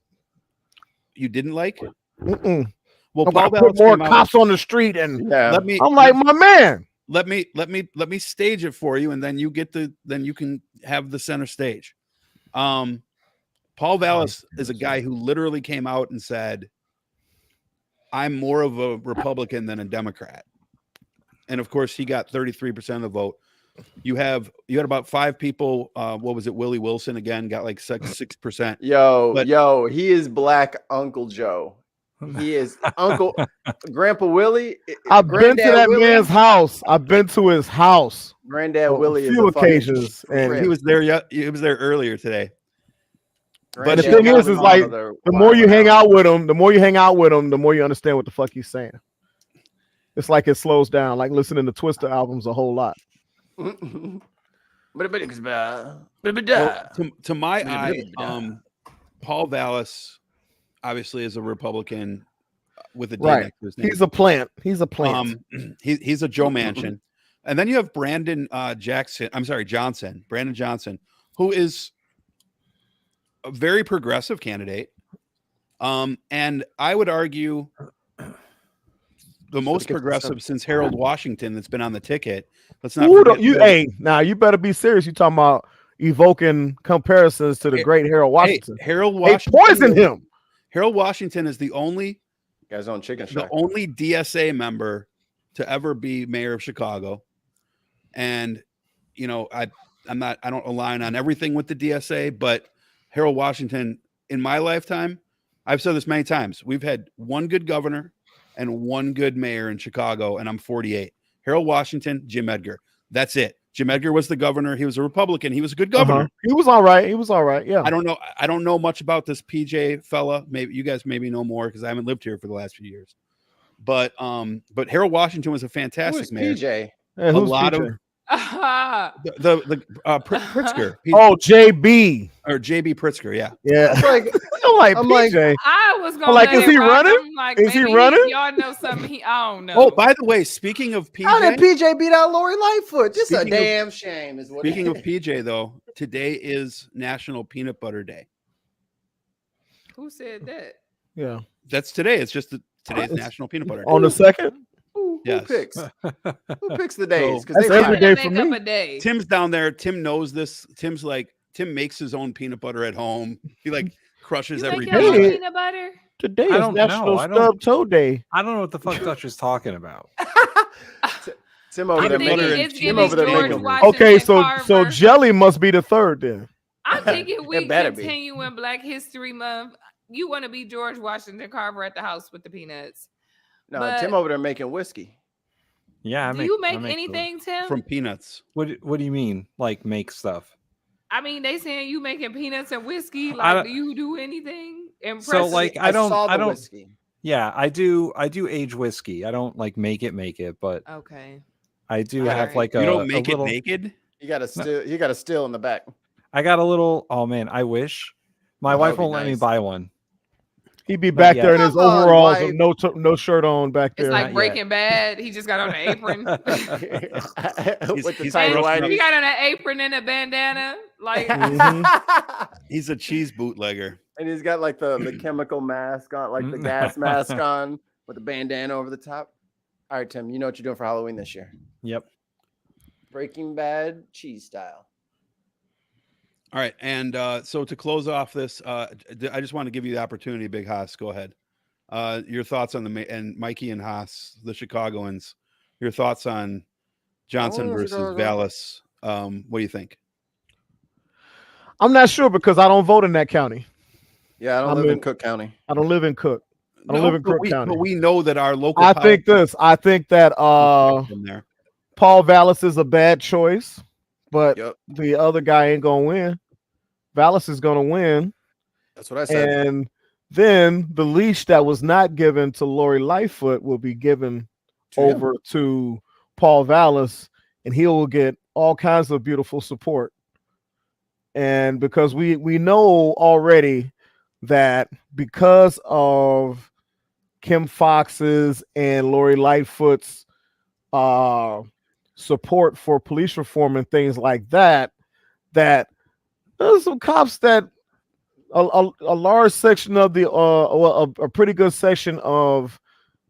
you didn't like. Mm-mm. Well, I'm Paul gonna put Vallis more came out. cops on the street, and Yeah. Let me. I'm like, my man. let me stage it for you, and then you can have the center stage. Paul Vallis is a guy who literally came out and said, I'm more of a Republican than a Democrat. And of course, he got 33% of the vote. You had about 5 people. What was it? Willie Wilson again got like 6%. Yo, he is Black Uncle Joe. He is Uncle Grandpa Willie. I've been to Granddad that Willie. man's house. I've been to his house Granddad on Willie a is few a fucking occasions, and trip. He was there. Yeah, he was there earlier today. But the Granddad thing got is him like, on the the more you wild hang out with him, the more you understand what the fuck he's saying. It's like it slows down, like listening to Twister albums a whole lot. out. Well, to my eye, Paul Vallis obviously is a Republican with a D Right. next to his name. He's a plant. He's a plant. He's a Joe Manchin. And then you have Brandon Johnson, Brandon Johnson, who is a very progressive candidate. And I would argue the most progressive since Harold Washington that's been on the ticket. Let's not Ooh, forget now you better be serious. You talking about evoking comparisons to the great Harold Washington. Harold They Washington. poisoned him. Harold Washington is the only Guys on chicken the shack. only DSA member to ever be mayor of Chicago. And you know, I don't align on everything with the DSA, but Harold Washington, in my lifetime, I've said this many times, we've had one good governor and one good mayor in Chicago, and I'm 48. Harold Washington, Jim Edgar. That's it. Jim Edgar was the governor. He was a Republican. He was a good governor. He was all right. He was all right. Yeah. I don't know much about this PJ fella. Maybe you guys know more because I haven't lived here for the last few years. But Harold Washington was a Who fantastic is mayor. PJ? Hey, a who's lot PJ? of the Pritzker. Oh, JB. Or JB Pritzker, yeah. Yeah. It's like I'm I'm like, like, PJ. I was gonna like, let is it he rock. running? I'm like, Is he maybe running? y'all know something. I don't know. Oh, by the way, speaking of how did PJ, PJ beat out Lori Lightfoot? Just a Speaking of- damn shame, is what. speaking of PJ though, today is National Peanut Butter Day. Who said that? Yeah. That's today. It's just today's It's National Peanut Butter Day. On the second? who Yes. picks? Who picks the days? Because That's they every try. day Make for up me. a day. Tim's down there. Tim knows this. Tim makes his own peanut butter at home. He like crushes You every make your own day. peanut butter? Today I is don't know. National I don't- Stub Toe Day. I don't know what the fuck Dutch is talking about. Tim over I'm there Peanut butter thinking and making. it's cheese Tim giving over there George making. Washington Okay, so Carver. jelly must be the third then. I'm thinking we better be. continuing Black History Month. You want to be George Washington Carver at the house with the peanuts. No, But- Tim over there making whiskey. Yeah. Do you I make the- anything, Tim? from peanuts. What do you mean? Like make stuff? I mean, they saying you making peanuts and whiskey. I Like, don't- do you do anything? So Impressive. like I saw the I don't whiskey. yeah, I do age whiskey. I don't like make it, but Okay. I do Alright. have like You don't make a little, it naked. You got to still. You got to still in the back. I got a little. Oh man, I wish my That wife would be won't let me nice. buy one. He'd be Not back yet. there in his Come on, overalls wife. with no shirt on back It's there. like Not yet. Breaking Bad. He just got on an apron. With the he's tiny rough whitey. He got on an apron and a bandana. Like, He's a cheese bootlegger. And he's got like the chemical mask on, like the gas mask on, with the bandana over the top. All right, Tim, you know what you're doing for Halloween this year. Yep. Breaking Bad cheese style. All right, and so to close off this, I just want to give you the opportunity, Big Haas. Go ahead. Your thoughts on and Mikey and Haas, the Chicagoans. Your thoughts on Johnson Oh, versus Chicago. Vallis. What do you think? I'm not sure because I don't vote in that county. Yeah, I don't I live in mean- Cook County. I don't live in Cook. I don't live in Crook County. But we know that our local. I think this. I think that in there. Paul Vallis is a bad choice, but Yep, the other guy ain't gonna win. Vallis is gonna win, that's what I said. and then the leash that was not given to Lori Lightfoot will be given To him. over to Paul Vallis, and he will get all kinds of beautiful support. And because we know already that because of Kim Fox's and Lori Lightfoot's support for police reform and things like that, that there's some cops that a large section of the a pretty good section of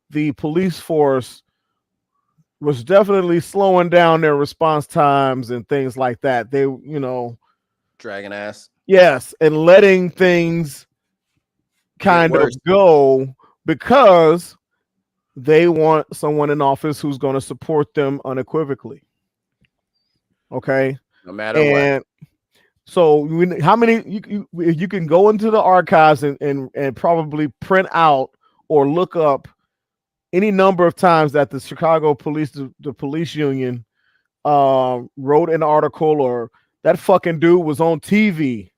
the police force was definitely slowing down their response times and things like that. They, Dragon ass. yes, and letting things kind of worse. go because they want someone in office who's going to support them unequivocally. Okay. No matter what. And so how many you can go into the archives and probably print out or look up any number of times that the Chicago police, the police union, wrote an article, or that fucking dude was on TV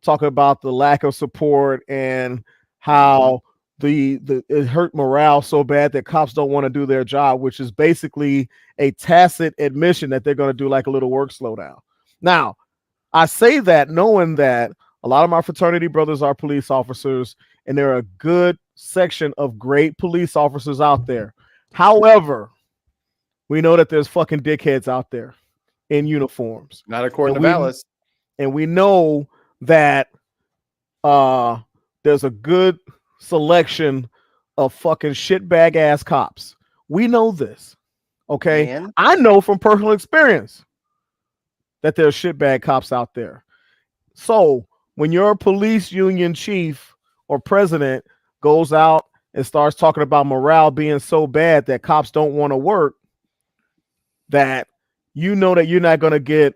talking about the lack of support and how it hurt morale so bad that cops don't want to do their job, which is basically a tacit admission that they're going to do like a little work slowdown. Now, I say that knowing that a lot of my fraternity brothers are police officers, and there are a good section of great police officers out there. However, we know that there's fucking dickheads out there in uniforms. Not according to we- Vallis. And we know that there's a good selection of fucking shitbag ass cops. We know this. Okay. Man. I know from personal experience that there's shitbag cops out there. So when your police union chief or president goes out and starts talking about morale being so bad that cops don't want to work, that you know that you're not going to get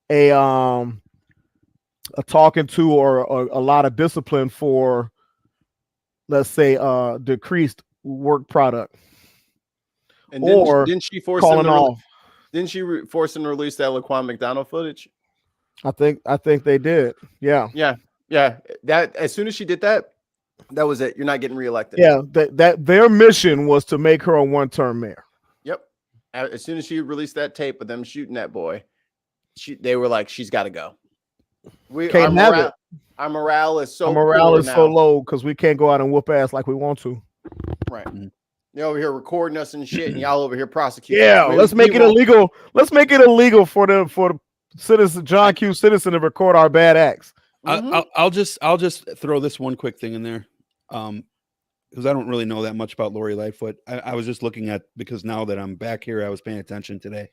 a talking to or a lot of discipline for, let's say, decreased work product. And or didn't she force him calling to off. Didn't she force him to release that Laquan McDonald footage? I think they did. Yeah. Yeah. That as soon as she did that, that was it. You're not getting reelected. Yeah. That their mission was to make her a one-term mayor. Yep. as soon as she released that tape of them shooting that boy, they were like, she's got to go. Can't have it. Our morale is so Our morale poor is so now. low because we can't go out and whoop ass like we want to. Right. They're over here recording us and shit, and y'all over here prosecuting. Yeah, us. let's make it illegal. Let's make it illegal for the citizen, John Q. Citizen, to record our bad acts. I'll just throw this one quick thing in there, because I don't really know that much about Lori Lightfoot. I was just looking at, because now that I'm back here, I was paying attention today.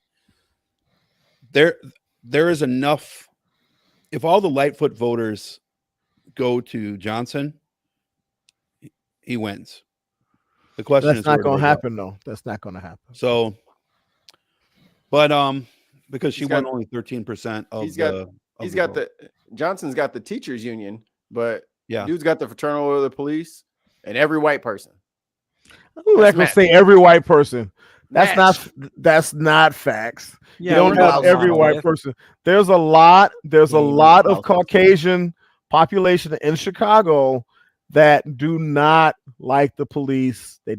There is enough. If all the Lightfoot voters go to Johnson, he wins. The question That's is, not going to happen, though. That's not going to happen. So, but because she won only 13% of Johnson's got the teachers union, but yeah, dude's got the fraternal order of the police and every white person. Who's not going to say every white person? That's not facts. Yeah, you don't have every white person. There's a lot of Caucasian population in Chicago that do not like the police. They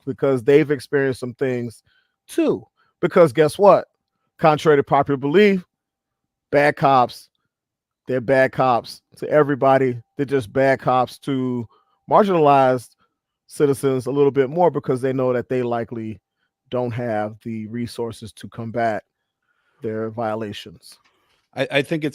because they've experienced some things too. Because guess what? Contrary to popular belief, bad cops, they're bad cops to everybody. They're just bad cops to marginalized citizens a little bit more because they know that they likely don't have the resources to combat their violations. I think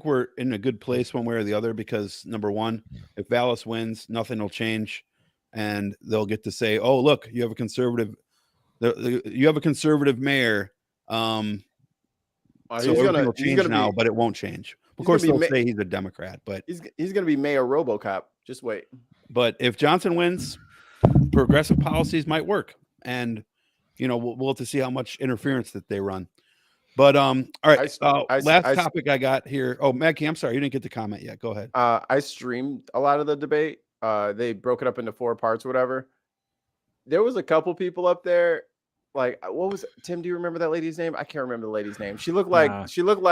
we're in a good place one way or the other, because number one, if Vallis wins, nothing will change, and they'll get to say, "Oh, look, you have a conservative mayor." So everything will change now, but it won't change. Of course, they'll say he's a Democrat, but he's going to be Mayor RoboCop. Just wait. But if Johnson wins, progressive policies might work, and we'll have to see how much interference that they run. But all right, last topic I got here. Oh, Maggie, I'm sorry, you didn't get to comment yet. Go ahead. I streamed a lot of the debate. They broke it up into 4 parts or whatever. There was a couple people up there. Like, what was Tim? Do you remember that lady's name? I can't remember the lady's name. She looked like who she looked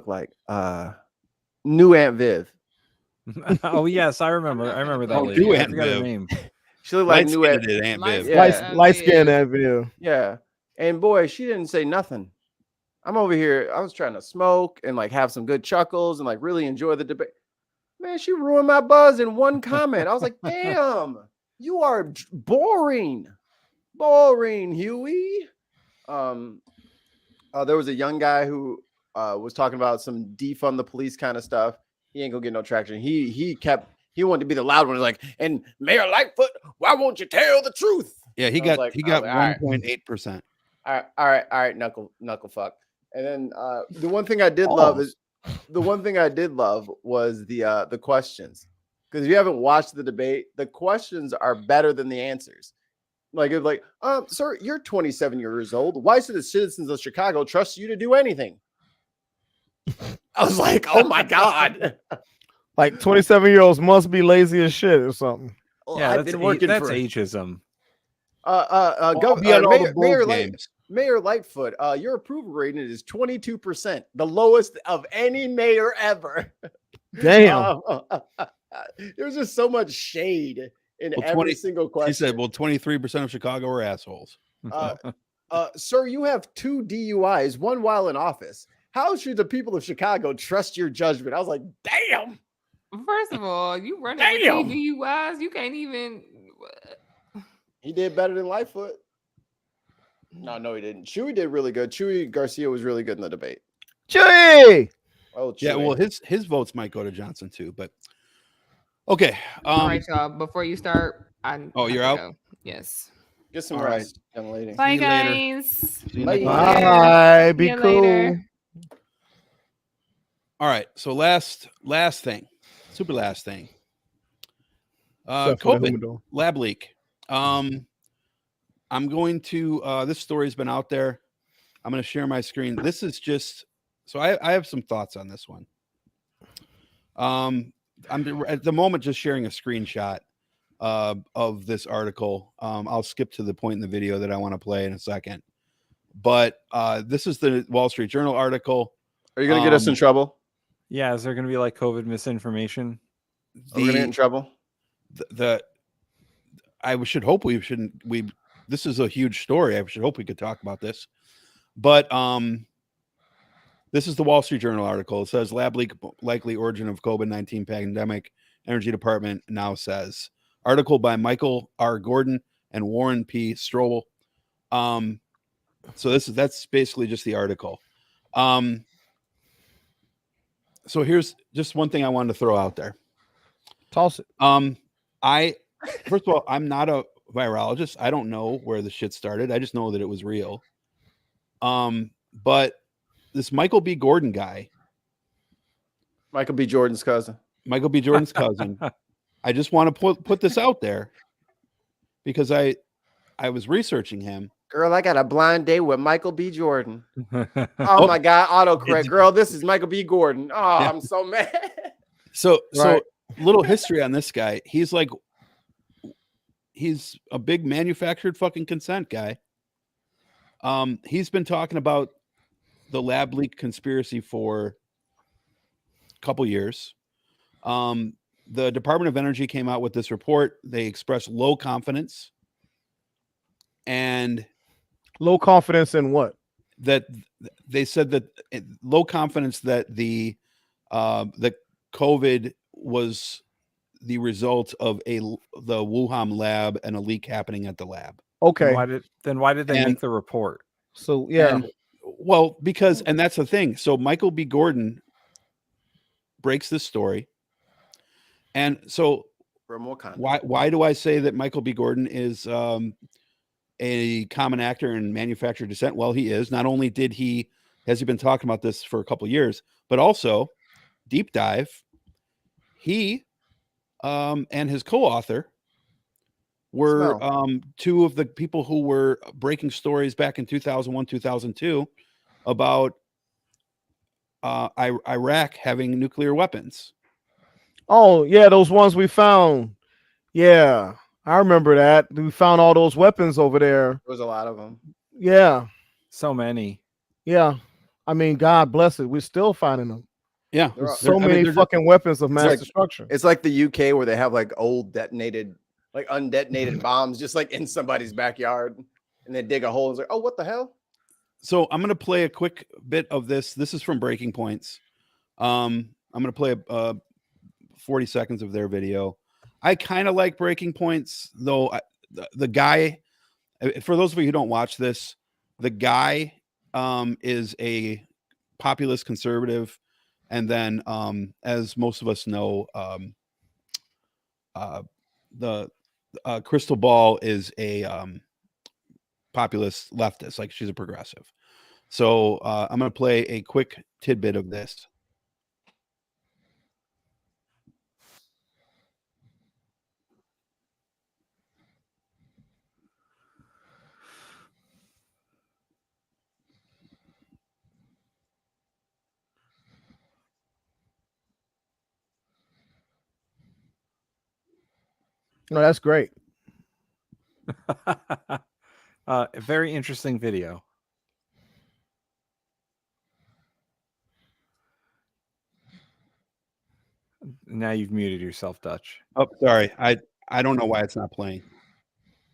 like? New Aunt Viv. Oh yes, I remember that lady. New I Aunt forgot her Viv. name. She looked like New Aunt Viv. Light skin Aunt Viv. Yeah. And boy, she didn't say nothing. I'm over here. I was trying to smoke and like have some good chuckles and like really enjoy the debate. Man, she ruined my buzz in one comment. I was like, damn, you are boring. Boring, Huey. There was a young guy who was talking about some defund the police kind of stuff. He ain't gonna get no traction. He wanted to be the loud one. Like, and Mayor Lightfoot, why won't you tell the truth? Yeah, he got 1.8%. All right, knuckle fuck. And then the one thing I did love was the questions, because if you haven't watched the debate, the questions are better than the answers. Like, it's like, sir, you're 27 years old. Why should the citizens of Chicago trust you to do anything? I was like, oh my god. Like 27-year-olds must be lazy as shit or something. Yeah, that's ageism. Mayor Lightfoot, your approval rating is 22%, the lowest of any mayor ever. Damn. There's just so much shade in every single question. He said, well, 23% of Chicago are assholes. Sir, you have 2 DUIs, one while in office. How should the people of Chicago trust your judgment? I was like, damn. First of all, you running with DUIs, you can't even. He did better than Lightfoot. No, he didn't. Chewy did really good. Chewy Garcia was really good in the debate. Chewy! Oh, Chewy. Yeah, well, his votes might go to Johnson too, but okay. All right, y'all. Before you start, you're out? Go. Yes. Get some rest, young lady. Bye, guys. Bye. Be cool. Later. All right. So last thing, super last thing. COVID lab leak. I'm going to, this story's been out there. I'm going to share my screen. This is just, so I have some thoughts on this one. I'm at the moment just sharing a screenshot of this article. I'll skip to the point in the video that I want to play in a second. But this is the Wall Street Journal article. Are you going to get us in trouble? Yeah, is there going to be like COVID misinformation? Are we going to get in trouble? I should hope we shouldn't. this is a huge story. I should hope we could talk about this. But this is the Wall Street Journal article. It says lab leak likely origin of COVID-19 pandemic. Energy Department now says. Article by Michael R. Gordon and Warren P. Strobel. So that's basically just the article. So here's just one thing I wanted to throw out there. Toss it. First of all, I'm not a virologist. I don't know where the shit started. I just know that it was real. But this Michael B. Gordon guy, Michael B. Jordan's cousin. I just want to put this out there because I was researching him. Girl, I got a blind date with Michael B. Jordan. Oh my God, autocorrect. Girl, this is Michael B. Gordon. Oh, yeah. I'm so mad. So little history on this guy. He's a big manufactured fucking consent guy. He's been talking about the lab leak conspiracy for a couple years. The Department of Energy came out with this report. They expressed low confidence. And low confidence in what? That they said that low confidence that the COVID was the result of the Wuhan lab and a leak happening at the lab. Okay. Why did they make the report? So yeah. Because that's the thing. So Michael B. Gordon breaks this story. And so why do I say that Michael B. Gordon is a common actor in manufactured dissent? Well, he is. Not only has he been talking about this for a couple of years, but also deep dive. He and his co-author were two of the people who were breaking stories back in 2001, 2002 about Iraq having nuclear weapons. Oh, yeah, those ones we found. Yeah, I remember that. We found all those weapons over there. There was a lot of them. Yeah. So many. Yeah. I mean, God bless it. We're still finding them. Yeah. So many fucking weapons of mass destruction. It's like the UK where they have like old undetonated bombs just like in somebody's backyard, and they dig a hole and it's like, oh, what the hell? So I'm going to play a quick bit of this. This is from Breaking Points. I'm going to play 40 seconds of their video. I kind of like Breaking Points, though. The guy, for those of you who don't watch this, the guy is a populist conservative. And then, as most of us know, the Crystal Ball is a populist leftist, like she's a progressive. So I'm going to play a quick tidbit of this. No, that's great. A very interesting video. Now you've muted yourself, Dutch. Oh, sorry. I don't know why it's not playing.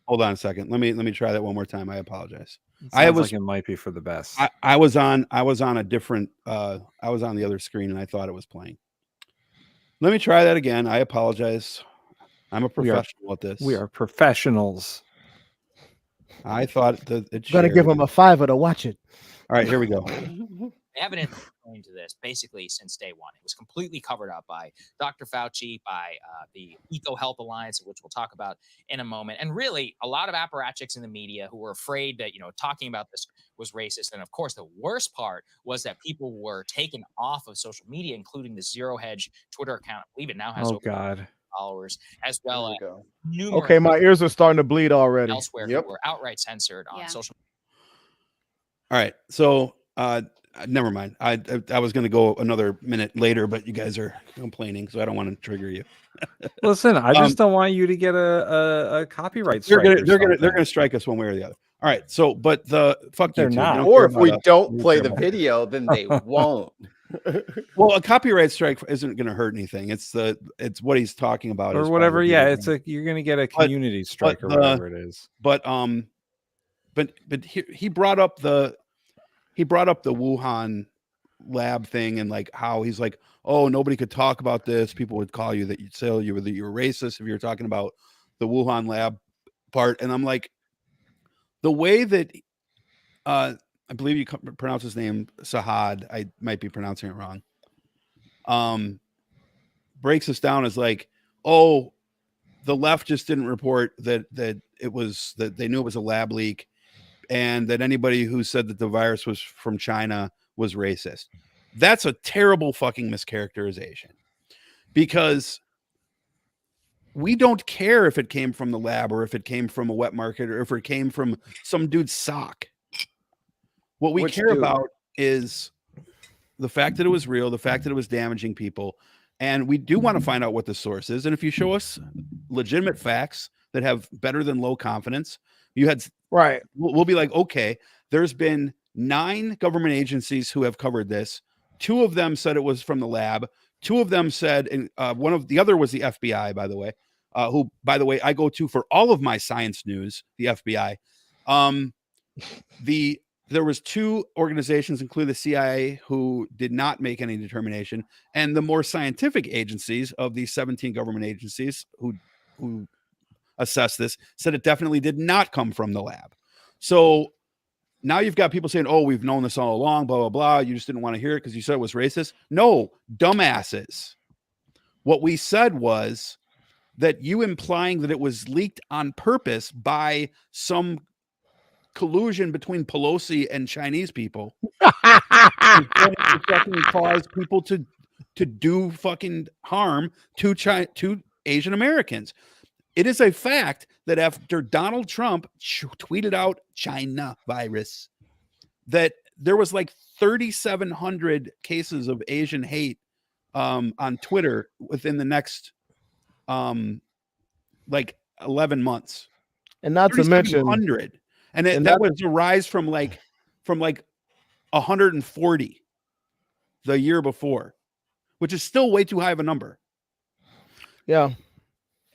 Hold on a second. Let me try that one more time. I apologize. Like it might be for the best. I was on a different I was on the other screen and I thought it was playing. Let me try that again. I apologize. I'm a professional at this. We are professionals. I thought that it's gonna give him a $5 to watch it. All right, here we go. Evidence going to this basically since day one. It was completely covered up by Dr. Fauci, by the Eco Health Alliance, which we'll talk about in a moment, and really a lot of apparatchiks in the media who were afraid that talking about this was racist. And of course, the worst part was that people were taken off of social media, including the Zero Hedge Twitter account. I believe it now has followers, as well as numerous. Okay, my ears are starting to bleed already. Elsewhere, who were outright censored on social media. All right, so never mind. I was going to go another minute later, but you guys are complaining, so I don't want to trigger you. Listen, I just don't want you to get a copyright strike. They're going to strike us one way or the other. All right, so but they're not. Or if we don't play the video, then they won't. Well, a copyright strike isn't going to hurt anything. It's what he's talking about or whatever. Yeah, you're going to get a community strike or whatever it is. But but he brought up the Wuhan lab thing and like how he's like, oh, nobody could talk about this. People would call you that you'd say you were racist if you were talking about the Wuhan lab part. And I'm like, the way that I believe you pronounce his name Sahad, I might be pronouncing it wrong. Breaks us down as like, oh, the left just didn't report that it was that they knew it was a lab leak, and that anybody who said that the virus was from China was racist. That's a terrible fucking mischaracterization, because we don't care if it came from the lab or if it came from a wet market or if it came from some dude's sock. What we care about is the fact that it was real, the fact that it was damaging people. And we do want to find out what the source is. And if you show us legitimate facts that have better than low confidence, we'll be like, okay, there's been 9 government agencies who have covered this. 2 of them said it was from the lab. 2 of them said, and the other was the FBI, by the way, who, by the way, I go to for all of my science news, the FBI. There was 2 organizations, including the CIA, who did not make any determination, and the more scientific agencies of these 17 government agencies who assessed this said it definitely did not come from the lab. So now you've got people saying, oh, we've known this all along, blah, blah, blah. You just didn't want to hear it because you said it was racist. No, dumbasses. What we said was that you implying that it was leaked on purpose by some collusion between Pelosi and Chinese people to fucking cause people to do fucking harm to Asian Americans. It is a fact that after Donald Trump tweeted out China virus, that there was like 3,700 cases of Asian hate on Twitter within the next like 11 months. And not to mention 100. And that was a rise from like 140 the year before, which is still way too high of a number. Yeah.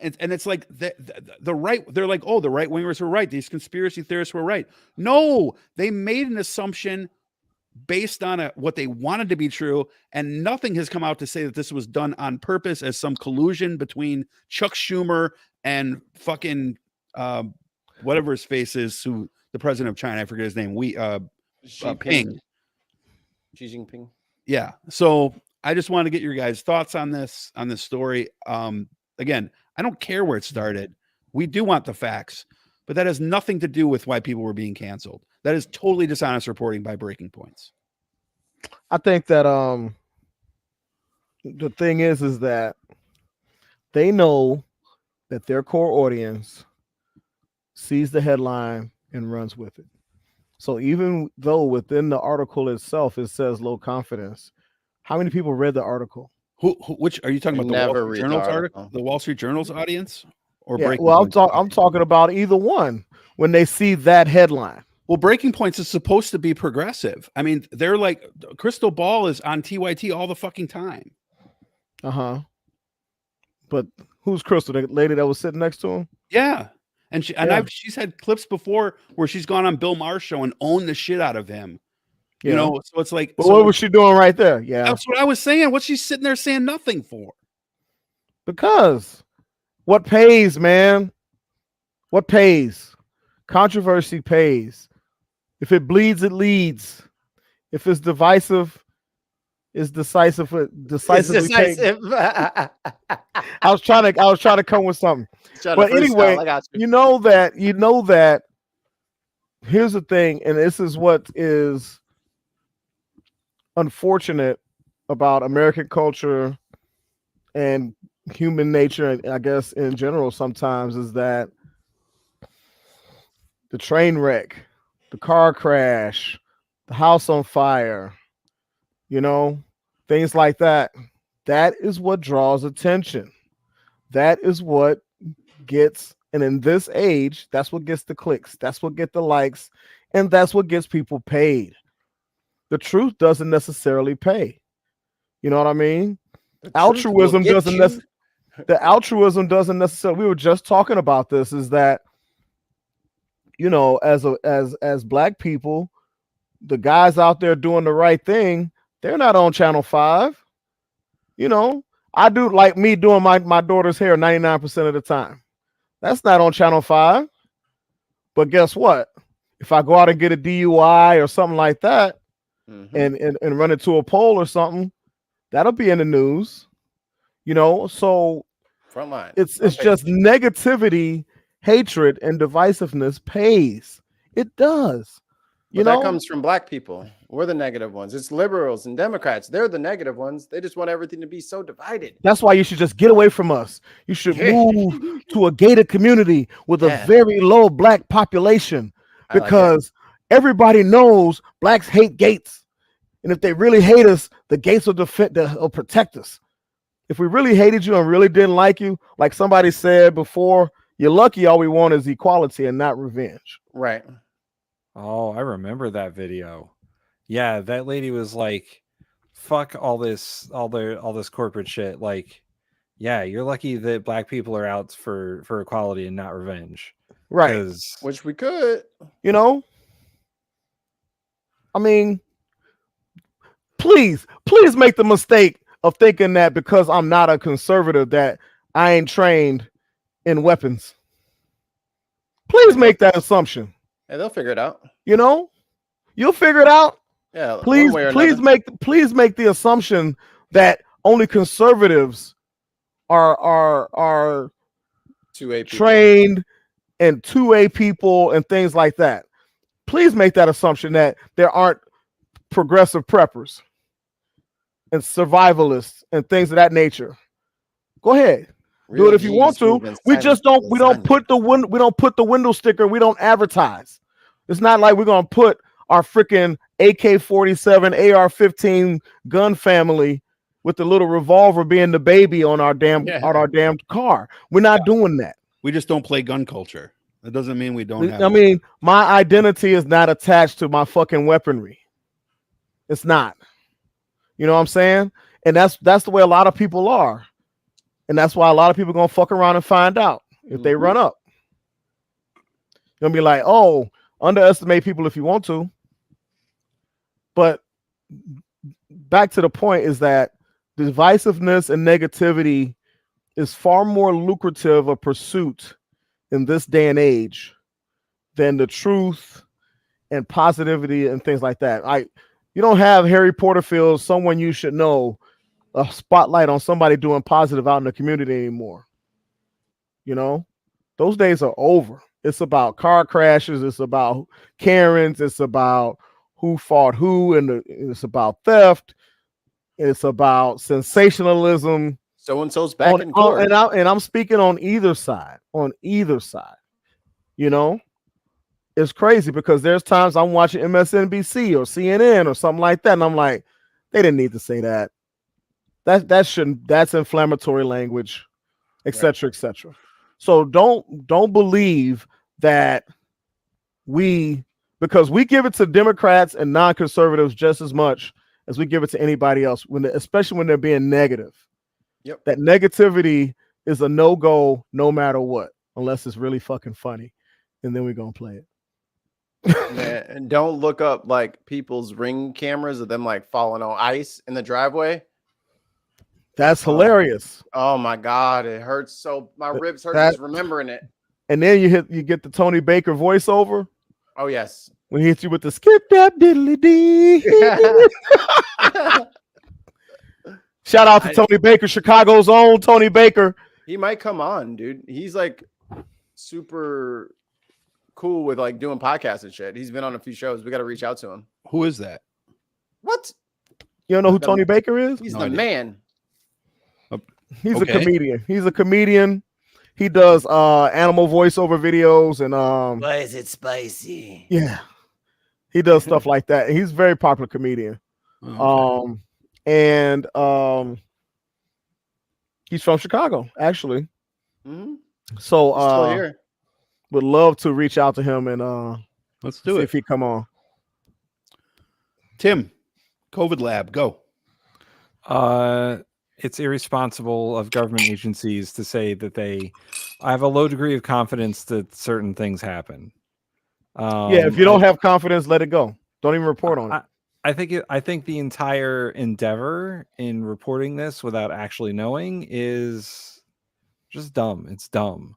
And it's like the right, they're like, oh, the right wingers were right. These conspiracy theorists were right. No, they made an assumption based on what they wanted to be true. And nothing has come out to say that this was done on purpose as some collusion between Chuck Schumer and fucking, whatever his face is, who the president of China, I forget his name. Ping. Xi Jinping. Yeah. So I just want to get your guys' thoughts on this story. Again, I don't care where it started. We do want the facts, but that has nothing to do with why people were being canceled. That is totally dishonest reporting by Breaking Points. I think that the thing is that they know that their core audience sees the headline and runs with it. So even though within the article itself it says low confidence, how many people read the article? Which are you talking about? The Wall Street Journal's article, the Wall Street Journal's audience, or Breaking Points? I'm talking about either one when they see that headline. Well, Breaking Points is supposed to be progressive. I mean, they're like, Crystal Ball is on TYT all the fucking time. But who's Crystal? The lady that was sitting next to him? Yeah. And she's had clips before where she's gone on Bill Maher's show and owned the shit out of him. You know, so it's like, what was she doing right there? Yeah, that's what I was saying. What's she sitting there saying nothing for? Because what pays, man? What pays? Controversy pays. If it bleeds, it leads. If it's divisive, it's decisive. Decisively decisive. I was trying to come with something. But anyway, you know that. Here's the thing, and this is what is unfortunate about American culture and human nature, I guess in general sometimes, is that the train wreck, the car crash, the house on fire, things like that, that is what draws attention. That is what gets, and in this age, that's what gets the clicks, that's what gets the likes, and that's what gets people paid. The truth doesn't necessarily pay. You know what I mean? Altruism doesn't necessarily. We were just talking about this, is that you know, as black people, the guys out there doing the right thing, they're not on Channel 5. You know, I do like me doing my daughter's hair 99% of the time. That's not on Channel 5. But guess what? If I go out and get a DUI or something like that and run into a pole or something, that'll be in the news. You know, so Frontline. it's just negativity, hatred, and divisiveness pays. It does. You But know, that comes from black people. We're the negative ones. It's liberals and Democrats. They're the negative ones. They just want everything to be so divided. that's why you should just get away from us. You should move to a gated community with a very low black population, because everybody knows blacks hate gates. And if they really hate us, the gates will will protect us. If we really hated you and really didn't like you, like somebody said before, you're lucky all we want is equality and not revenge. Right. Oh, I remember that video. Yeah, that lady was like, fuck all this corporate shit. Like, yeah, you're lucky that black people are out for equality and not revenge. Right. Which we could. You know? I mean, please make the mistake of thinking that because I'm not a conservative that I ain't trained in weapons. Please make that assumption. Yeah, they'll figure it out. You know? You'll figure it out. Yeah. Please make the assumption that only conservatives are 2A people. trained and 2A people and things like that. Please make that assumption that there aren't progressive preppers and survivalists and things of that nature. Go ahead. Do it if you want to. We just don't put the window sticker. We don't advertise. It's not like we're gonna put our freaking AK-47 AR-15 gun family with the little revolver being the baby on our damn car. We're not doing that. We just don't play gun culture. That doesn't mean we don't have. I mean, my identity is not attached to my fucking weaponry. It's not. You know what I'm saying? And that's the way a lot of people are. And that's why a lot of people are gonna fuck around and find out if they run up. You're gonna be like, oh, underestimate people if you want to. But back to the point is that divisiveness and negativity is far more lucrative a pursuit in this day and age than the truth and positivity and things like that. You don't have Harry Porterfield, someone you should know, a spotlight on somebody doing positive out in the community anymore. You know, those days are over. It's about car crashes. It's about Karens. It's about who fought who, and it's about theft. It's about sensationalism. So and so's back in court. And I'm speaking on either side. On either side, you know, it's crazy because there's times I'm watching MSNBC or CNN or something like that, and I'm like, they didn't need to say that. That shouldn't. That's inflammatory language, etc., etc. So don't believe that because we give it to Democrats and non-conservatives just as much as we give it to anybody else, especially when they're being negative. Yep. That negativity is a no-go no matter what, unless it's really fucking funny, and then we're gonna play it. Man, and don't look up like people's Ring cameras of them like falling on ice in the driveway. That's hilarious. Oh my god, it hurts so my ribs hurt just remembering it. And then you get the Tony Baker voiceover. Oh yes. When he hits you with the skip that diddly dee. Shout out to Tony Baker, Chicago's own Tony Baker. He might come on, dude. He's like super cool with like doing podcasts and shit. He's been on a few shows. We got to reach out to him. Who is that? What? You don't know who Tony Baker is? He's the man. He's a comedian. He's a comedian. He does animal voiceover videos and Why is it spicy? Yeah. He does stuff like that. He's a very popular comedian. Oh, okay. And he's from Chicago, actually. Mm-hmm. So would love to reach out to him and let's do see it if he come on. Tim, COVID lab, go. It's irresponsible of government agencies to say that I have a low degree of confidence that certain things happen. Yeah, if you don't have confidence, let it go. Don't even report on it. I think the entire endeavor in reporting this without actually knowing is just dumb. It's dumb.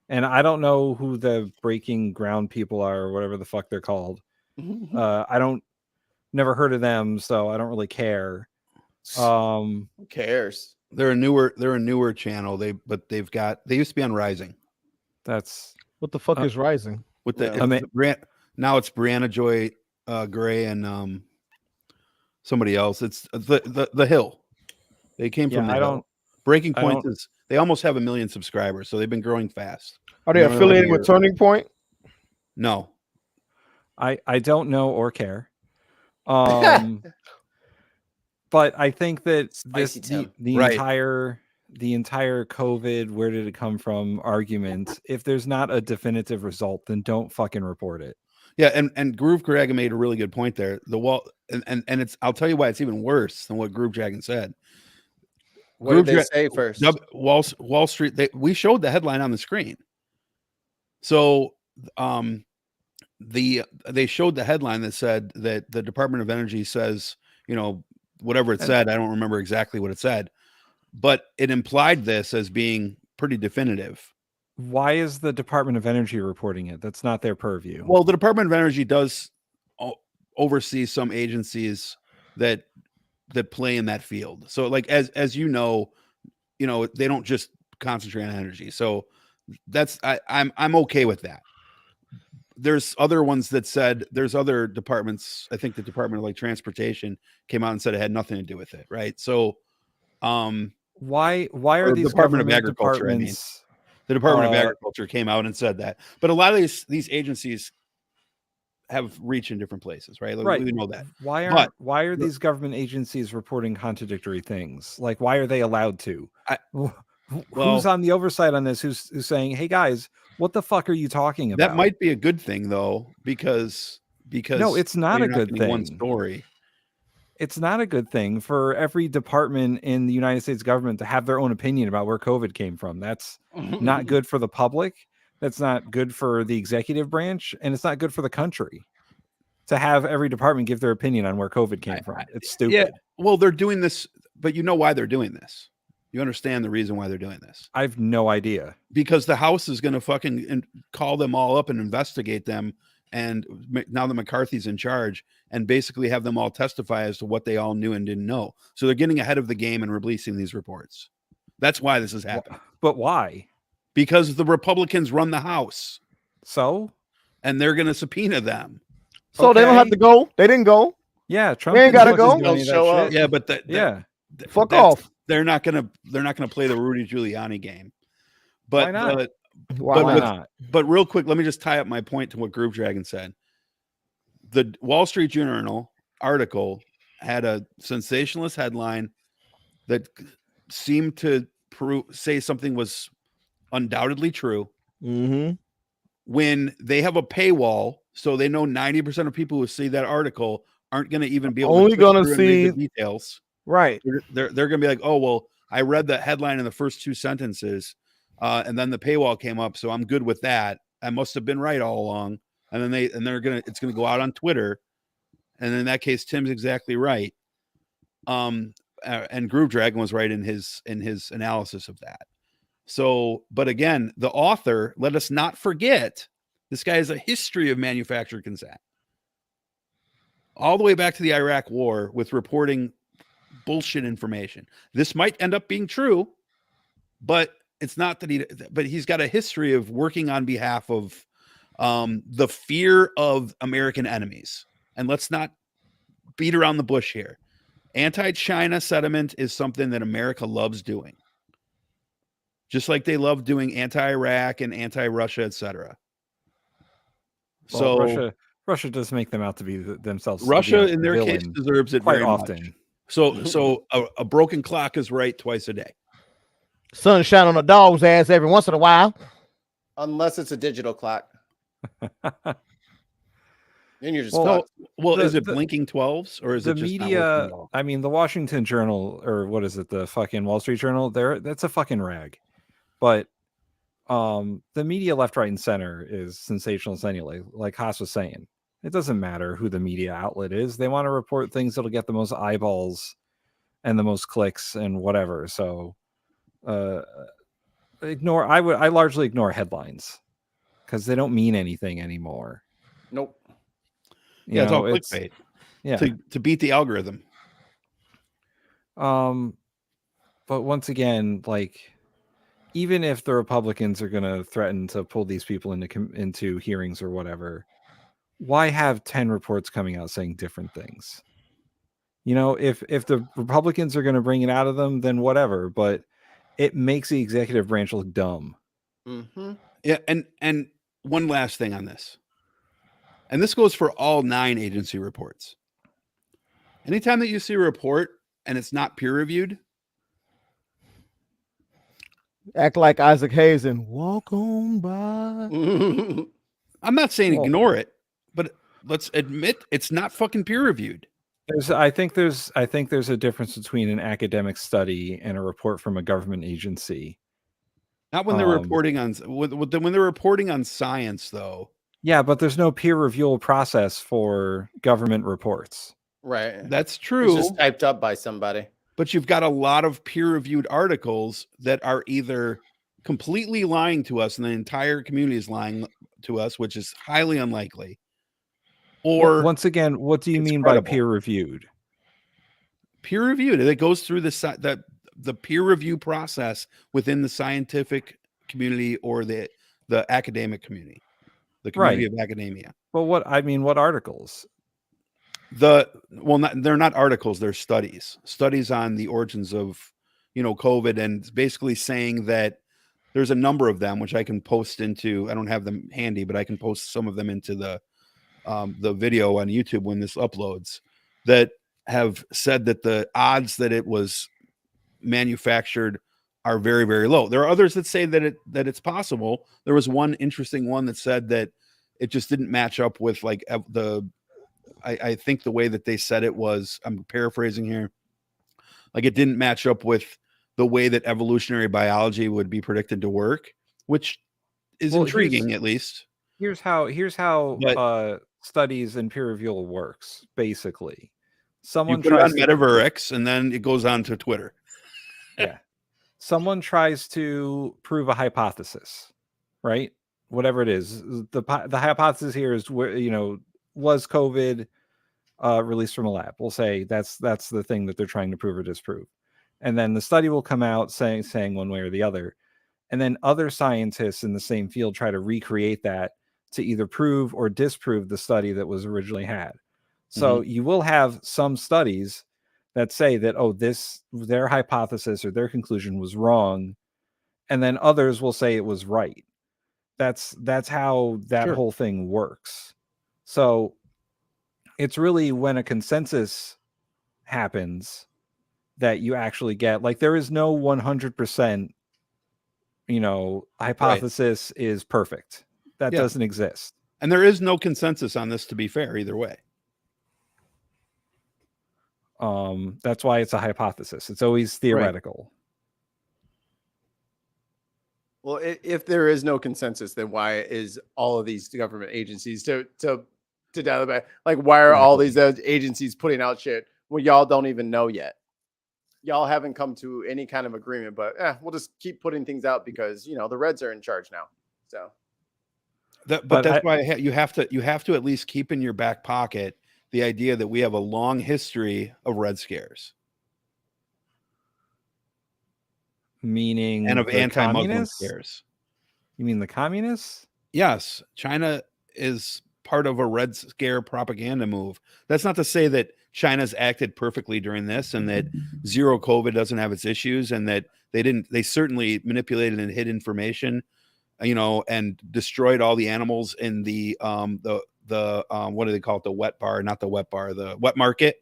And I don't know who the breaking ground people are or whatever the fuck they're called. Never heard of them, so I don't really care. Who cares? They're a newer channel. They used to be on Rising. That's what the fuck is Rising? With now it's Brianna Joy Gray and somebody else. It's the Hill. They came from the Hill. Breaking Point is they almost have 1 million subscribers, so they've been growing fast. Are they affiliated with Turning Point? No. I don't know or care. But I think that the entire COVID, where did it come from argument, if there's not a definitive result, then don't fucking report it. Yeah, and Groove Dragon made a really good point there. The wall and it's I'll tell you why it's even worse than what Groove Dragon said. What did they say first? Wall Street. We showed the headline on the screen. So they showed the headline that said that the Department of Energy says, whatever it said, I don't remember exactly what it said, but it implied this as being pretty definitive. Why is the Department of Energy reporting it? That's not their purview. Well, the Department of Energy does oversee some agencies that play in that field. So like, as you know, they don't just concentrate on energy. So that's, I'm okay with that. There's other ones that said there's other departments. I think the Department of Transportation came out and said it had nothing to do with it. Right. So, why are these Department of Agriculture? The Department of Agriculture came out and said that, but a lot of these agencies have reach in different places, right? Like, we know that. Why are these government agencies reporting contradictory things? Like, why are they allowed to? Who's on the oversight on this? Who's saying, hey guys, what the fuck are you talking about? That might be a good thing though, because no, it's not a good thing. One story. It's not a good thing for every department in the United States government to have their own opinion about where COVID came from. That's not good for the public. That's not good for the executive branch, and it's not good for the country to have every department give their opinion on where COVID came from. It's stupid. Yeah, well, they're doing this, but you know why they're doing this. You understand the reason why they're doing this. I have no idea. Because the House is going to fucking call them all up and investigate them. And now that McCarthy's in charge, and basically have them all testify as to what they all knew and didn't know. So they're getting ahead of the game and releasing these reports. That's why this is happening. But why? Because the Republicans run the House. So? And they're going to subpoena them. So they don't have to go. They didn't go. Yeah, Trump ain't got to go. They'll show up. Yeah, but fuck off. They're not gonna play the Rudy Giuliani game. But why not? Why not? But real quick, let me just tie up my point to what Groove Dragon said. The Wall Street Journal article had a sensationalist headline that seemed to say something was undoubtedly true. Mm-hmm. When they have a paywall, so they know 90% of people who see that article aren't going to even be able only going to see the details. Right. They're going to be like, oh, well, I read the headline in the first 2 sentences, and then the paywall came up, so I'm good with that. I must have been right all along. And then it's going to go out on Twitter, and in that case, Tim's exactly right. And Groove Dragon was right in his analysis of that. So, but again, the author, let us not forget, this guy has a history of manufactured consent, all the way back to the Iraq War with reporting bullshit information. This might end up being true, but it's not that but he's got a history of working on behalf of the fear of American enemies. And let's not beat around the bush here. Anti-China sentiment is something that America loves doing. Just like they love doing anti-Iraq and anti-Russia, etc. Well, So Russia does make them out to be themselves. Russia, in their case, deserves it quite very often. much. So a broken clock is right twice a day. Sunshine on a dog's ass every once in a while. Unless it's a digital clock. Then you're just is it blinking 12s or is the it just media? I mean, the Washington Journal, or what is it? The fucking Wall Street Journal. That's a fucking rag. But the media left, right, and center is sensationalist anyway. Like Haas was saying, it doesn't matter who the media outlet is. They want to report things that'll get the most eyeballs and the most clicks and whatever. So I largely ignore headlines because they don't mean anything anymore. Nope. It's all clickbait. Yeah. To beat the algorithm. But once again, like, even if the Republicans are going to threaten to pull these people into hearings or whatever, why have 10 reports coming out saying different things? You know, if the Republicans are going to bring it out of them, then whatever. But it makes the executive branch look dumb. Mm-hmm. Yeah, and one last thing on this, and this goes for all 9 agency reports. Anytime that you see a report and it's not peer reviewed, Act like Isaac Hayes and walk on by. I'm not saying ignore it, but let's admit it's not fucking peer reviewed. I think there's a difference between an academic study and a report from a government agency. Not when they're reporting on when they're reporting on science, though. Yeah, but there's no peer review process for government reports. Right. That's true. It's just typed up by somebody. But you've got a lot of peer-reviewed articles that are either completely lying to us and the entire community is lying to us, which is highly unlikely. Or once again, what do you mean by peer-reviewed? Peer-reviewed. It goes through the peer review process within the scientific community or the academic community, the community of academia. Well, what articles? They're not articles, they're studies on the origins of COVID, and basically saying that there's a number of them which I can post into. I don't have them handy, but I can post some of them into the video on YouTube when this uploads, that have said that the odds that it was manufactured are very, very low. There are others that say that it's possible. There was one interesting one that said that it just didn't match up with like I think the way that they said it was, I'm paraphrasing here, like it didn't match up with the way that evolutionary biology would be predicted to work, which is intriguing, at least. Here's how studies and peer review works. Basically, someone you put tries it on Metaverix, and then it goes on to Twitter. Yeah, someone tries to prove a hypothesis, right? Whatever it is, the hypothesis here is was COVID released from a lab? We'll say that's the thing that they're trying to prove or disprove, and then the study will come out saying one way or the other, and then other scientists in the same field try to recreate that to either prove or disprove the study that was originally had. So you will have some studies that say that their hypothesis or their conclusion was wrong, and then others will say it was right. That's how that whole thing works. So it's really when a consensus happens that you actually get, like, there is no 100%, hypothesis is perfect. That doesn't exist. And there is no consensus on this, to be fair, either way. That's why it's a hypothesis. It's always theoretical. Right. Well, if there is no consensus, then why is all of these government agencies to like, why are all these agencies putting out shit when y'all don't even know yet? Y'all haven't come to any kind of agreement, but we'll just keep putting things out because the Reds are in charge now. So, but that's why you have to at least keep in your back pocket the idea that we have a long history of Red Scares, meaning and of anti-Muslim scares. You mean the communists? Yes, China is part of a Red Scare propaganda move. That's not to say that China's acted perfectly during this, and that zero COVID doesn't have its issues, and that they certainly manipulated and hid information, and destroyed all the animals in the what do they call it? The wet bar, not the wet bar, the wet market.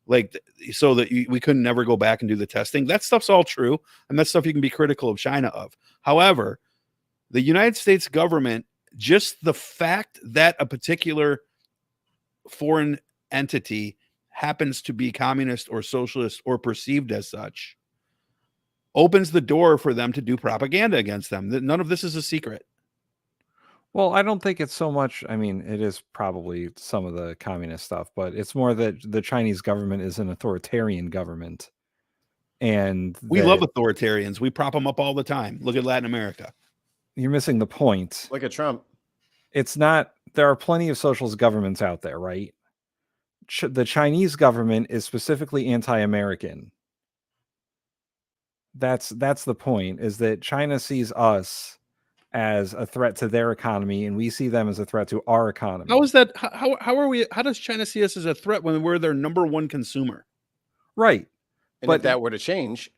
Like, so that we couldn't never go back and do the testing. That stuff's all true. And that's stuff you can be critical of China of. However, the United States government, just the fact that a particular foreign entity happens to be communist or socialist or perceived as such, opens the door for them to do propaganda against them. None of this is a secret. Well, I don't think it's so much. I mean, it is probably some of the communist stuff, but it's more that the Chinese government is an authoritarian government. And we love authoritarians. We prop them up all the time. Look at Latin America. You're missing the point. Look at Trump. It's not, there are plenty of socialist governments out there, right? The Chinese government is specifically anti-American. That's the point, is that China sees us as a threat to their economy, and we see them as a threat to our economy. How is that? How are we? How does China see us as a threat when we're their number one consumer? Right. And But if that were to change,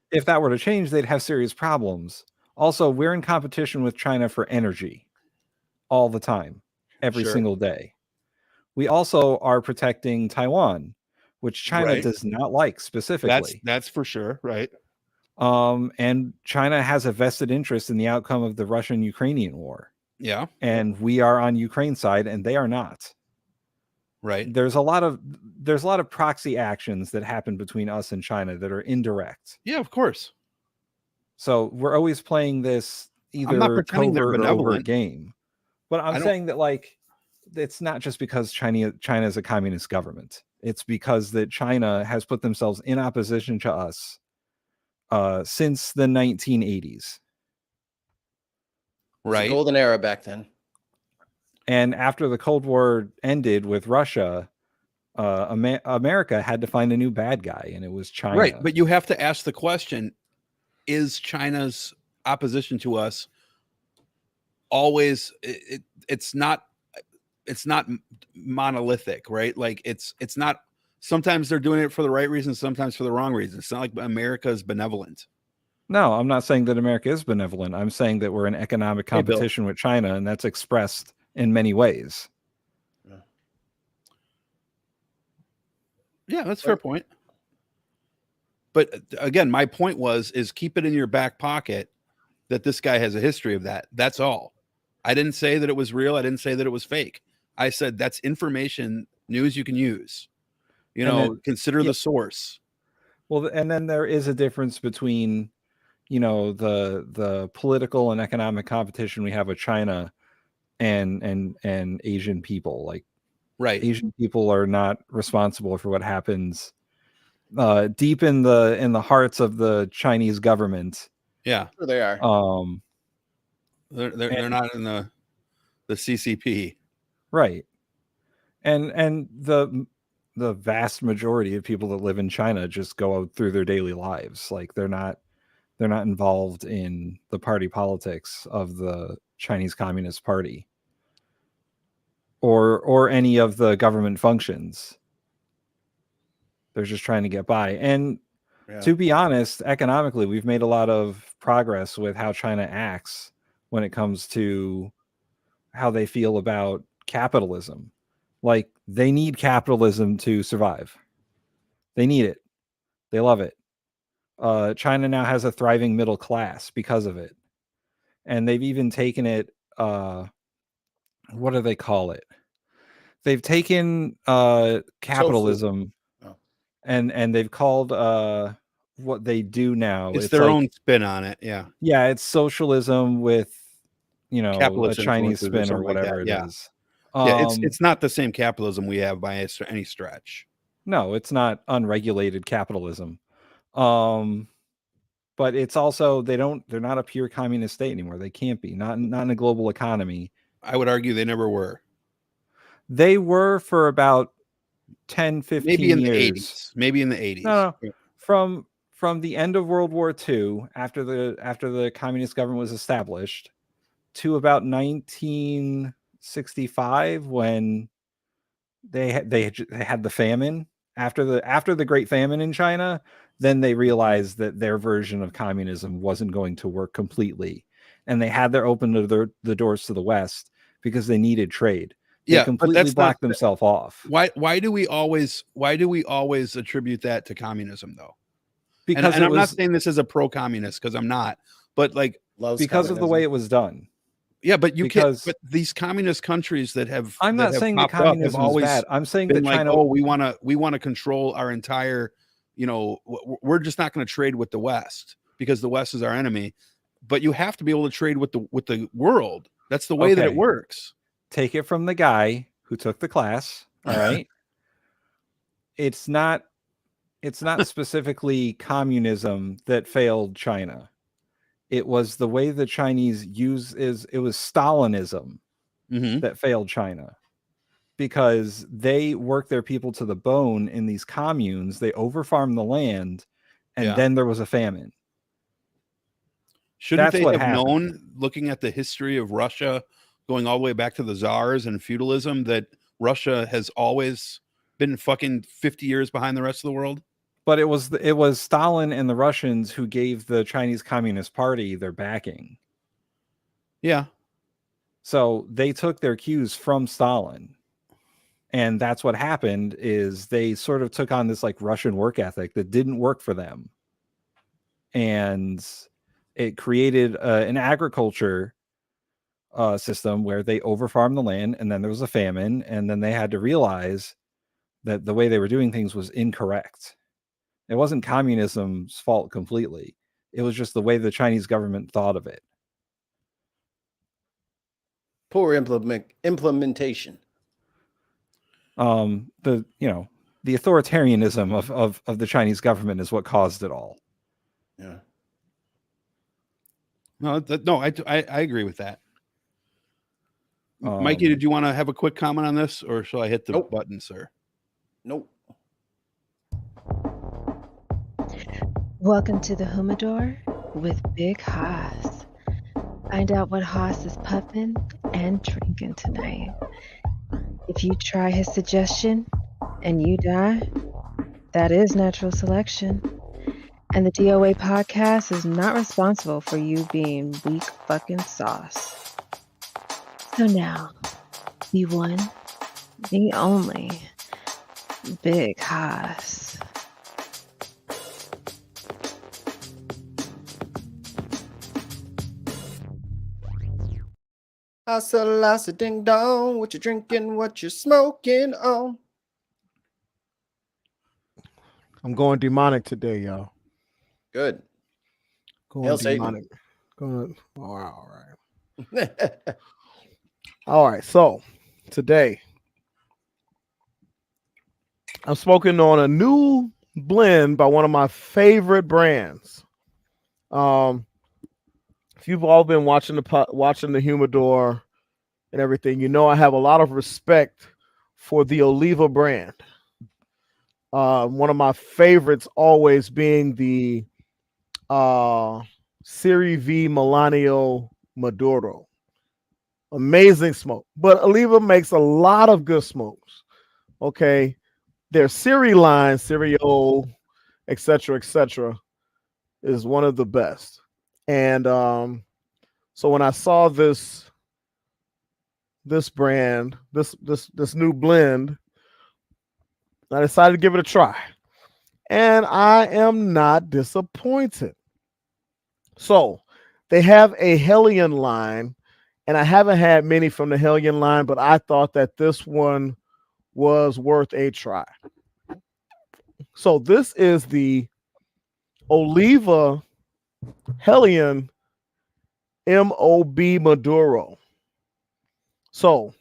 they'd have serious problems. Also, we're in competition with China for energy all the time, every single day. We also are protecting Taiwan, which China does not like specifically. That's for sure, right? And China has a vested interest in the outcome of the Russian-Ukrainian war. Yeah. And we are on Ukraine's side, and they are not. Right. There's a lot of proxy actions that happen between us and China that are indirect. Yeah, of course. So we're always playing this either covert or overt game. But I'm saying that, like, it's not just because China is a communist government. It's because that China has put themselves in opposition to us since the 1980s. Right. Golden era back then. And after the Cold War ended with Russia, America had to find a new bad guy, and it was China. Right. But you have to ask the question, is China's opposition to us always it's not monolithic, right? Like it's not, sometimes they're doing it for the right reasons, sometimes for the wrong reasons. It's not like America is benevolent. No, I'm not saying that America is benevolent. I'm saying that we're in economic competition with China, and that's expressed in many ways. Yeah, that's a fair point. But again, my point is keep it in your back pocket that this guy has a history of that. That's all. I didn't say that it was real. I didn't say that it was fake. I said that's information, news you can use. You know, consider the source. Well, and then there is a difference between, you know, the political and economic competition we have with China and Asian people. Like, right, Asian people are not responsible for what happens deep in the hearts of the Chinese government. Yeah, sure they are. They're not in the CCP, right? And the vast majority of people that live in China just go out through their daily lives. Like they're not involved in the party politics of the Chinese Communist Party or any of the government functions. They're just trying to get by. And to be honest, economically, we've made a lot of progress with how China acts when it comes to how they feel about capitalism. Like, they need capitalism to survive. They need it. They love it. China now has a thriving middle class because of it. And they've even taken it, what do they call it? They've taken capitalism and they've called what they do now. It's their own spin on it. Yeah. Yeah, it's socialism with, you know, capitalist a Chinese spin or whatever like it is. It's not the same capitalism we have by any stretch. No, it's not unregulated capitalism. But it's also they're not a pure communist state anymore. They can't be. Not in a global economy. I would argue they never were. They were for about 10, 15 maybe in years. The 80s. Maybe in the 80s. No. From the end of World War II, after the communist government was established, to about 1965, when they had the famine. After the Great Famine in China, then they realized that their version of communism wasn't going to work completely, and they had their open the doors to the West because they needed trade. They completely blocked themselves off. Why do we always attribute that to communism though? Because I'm not saying this is a pro-communist, because I'm not, but like because of the way it was done. Yeah, but can't. But these communist countries that have I'm not saying that communism is bad. I'm saying that China. Oh, we want to control our entire. You know, we're just not going to trade with the West. because the West is our enemy. But you have to be able to trade with the world. That's the way that it Okay. works. Take it from the guy who took the class. All right. It's not specifically communism that failed China. It was the way the Chinese it was Stalinism that failed China, because they worked their people to the bone in these communes. They overfarmed the land, and then there was a famine. Shouldn't That's they what have happened. known, looking at the history of Russia, going all the way back to the czars and feudalism, that Russia has always been fucking 50 years behind the rest of the world? But it was Stalin and the Russians who gave the Chinese Communist Party their backing. Yeah. So they took their cues from Stalin. And that's what happened, is they sort of took on this like Russian work ethic that didn't work for them. And it created an agriculture system where they overfarmed the land, and then there was a famine, and then they had to realize that the way they were doing things was incorrect. It wasn't communism's fault completely. It was just the way the Chinese government thought of it. Poor implementation. The authoritarianism of the Chinese government is what caused it all. Yeah. No, I agree with that. Mikey, did you want to have a quick comment on this, or shall I hit the button, sir? Nope. Welcome to the Humidor with Big Haas. Find out what Haas is puffing and drinking tonight. If you try his suggestion and you die, that is natural selection. And the DOA podcast is not responsible for you being weak fucking sauce. So now, the one, the only, Big Haas. Hasta ding dong, what you drinking, what you smoking on? I'm going demonic today, y'all. Good. Going Hail demonic. Satan. Going. All right. All right. So today, I'm smoking on a new blend by one of my favorite brands. If you've all been watching the Humidor and everything, you know I have a lot of respect for the Oliva brand. One of my favorites always being the Serie V Milanio Maduro. Amazing smoke. But Oliva makes a lot of good smokes. Okay. Their Serie line, Serio, etc., is one of the best. And so when I saw this brand, this new blend, I decided to give it a try. And I am not disappointed. So they have a Hellion line, and I haven't had many from the Hellion line, but I thought that this one was worth a try. So this is the Oliva Hellion MOB Maduro. So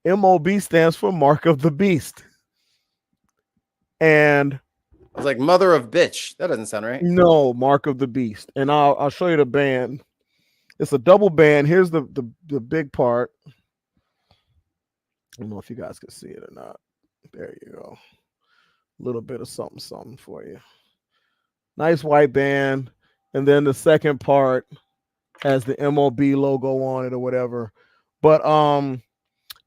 MOB stands for Mark of the Beast. And I was like, mother of bitch. That doesn't sound right. no, Mark of the Beast. And I'll show you the band. It's a double band. Here's the big part. I don't know if you guys can see it or not. There you go. A little bit of something for you. Nice white band. And then the second part has the MOB logo on it or whatever. But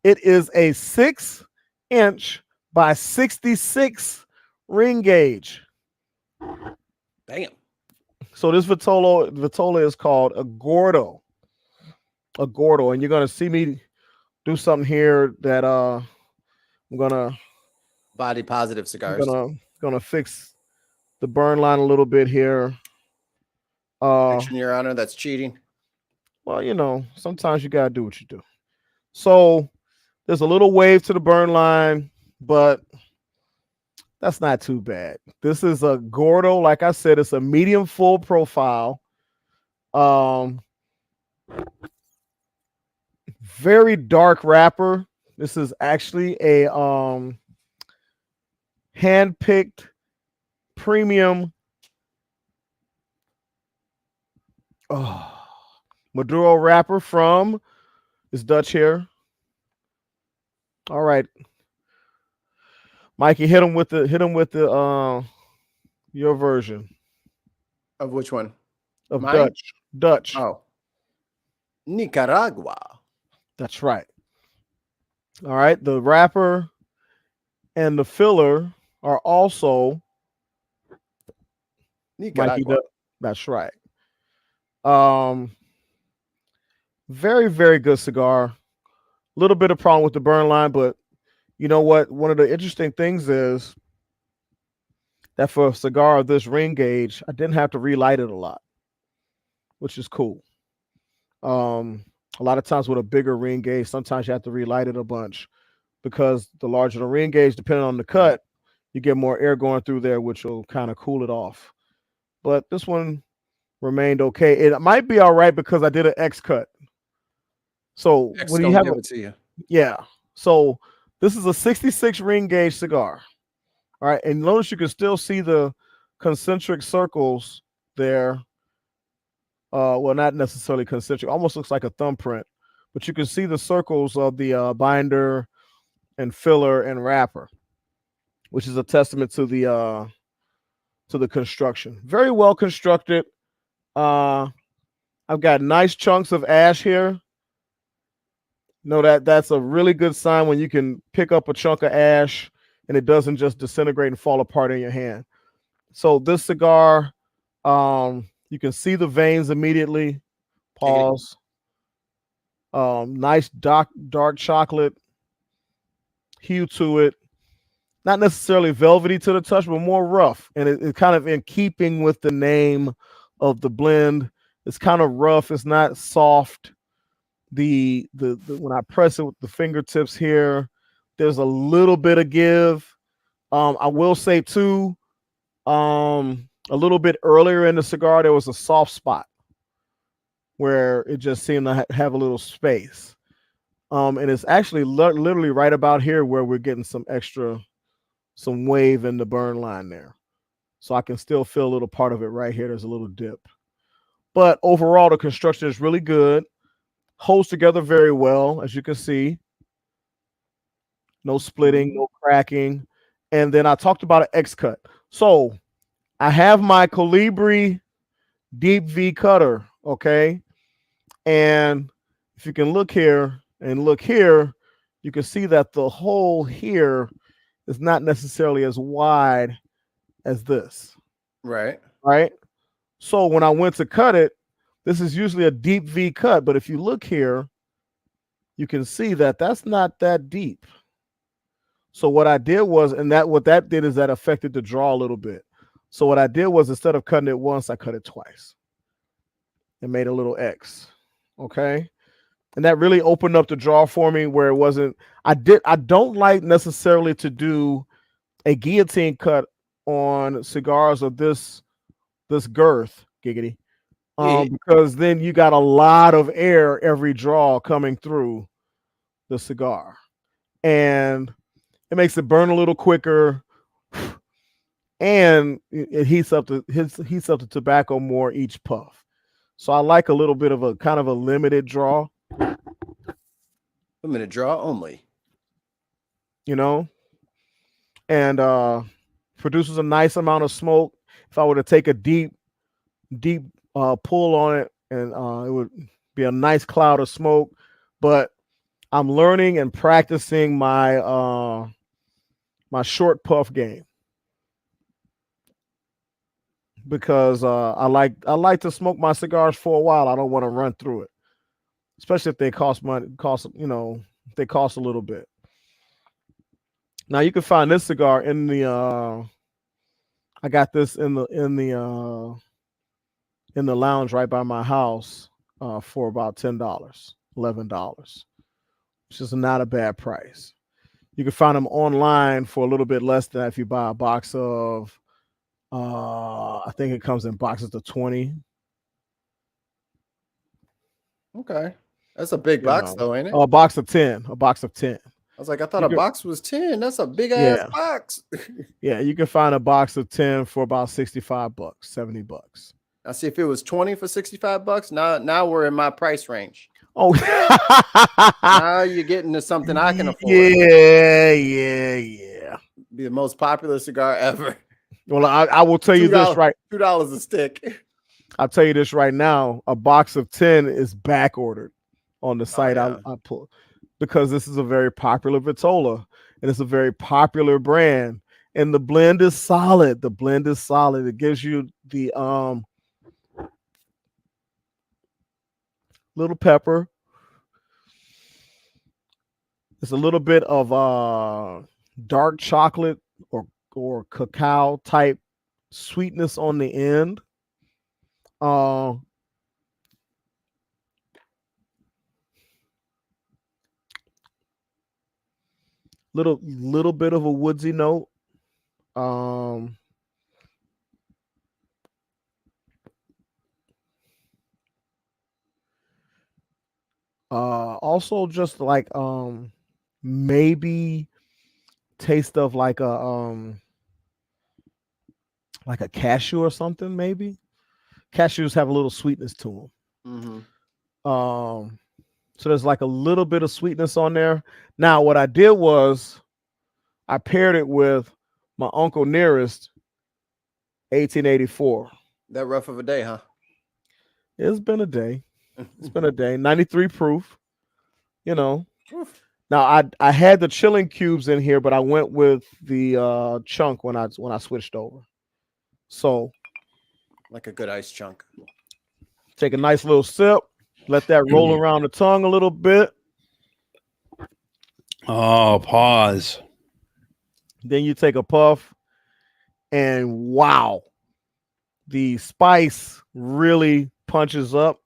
it is a 6-inch by 66 ring gauge. Damn. So this Vitola is called a Gordo. A Gordo. And you're gonna see me do something here that I'm gonna Body positive cigars. Gonna fix the burn line a little bit here. Action, Your Honor, that's cheating. Well, you know, sometimes you gotta do what you do. So there's a little wave to the burn line, but that's not too bad. This is a Gordo. Like I said, it's a medium full profile. Um, very dark wrapper. This is actually a hand-picked premium Maduro wrapper from this Dutch here. All right, Mikey, hit him with the your version Of which one? of Mine? Dutch. Oh. Nicaragua. That's right. All right, the wrapper and the filler are also Mikey. Nicaragua. That's right. Very, very good cigar. A little bit of problem with the burn line, but you know what? One of the interesting things is that for a cigar of this ring gauge, I didn't have to relight it a lot, which is cool. A lot of times with a bigger ring gauge, sometimes you have to relight it a bunch because the larger the ring gauge, depending on the cut, you get more air going through there, which will kind of cool it off. But this one remained okay. It might be all right because I did an X cut. So X when you gonna have give it to you. yeah. So this is a 66 ring gauge cigar. All right. And notice you can still see the concentric circles there. Well, not necessarily concentric, almost looks like a thumbprint, but you can see the circles of the binder and filler and wrapper, which is a testament to the construction. Very well constructed. I've got nice chunks of ash here. That's a really good sign when you can pick up a chunk of ash and it doesn't just disintegrate and fall apart in your hand. So this cigar, you can see the veins immediately. Pause. Nice dark chocolate hue to it. Not necessarily velvety to the touch, but more rough. And it's kind of in keeping with the name of the blend. It's kind of rough. It's not soft. The when I press it with the fingertips here, there's a little bit of give. I will say too, a little bit earlier in the cigar, there was a soft spot where it just seemed to have a little space. And it's actually literally right about here where we're getting some wave in the burn line there. So I can still feel a little part of it right here. There's a little dip. But overall, the construction is really good. Holds together very well, as you can see. No splitting, no cracking. And then I talked about an X cut. So I have my Colibri Deep V cutter, okay? And if you can look here and look here, you can see that the hole here is not necessarily as wide as this. Right. Right? So when I went to cut it, this is usually a deep V cut, but if you look here, you can see that that's not that deep. So what I did was, what that did is that affected the draw a little bit. So what I did was instead of cutting it once, I cut it twice and made a little X. Okay. And that really opened up the draw for me where it wasn't, I don't like necessarily to do a guillotine cut on cigars of this girth, giggity. Because then you got a lot of air every draw coming through the cigar. And it makes it burn a little quicker. And it heats up the tobacco more each puff. So I like a little bit of a kind of a limited draw. Limited draw only. You know? And produces a nice amount of smoke. If I were to take a deep pull on it, and it would be a nice cloud of smoke. But I'm learning and practicing my my short puff game because I like to smoke my cigars for a while. I don't want to run through it, especially if they cost money. They cost a little bit. Now you can find this cigar in the. I got this in the lounge right by my house for about $10, $11, which is not a bad price. You can find them online for a little bit less than that if you buy a box of, I think it comes in boxes of 20. Okay. That's a big You box know. though, ain't it? A box of 10. A box of 10. I was like, I thought You a could- box was 10. That's a big ass Yeah. box. Yeah, you can find a box of 10 for about $65, $70. Now see if it was 20 for $65. Now we're in my price range. Oh, Now you're getting to something I can afford. Yeah. Be the most popular cigar ever. Well, I will tell you this right. $2 a stick. I'll tell you this right now. A box of 10 is back ordered on the site yeah. I pull, because this is a very popular Vitola and it's a very popular brand. And the blend is solid. The blend is solid. It gives you the little pepper. It's a little bit of dark chocolate or cacao type sweetness on the end. Little bit of a woodsy note. Also just like maybe taste of like a cashew or something. Maybe cashews have a little sweetness to them. Mm-hmm. So there's like a little bit of sweetness on there. Now what I did was I paired it with my Uncle Nearest 1884. That rough of a day, huh? It's been a day. It's been a day. 93 proof. You know. Oof. Now I had the chilling cubes in here, but I went with the chunk when I switched over. So like a good ice chunk. Take a nice little sip. Let that roll around the tongue a little bit. Oh, pause. Then you take a puff, and wow, the spice really punches up.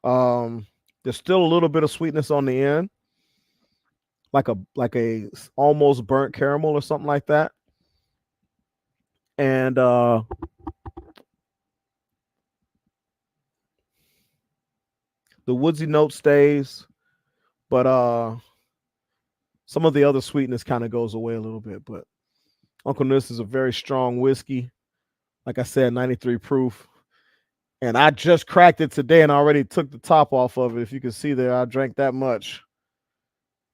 There's still a little bit of sweetness on the end, like a almost burnt caramel or something like that. And the woodsy note stays, but some of the other sweetness kind of goes away a little bit. But Uncle Nis is a very strong whiskey. Like I said, 93 proof. And I just cracked it today and I already took the top off of it. If you can see there, I drank that much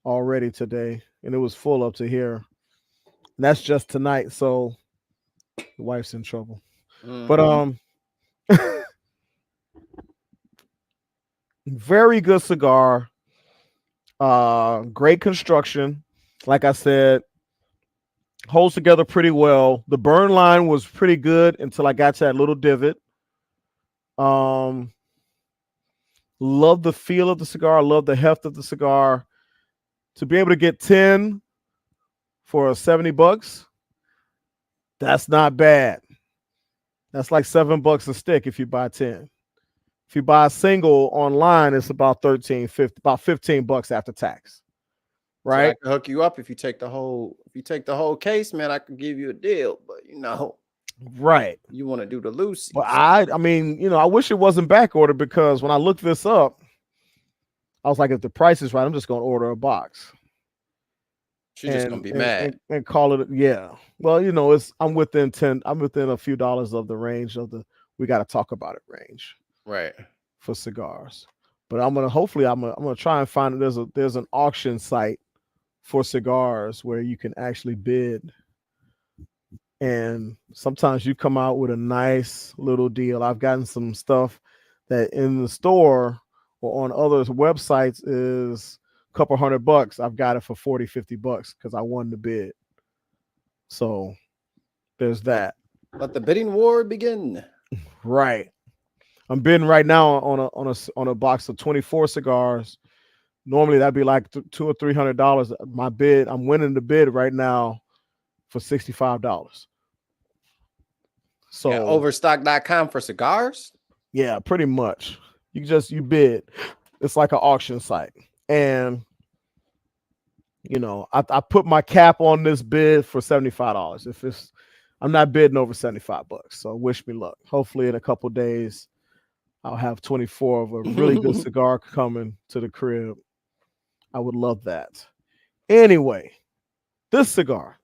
already today. And it was full up to here. And that's just tonight. So the wife's in trouble. But very good cigar. Great construction. Like I said, holds together pretty well. The burn line was pretty good until I got to that little divot. Love the feel of the cigar. Love the heft of the cigar. To be able to get 10 for $70, that's not bad. That's like $7 a stick if you buy 10. If you buy a single online, it's about $13.50, about $15 after tax. Right? So I can hook you up if you take the whole case, man. I can give you a deal, but right. You want to do the loose. But I mean, I wish it wasn't back ordered, because when I looked this up, I was like, if the price is right, I'm just gonna order a box. She's just gonna be mad and call it. Yeah. Well, I'm within a few dollars of the range of the we got to talk about it range. Right. For cigars. But I'm gonna try and find there's an auction site for cigars where you can actually bid. And sometimes you come out with a nice little deal. I've gotten some stuff that in the store or on other websites is a couple $100. I've got it for $40-50 because I won the bid. So there's that. Let the bidding war begin. Right. I'm bidding right now on a box of 24 cigars. Normally that'd be like $200 or $300. My bid, I'm winning the bid right now for $65. So overstock.com for cigars? Yeah, pretty much. You bid. It's like an auction site. And I put my cap on this bid for $75. I'm not bidding over $75. So wish me luck. Hopefully in a couple days, I'll have 24 of a really good cigar coming to the crib. I would love that. Anyway, this cigar,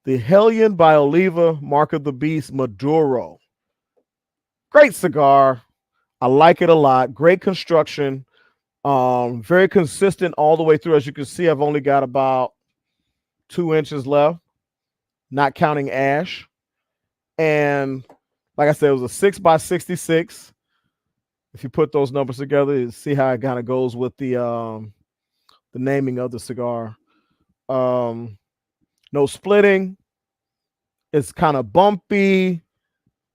the Hellion by Oliva Mark of the Beast Maduro. Great cigar. I like it a lot. Great construction. Very consistent all the way through. As you can see, I've only got about 2 inches left, not counting ash. And like I said, it was a 6x66. If you put those numbers together, you see how it kind of goes with the naming of the cigar. No splitting. It's kind of bumpy.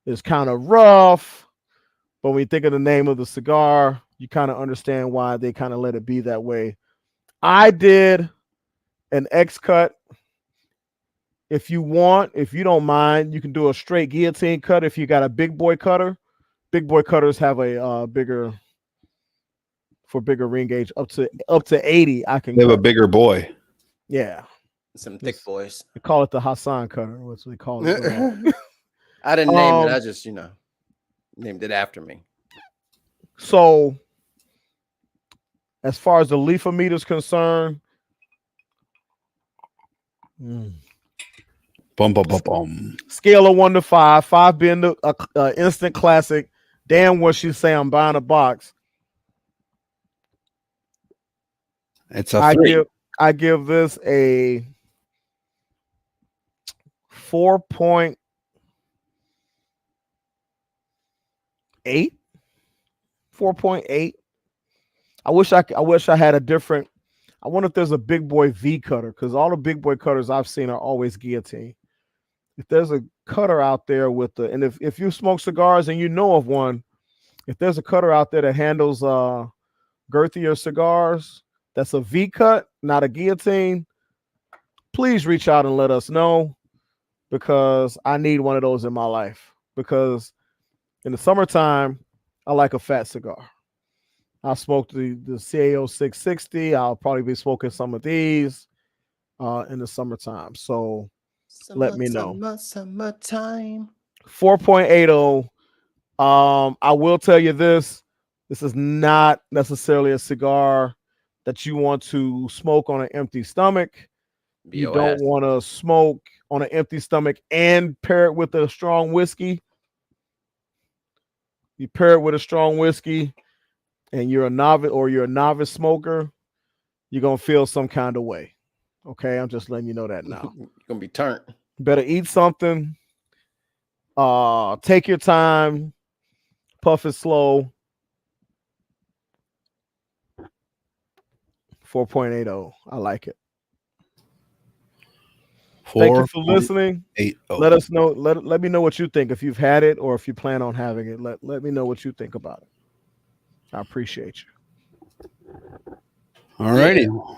It's kind of rough. But when you think of the name of the cigar, you kind of understand why they kind of let it be that way. I did an X cut. If you want, if you don't mind, you can do a straight guillotine cut if you got a big boy cutter. Big boy cutters have a bigger ring gauge up to 80. I can They have a bigger boy. Yeah. Some thick boys. They call it the Hassan cutter. What's they call it? I didn't name it. I just, named it after me. So as far as the leaf meter is concerned, Bum, bum, bum, bum. Scale of 1 to 5, 5 being the instant classic. Damn what she say, I'm buying a box. It's a 3. I give this a 4.8. 4.8. I wish I had a different. I wonder if there's a big boy V cutter, because all the big boy cutters I've seen are always guillotine. If there's a cutter out there with the, and if you smoke cigars and you know of one, if there's a cutter out there that handles girthier cigars, that's a V cut, not a guillotine, please reach out and let us know, because I need one of those in my life. Because in the summertime, I like a fat cigar. I smoked the CAO 660. I'll probably be smoking some of these in the summertime. So let me know. Summertime. 4.80. I will tell you this. This is not necessarily a cigar that you want to smoke on an empty stomach. You don't want to smoke on an empty stomach and pair it with a strong whiskey. You pair it with a strong whiskey and you're a novice smoker, you're going to feel some kind of way. Okay, I'm just letting you know that now. You're going to be turned. Better eat something. Take your time. Puff it slow. 4.80. I like it. Thank you for listening. Let us know. Let me know what you think. If you've had it or if you plan on having it, let me know what you think about it. I appreciate you. All righty. Yeah.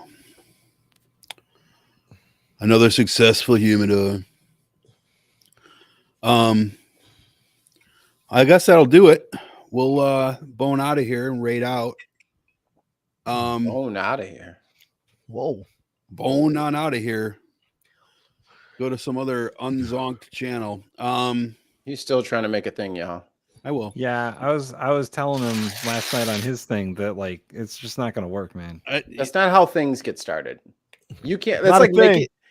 Another successful humidor. I guess that'll do it. We'll bone out of here and raid out. Bone out of here. Whoa. Bone on out of here. Go to some other unzonked channel. He's still trying to make a thing, y'all. I will. Yeah, I was telling him last night on his thing that like it's just not gonna work, man. That's not how things get started. You can't. That's like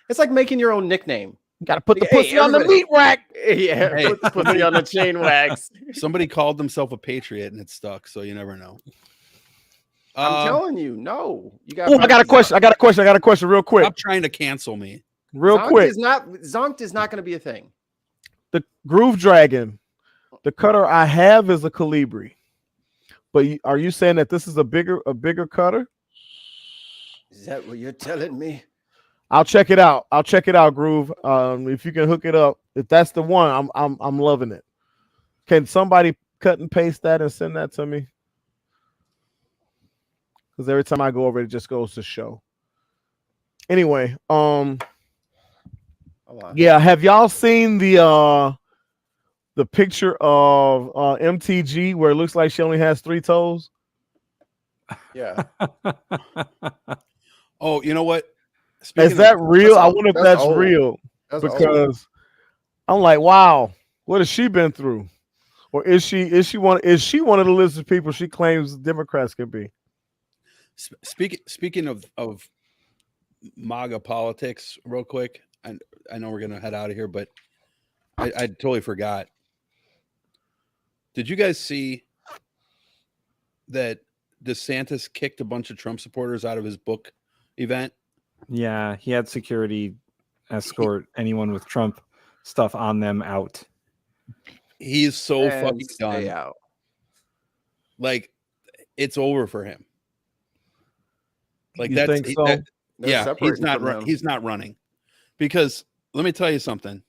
it's like making your own nickname. You gotta put the pussy on the meat rack. Yeah, put the pussy on the chain wax. Somebody called themselves a patriot and it stuck, so you never know. I'm telling you, no. You got. I got a question. I got a question real quick. Stop trying to cancel me. Real quick. Zonked is not going to be a thing. The Groove Dragon, the cutter I have is a Calibri. But are you saying that this is a bigger cutter? Is that what you're telling me? I'll check it out. Groove. If you can hook it up, if that's the one, I'm loving it. Can somebody cut and paste that and send that to me? Because every time I go over it just goes to show. Anyway, yeah, have y'all seen the picture of MTG where it looks like she only has 3 toes? Yeah. Oh, you know what? Is that real? I wonder if that's real. Because I'm like, wow, what has she been through? Or is she one of the list of people she claims Democrats can be? Speaking of MAGA politics, real quick, I know we're gonna head out of here, but I totally forgot. Did you guys see that DeSantis kicked a bunch of Trump supporters out of his book event? Yeah, he had security escort anyone with Trump stuff on them out. He's so And fucking stay done. out. Like, it's over for him. Like, You that's think so? They're yeah, he's separating not from him. he's not running. Because let me tell you something.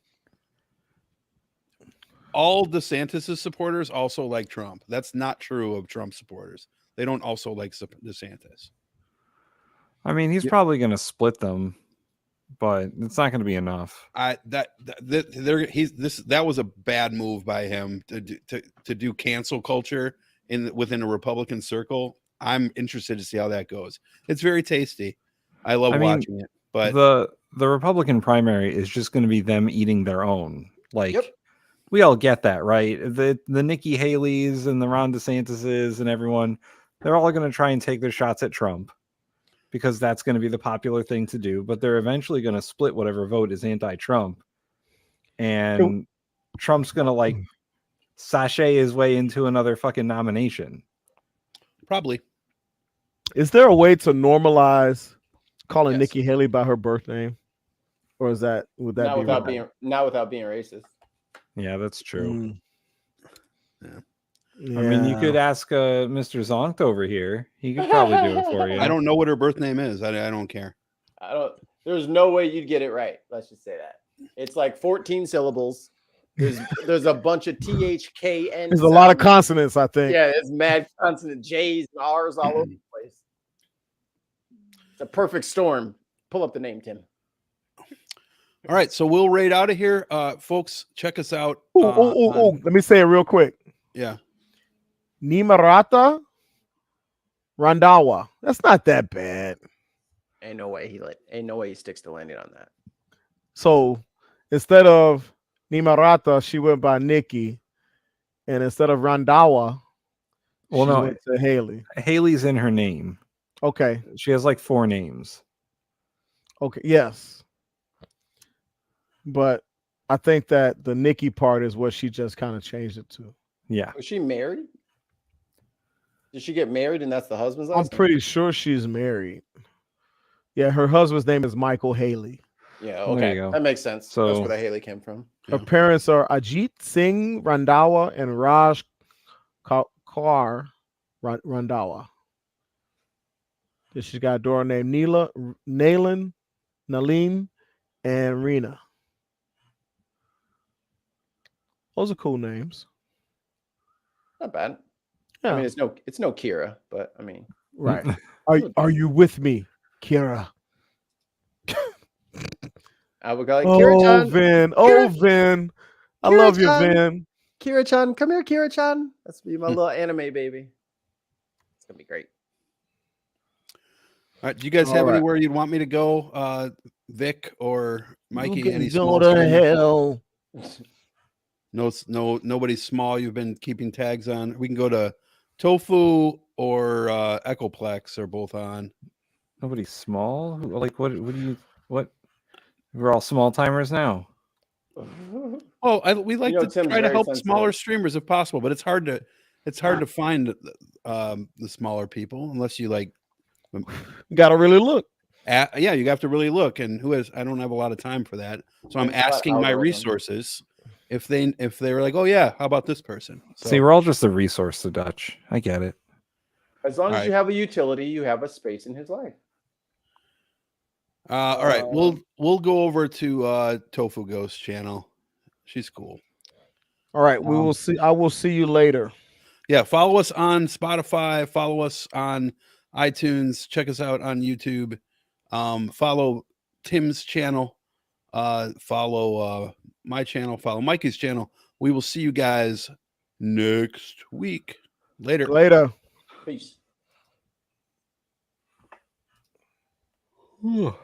All DeSantis' supporters also like Trump. That's not true of Trump supporters. They don't also like DeSantis. I mean, he's probably going to split them, but it's not going to be enough. That was a bad move by him to do cancel culture within a Republican circle. I'm interested to see how that goes. It's very tasty. I love watching it. But the Republican primary is just going to be them eating their own. Like, Yep. we all get that, right? The Nikki Haley's and the Ron DeSantis's and everyone, they're all going to try and take their shots at Trump because that's going to be the popular thing to do. But they're eventually going to split whatever vote is anti-Trump, and Trump's going to like sashay his way into another fucking nomination. Probably. Is there a way to normalize calling Yes. Nikki Haley by her birth name, or would that Not be without wrong? without being racist. Yeah, that's true. Yeah. I mean, you could ask Mr. Zonkt over here. He could probably do it for you. I don't know what her birth name is. I don't care. There's no way you'd get it right. Let's just say that. It's like 14 syllables. There's a bunch of THKN. There's a lot of consonants, I think. Yeah, it's mad consonant J's and R's all over the place. It's a perfect storm. Pull up the name, Tim. All right, so we'll raid out of here. Folks, check us out. Let me say it real quick. Yeah. Nimarata Randawa. That's not that bad. Ain't no way he sticks to landing on that. So instead of Nimarata, she went by Nikki. And instead of Randawa, she went to Haley. Haley's in her name. Okay. She has like 4 names. Okay, yes. But I think that the Nikki part is what she just kind of changed it to. Yeah. Was she married? Did she get married and that's the husband's last I'm name? pretty sure she's married. Yeah, her husband's name is Michael Haley. Yeah, Well, there okay. you go. That makes sense. So- That's where the Haley came from. Her parents are Ajit Singh Randawa and Raj Kaur Randawa. Then she's got a daughter named Nalin, and Reena. Those are cool names. Not bad. Yeah. I mean, it's no Kira, but I mean, Right. Are you with me, Kira? I would call it Kira-chan. Vin. Vin. I love you, Kira-chan. Vin. Kira-chan, come here, Kira-chan. That's be my little anime baby. It's gonna be great. All right. Do you guys have All right. anywhere you'd want me to go, Vic or Mikey? You can Any go small to streamers? hell. No, nobody small you've been keeping tags on. We can go to Tofu or Echoplex are both on. Nobody small? Like what we're all small timers now. Oh, we like to Tim's try to very help sensitive. smaller streamers if possible, but it's hard to find the smaller people unless you like. You gotta really look. Yeah, you have to really look. And I don't have a lot of time for that, so I'm There's a lot of asking my algorithm. resources if they were like, oh yeah, how about this person? So, See, we're all just a resource to Dutch. I get it. As long as All you right. have a utility, you have a space in his life. all right, we'll go over to Tofu Ghost channel. She's cool. All right, we will see. I will see you later. Yeah, follow us on Spotify, follow us on iTunes, check us out on YouTube. Follow Tim's channel, follow my channel, follow Mikey's channel. We will see you guys next week. Later. Peace. Whew.